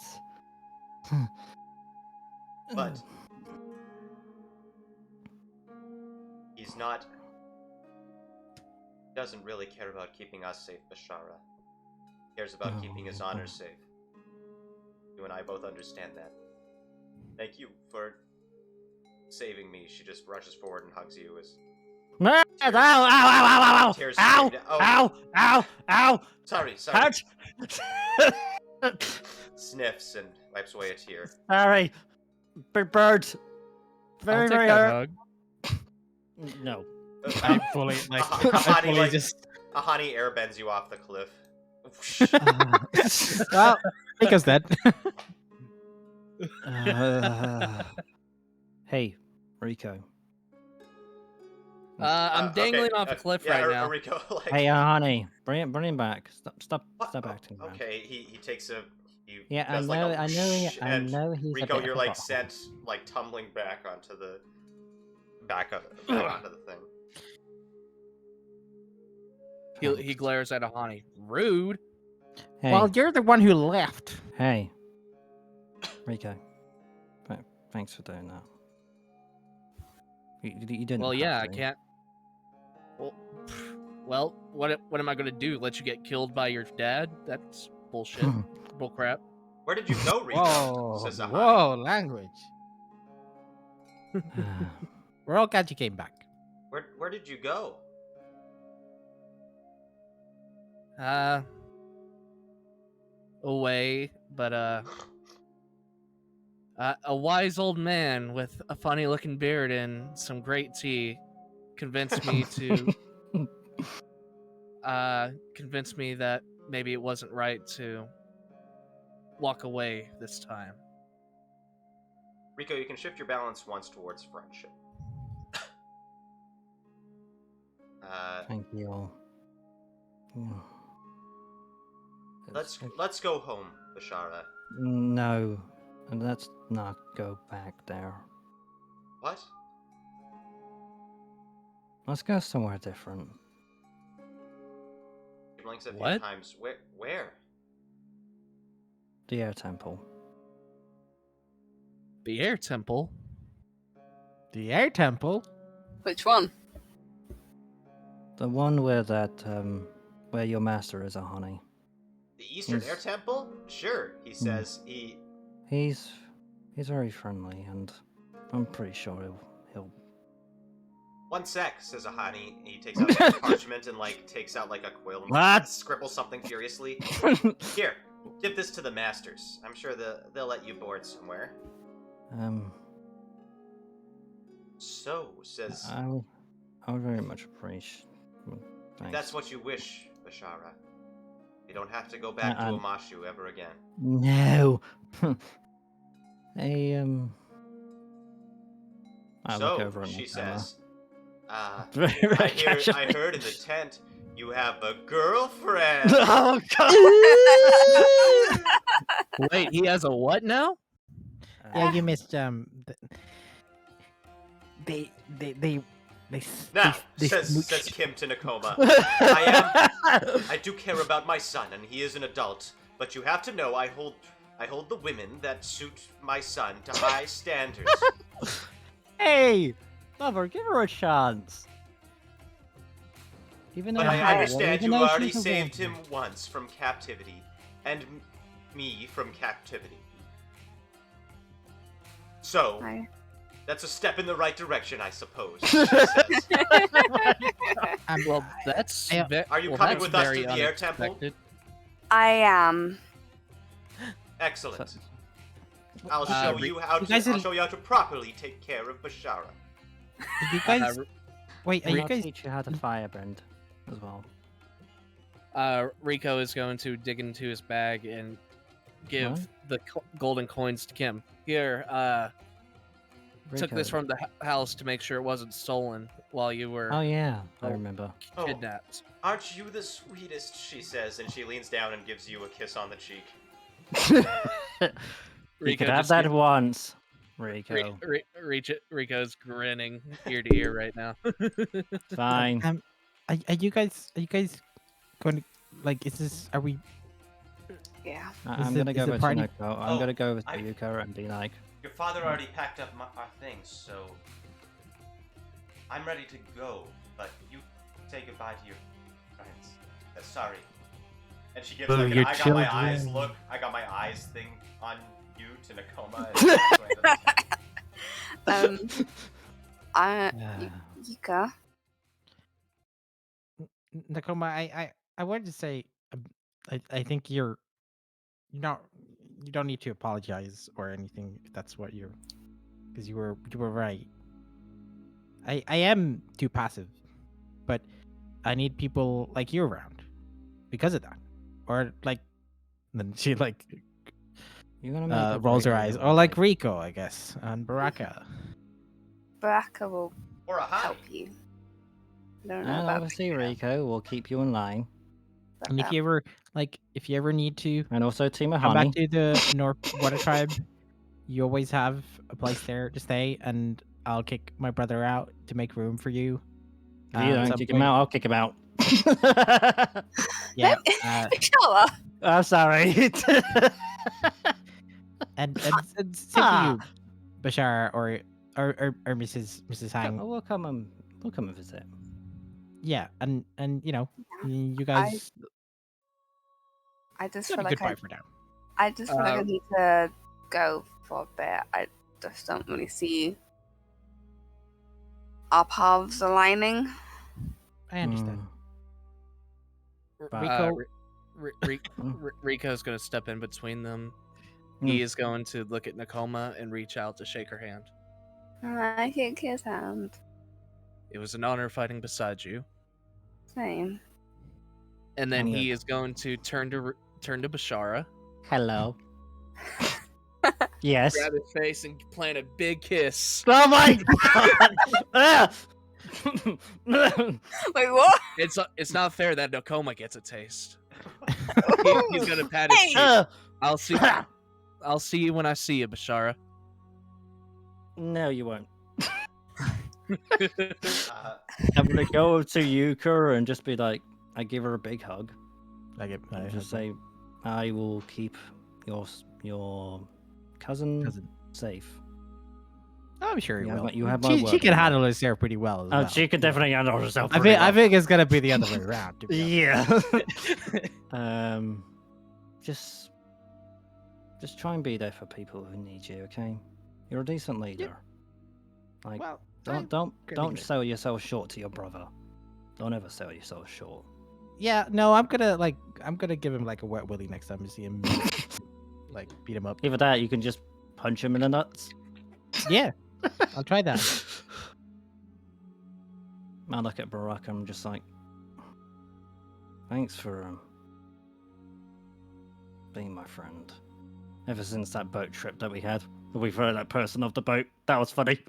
But he's not. Doesn't really care about keeping us safe, Bashara. He cares about keeping his honor safe. You and I both understand that. Thank you for saving me. She just rushes forward and hugs you as. Ow, ow, ow, ow, ow, Tears ow, stream down- oh. ow, ow, ow, Sorry. ouch. Sniffs and wipes away a tear. Sorry. Big bird. Very, I'll take very that hurt. hug. No. I fully Ahani, like, just Ahani airbends you off the cliff. well, Rico's dead. Hey, Rico. I'm dangling okay, off a cliff yeah, right now. Rico, like, Hey, honey, bring him back. Stop what? acting. man. Okay, he takes a. He Yeah, does like a I whoosh, and know he's Rico, a bit you're of a like butthole. sent like tumbling back onto the back onto the thing. He glares at Ahani. Rude. Hey, Well, you're the one who left. hey, Rico. Thanks for doing that. You didn't. Well, have yeah, I to. can't. Well, what am I gonna do? Let you get killed by your dad? That's bullshit. Bullcrap. Where did you go, Rico? Whoa, Says Ahani. whoa, language. We're all glad you came back. Where did you go? Away, but a wise old man with a funny looking beard and some great tea convinced me to convinced me that maybe it wasn't right to walk away this time. Rico, you can shift your balance once towards friendship. Thank you all. Yeah. Let's go home, Bashara. No, let's not go back there. What? Let's go somewhere different. He blinks a few What? times. Where? The Air Temple. The Air Temple. The Air Temple? Which one? The one where where your master is, honey. The Eastern Yes. Air Temple? Sure, he says. He's very friendly, and I'm pretty sure he'll. One sec, says Ahani. He takes out some parchment and like takes out like a quill and What? scribbles something furiously. Here, give this to the masters. I'm sure they'll let you board somewhere. So, says, I would very much appreciate. if Thanks. that's what you wish, Bashara. You don't have to go back to Amashu ever again. No. I look So, over at she Emma. says, Very, very I heard in the tent you have a girlfriend. Oh god! Wait, he has a what now? Yeah, you missed they Now, they says smooched. Kim to Nakoma, I do care about my son, and he is an adult, but you have to know I hold I hold the women that suit my son to high standards. Hey, lover, give her a chance. Even But though I she's understand even you though already she's a saved woman. him once from captivity, and me from captivity. So, I- that's a step in the right direction, I suppose, she says. Well, that's I- Are you well, coming that's with us to very the air temple? unexpected. I am. Excellent. I'll Uh, show re- you how you to. guys I'll are- show you how to properly take care of Bashara. Did you guys? Wait, are And you I'll guys? teach you how to firebend as well. Rico is going to dig into his bag and give What? the golden coins to Kim. Here, took this Rico. from the house to make sure it wasn't stolen while you were Oh yeah, I Oh. remember. Oh. kidnapped. Aren't you the sweetest? She says, and she leans down and gives you a kiss on the cheek. You Rico could have just that get- once, Rico. Rico's grinning ear to ear right now. Fine. Are you guys going to like? Is this? Are we? Yeah. I'm Is gonna it- go is the over party- to Noko. I'm Oh, gonna go over to I- Yuka and be like, Your father already packed up our things, so I'm ready to go. But you say goodbye to your friends. Sorry. And she gives Oh, like an your I got my eyes children. look. I got my eyes thing on you to Nakoma. And I "Ah, Yuka. Nakoma, I wanted to say, I think you don't need to apologize or anything if that's what you're, because you were right. I am too passive, but I need people like you around because of that, or like, then she like you're gonna make a rolls her very eyes, good or like wife." Rico, I guess, and Baraka. Baraka will or a hi. help you. I don't know And about obviously Peter, Rico will keep you in line, but, And if you ever need to and also Team of come Honey. back to the North Water Tribe, you always have a place there to stay, and I'll kick my brother out to make room for you. If you at don't some kick him point. out, I'll kick him out. Yeah. Sure. I'm sorry. And same to you, Bashar, or Mrs. Hang. we'll come and visit. Yeah, and you guys I just say feel like goodbye for now. I just feel like I need to go for a bit. I just don't really see our paths aligning. I understand. But- Rico, Rico's going to step in between them. Hmm. He is going to look at Nakoma and reach out to shake her hand. I can't kiss hand. It was an honor fighting beside you. Same. And then I'm he is going to turn to Bashara, Hello. Yes. grab his face, and plant a big kiss. Oh my god! Wait, what? It's not fair that Nakoma gets a taste. He's gonna pat his cheek. I'll see you when I see you, Bashara. No, you won't. Uh, I'm gonna go to Yuka and just be like, I give her a big hug. And just say, I will keep your cousin safe. I'm sure he You have will. my- you have my she word can on that. handle herself pretty well. As well. She could definitely handle herself. I pretty think it's gonna be the other way around. To be honest. Yeah. Just try and be there for people who need you. Okay. You're a decent leader. Like, Well, don't gonna don't be good. sell yourself short to your brother. Don't ever sell yourself short. Yeah, no, I'm gonna give him like a wet willy next time I see him. Like beat him up. Either that, you can just punch him in the nuts. Yeah, I'll try that. I look at Barack, I'm just like, thanks for being my friend. Ever since that boat trip that we had, we threw that person off the boat. That was funny.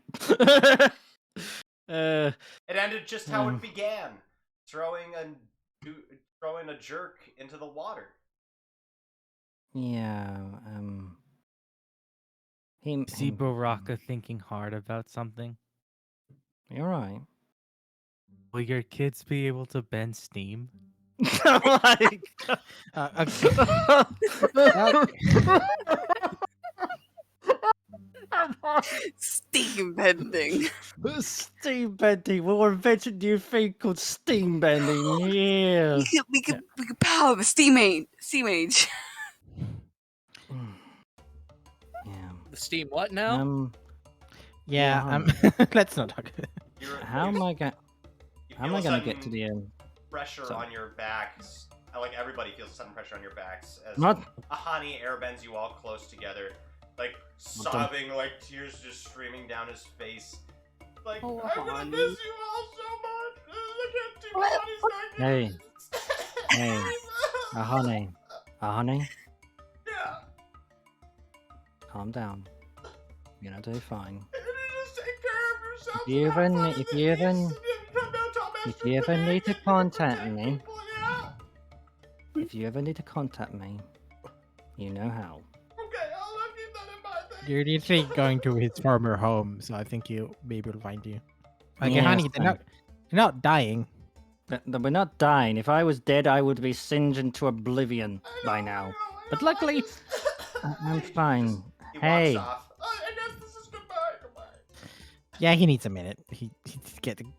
it ended just how Hmm. it began, throwing a jerk into the water. Yeah. See Baraka thinking hard about something? You're right. Will your kids be able to bend steam? Like, Steam bending. steam bending. We'll invent a new thing called steam bending. Yeah. We could power the steam age. Yeah. The steam what now? Yeah. Let's not talk. How am I gonna get to sudden the end? pressure on your backs? Like everybody feels sudden pressure on your backs as What? Ahani airbends you all close together, like sobbing, like tears just streaming down his face. Like, Oh, I'm gonna Ahani. miss you all so much. I can't do What? Ahani's Hey, honey, honey, Yeah. calm down. You're gonna do fine. And you just take care of yourself. If you and have ever fun ne- in if the you ever east, n- and come down to our if master you ever plan, need to and you contact protect me- people, yeah? If you ever need to contact me, you know how. Okay, I'll keep that in mind. Thank You're usually going to his former home, so I think he'll be able to find you. Like, Yes, honey, they're not dying. We're not dying. If I was dead, I would be singed into oblivion by now. But luckily, I'm fine. He Hey. walks off. I guess this is goodbye. Yeah, he needs a minute. He's getting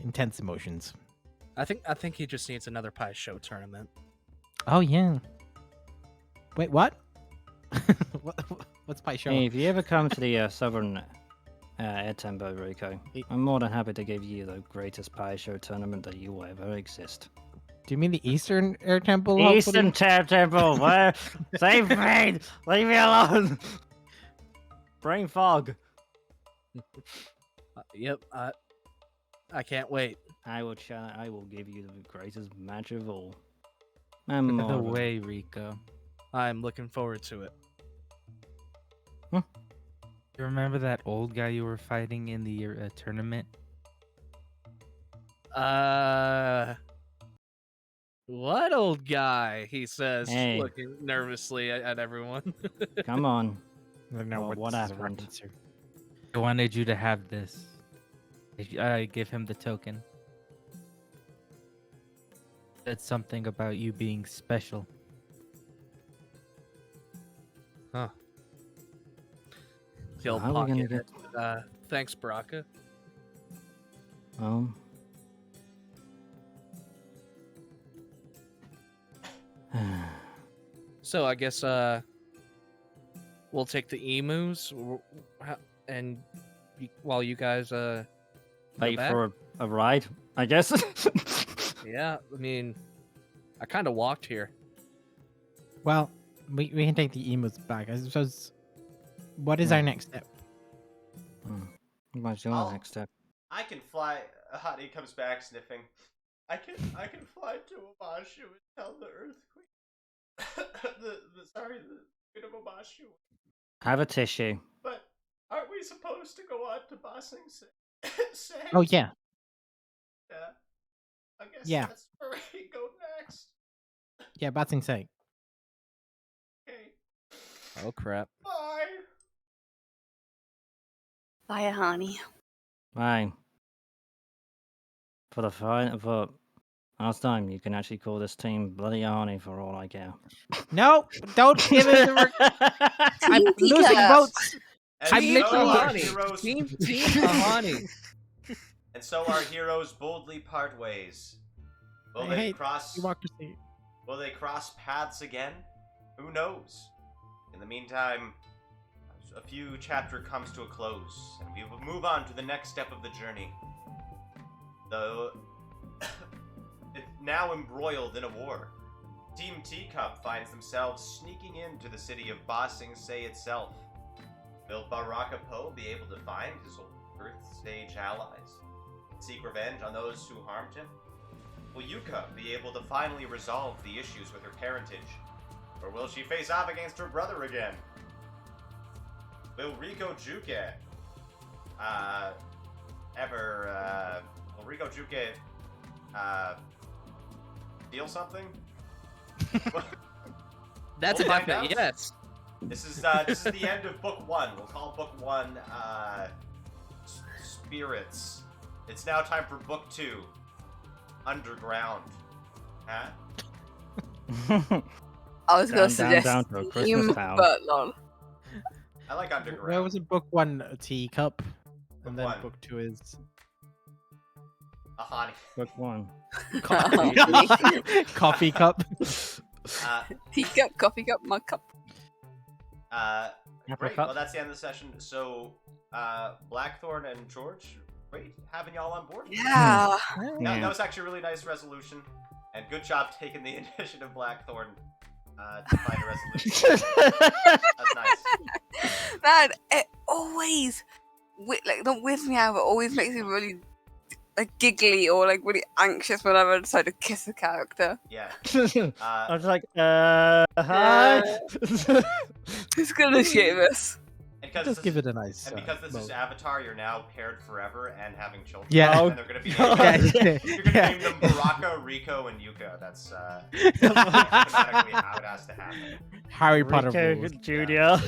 intense emotions. I think he just needs another pie show tournament. Oh yeah. Wait, what? What's pie show? Hey, if you ever come to the southern air tempo, Rico, I'm more than happy to give you the greatest pie show tournament that you will ever exist. Do you mean the Eastern Air Temple? Eastern Temple, where? Save me! Leave me alone! Brain fog. Yep. I can't wait. I will give you the greatest match of all. No Memorable. way, Rico. I'm looking forward to it. You remember that old guy you were fighting in the tournament? What old guy? He says, Hey. looking nervously at everyone. Come on. I don't know Well, what this is a happened? reference to. I wanted you to have this. I give him the token. Said something about you being special. Huh. The old How are we gonna pocket. Thanks, Baraka. Well. So I guess we'll take the emus and while you guys go Wait back? for a ride, I guess. Yeah, I mean, I kind of walked here. Well, we can take the emus back. I suppose. What is our next step? What's your I'll- next step? I can fly. Ahani comes back sniffing. I can fly to Omashu and tell the Earth Queen. the Queen of Omashu. Have a tissue. But aren't we supposed to go on to Bossing Say? Oh yeah. Yeah. I guess Yeah. that's where we go next. Yeah, Batsing sake. Okay. Oh crap. Bye. Bye, honey. Right. For last time, you can actually call this team Bloody Arnie for all I care. No, don't give it the. I'm Team losing Digya. votes. And I'm so literally- our Ahani. heroes, Team Ahani. and so our heroes boldly part ways. Will I they hate cross? democracy. Will they cross paths again? Who knows? In the meantime, a few chapter comes to a close, and we will move on to the next step of the journey. Though it's now embroiled in a war, Team Teacup finds themselves sneaking into the city of Bossing Say itself. Will Baraka Poe be able to find his old Earth Stage allies, seek revenge on those who harmed him? Will Yuka be able to finally resolve the issues with her parentage? Or will she face off against her brother again? Will Riko Juke will Riko Juke steal something? That's a We'll find definite out. yes. This is the end of book 1. We'll call book 1 Spirits. It's now time for book 2, Underground. Huh? I was going to Down, suggest down to a Christmas steam, town. but lol. I like underground. Where was it? Book 1, a teacup, Book and then 1. book 2 is A honey. Book 1. coffee cup. Teacup, coffee cup, mug cup. Apple Great. cup. Well, that's the end of the session. So, Blackthorn and George, great having y'all on board. Yeah. That was actually a really nice resolution, and good job taking the initiative, Blackthorn, to find a resolution. That's nice. Man, it always, don't whiz me out, but always makes me really giggly or really anxious whenever I decide to kiss a character. Yeah. I was like, hi. Who's gonna initiate this? And because Just give it a nice. and because this is Avatar, you're now paired forever and having children. Yeah. And they're gonna be Yeah. you're gonna name them Baraka, Rico, and Yuka. That's automatically how it has to happen. Harry Potter Rico rules. Junior.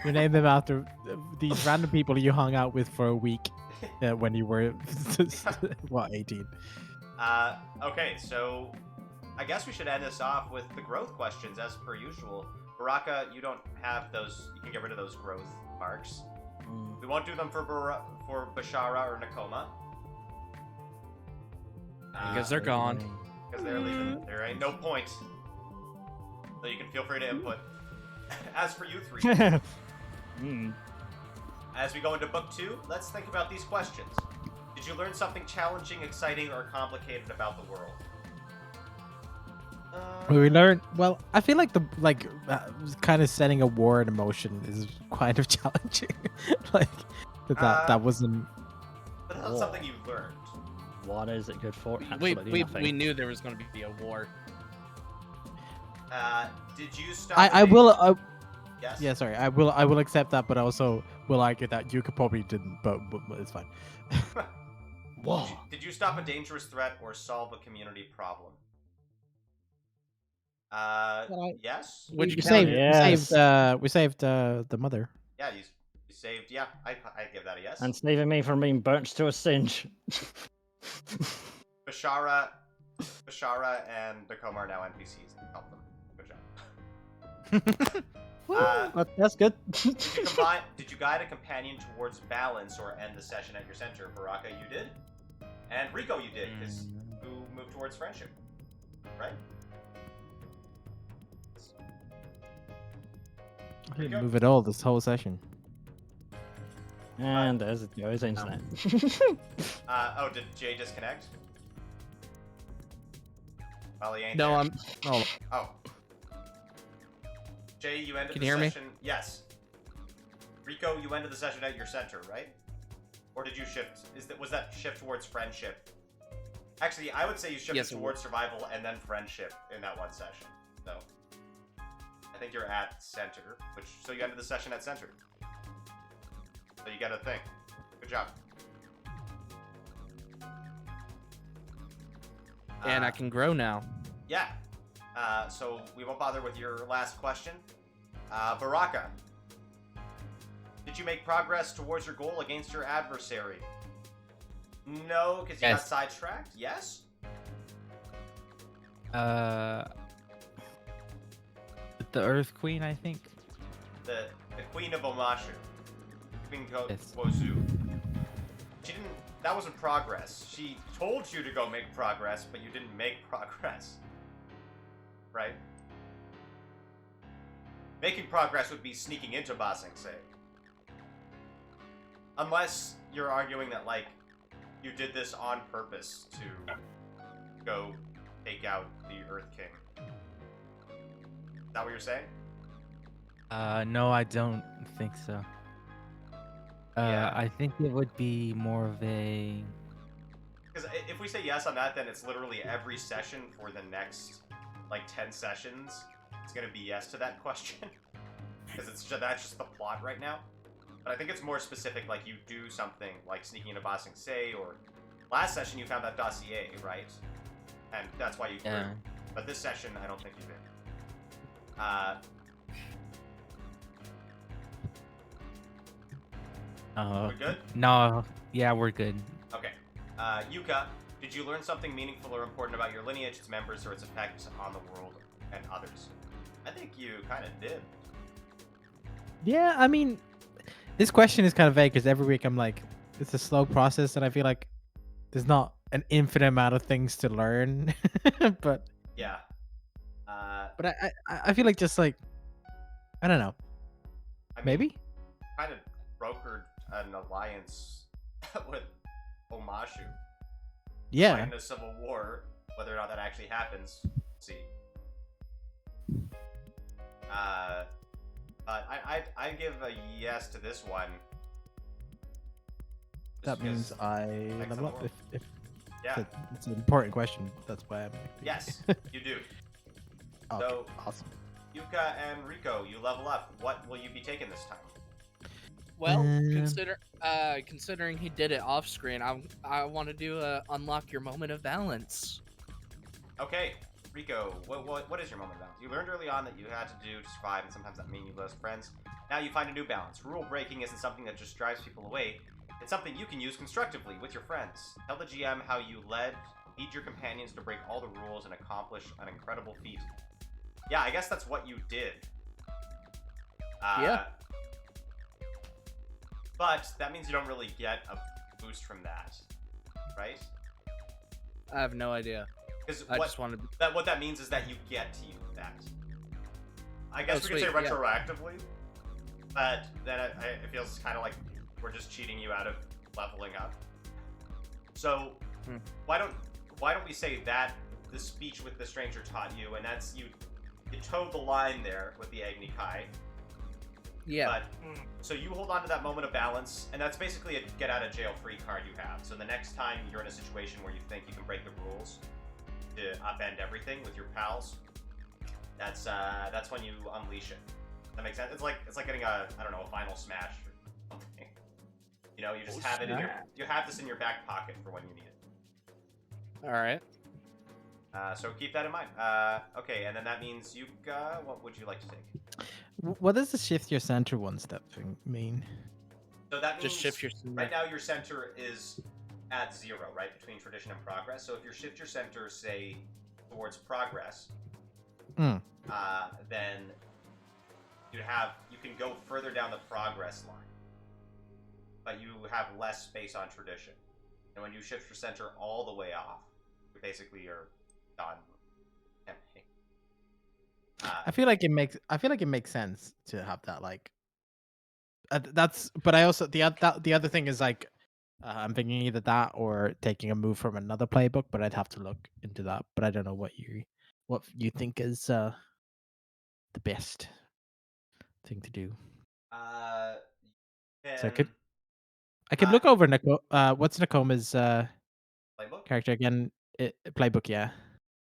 You name them after these random people you hung out with for a week when you were, what, 18? Okay, so I guess we should end this off with the growth questions as per usual. Baraka, you don't have those. You can get rid of those growth marks. We won't do them for Bashara or Nakoma. Because they're gone. Because they're leaving. There ain't no point. So you can feel free to input. As for you three, as we go into book 2, let's think about these questions. Did you learn something challenging, exciting, or complicated about the world? We learned. Well, I feel like kind of setting a war in motion is kind of challenging. That wasn't. But that's not something you learned. What is it good for? Absolutely We nothing. knew there was going to be a war. Did you stop? I will. Yes. Yeah, sorry. I will accept that, but I also will argue that you could probably didn't. But it's fine. Whoa. Did you stop a dangerous threat or solve a community problem? Yes. Would you We count saved. it? Yes. We saved the mother. Yeah, you saved. Yeah, I give that a yes. And saving me from being burnt to a singe. Bashara and Nakoma are now NPCs. Help them. Good job. That's good. Did you guide a companion towards balance or end the session at your center? Baraka, you did. And Rico, you did, because who moved towards friendship, right? I didn't move at all this whole session. And there's it goes, internet. Did Jay disconnect? Well, he ain't No, there. I'm. Oh, Oh. Jay, you ended Can the you hear me? session. Yes. Rico, you ended the session at your center, right? Or did you shift? Was that shift towards friendship? Actually, I would say you shifted Yes, it towards survival and then friendship in that one session. So, I think you're at center, so you ended the session at center. So you got a thing. Good job. and I can grow now. Yeah. So we won't bother with your last question. Baraka, did you make progress towards your goal against your adversary? No, because you got Yes. sidetracked? Yes? The Earth Queen, I think. The Queen of Omashu. Queen Yes. Wozu. She didn't... That wasn't progress. She told you to go make progress, but you didn't make progress. Right? Making progress would be sneaking into Ba Sing Se. Unless you're arguing that, like, you did this on purpose to go take out the Earth King. Is that what you're saying? No, I don't think so. Yeah. I think it would be more of a. Because if we say yes on that, then it's literally every session for the next, like, 10 sessions. It's going to be yes to that question. Because that's just the plot right now. But I think it's more specific, like, you do something, like sneaking into Ba Sing Se, or last session you found that dossier, right? And that's why you grew. Yeah. But this session, I don't think you did. We good? No. Yeah, we're good. Okay. Yuka, did Did you learn something meaningful or important about your lineage, its members, or its effects on the world and others? I think you kind of did. Yeah, I mean, this question is kind of vague because every week I'm like, it's a slow process, and I feel like there's not an infinite amount of things to learn. but Yeah. but I feel like just like, I don't know. I mean, Maybe? kind of brokered an alliance with Omashu. Yeah. Fighting a civil war. Whether or not that actually happens, we'll see. But I give a yes to this one. Just That means because I effects on level the up world. if Yeah. it's an important question. That's why I'm. Yes, you do. Okay, So- awesome. Yuka and Rico, you level up. What will you be taking this time? Well, Um, considering he did it off screen, I want to do unlock your moment of balance. Okay, Rico, what is your moment of balance? You learned early on that you had to do to survive, and sometimes that means you lose friends. Now you find a new balance. Rule breaking isn't something that just drives people away. It's something you can use constructively with your friends. Tell the GM how you lead your companions to break all the rules and accomplish an incredible feat. Yeah, I guess that's what you did. Yeah. But that means you don't really get a boost from that, right? I have no idea. Because I just wanted. what that means is that you get to use that. I guess we could say sweet, yeah. retroactively, but then it feels kind of like we're just cheating you out of leveling up. So why don't we say that the speech with the stranger taught you, and that's you towed the line there with the Agni Kai. Yeah. But so you hold on to that moment of balance, and that's basically a get out of jail free card you have. So the next time you're in a situation where you think you can break the rules to upend everything with your pals, that's when you unleash it. That makes sense. It's like getting a final smash or something. You know, you just have it in you have this in your back pocket for when you need it. All right. So keep that in mind. Okay, and then that means Yuka, what would you like to take? What does the shift your center one step thing mean? So that means Just shift your. right now your center is at 0, right, between tradition and progress. So if you shift your center, say, towards progress, then you can go further down the progress line, but you have less space on tradition. And when you shift your center all the way off, you basically are done. Campaign. I feel like it makes sense to have that, like but I also the other thing is like I'm thinking either that or taking a move from another playbook, but I'd have to look into that. But I don't know what you think is the best thing to do. So I could look over what's Nakoma's Playbook? character again? Playbook, yeah.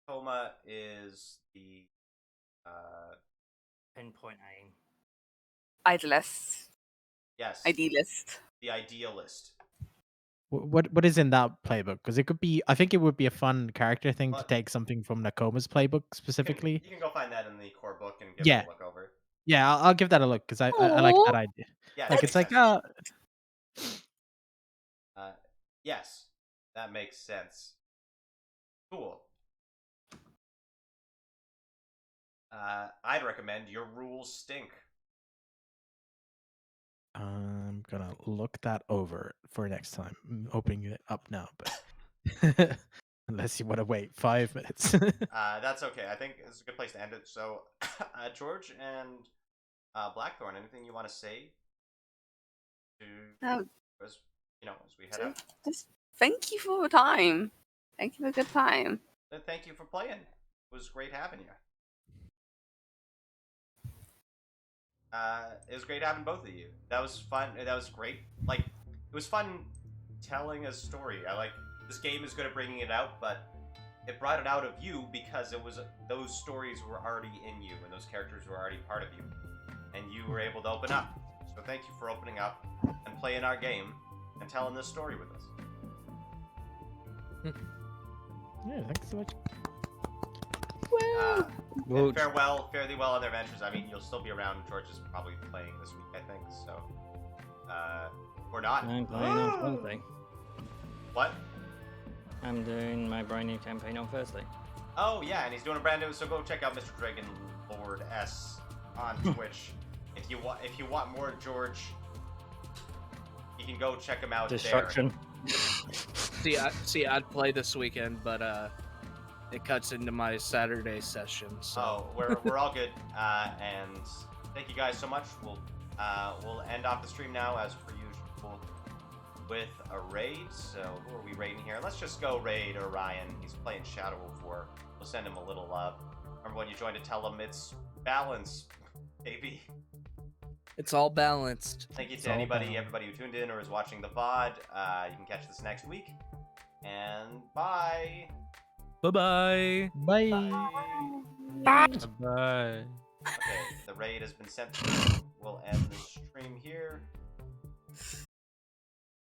Nakoma is the Pinpoint aim. Idealist. yes, Idealist. the idealist. What is in that playbook? Because it could be. I think it would be a fun character thing to But- take something from Nakoma's playbook specifically. You can go find that in the core book and give Yeah. it a look over. Yeah, I'll give that a look because I like Aw. that idea. Yeah, Like that it's makes like sense. Yes, that makes sense. Cool. I'd recommend Your Rules Stink. I'm gonna look that over for next time. I'm opening it up now, but unless you want to wait 5 minutes. That's okay. I think it's a good place to end it. So, George and Blackthorn, anything you want to say? No. As we head out. Just thank you for the time. Thank you for a good time. Thank you for playing. It was great having you. It was great having both of you. That was fun. That was great. Like, it was fun telling a story. This game is good at bringing it out, but it brought it out of you because it was those stories were already in you and those characters were already part of you, and you were able to open up. So thank you for opening up and playing our game and telling this story with us. Yeah, thanks so much. Woo. And fare thee well on their adventures. I mean, you'll still be around. George is probably playing this week, I think. So, or not. I'm playing on something. What? I'm doing my brand new campaign on Thursday. Oh yeah, and he's doing a brand new. So go check out Mr. Dragon Lord S on Twitch. If you want more George, you can go check him out Destruction. there. See, I'd play this weekend, but it cuts into my Saturday session. So. Oh, we're all good. And thank you guys so much. We'll end off the stream now as per usual with a raid. So who are we raiding here? Let's just go raid Orion. He's playing Shadow of War. We'll send him a little love. Remember when you joined to tell him it's balance, baby. It's all balanced. Thank you to everybody who tuned in or is watching the VOD. You can catch this next week. And bye. Bye-bye. Bye. Bye. Okay, the raid has been sent through. We'll end the stream here.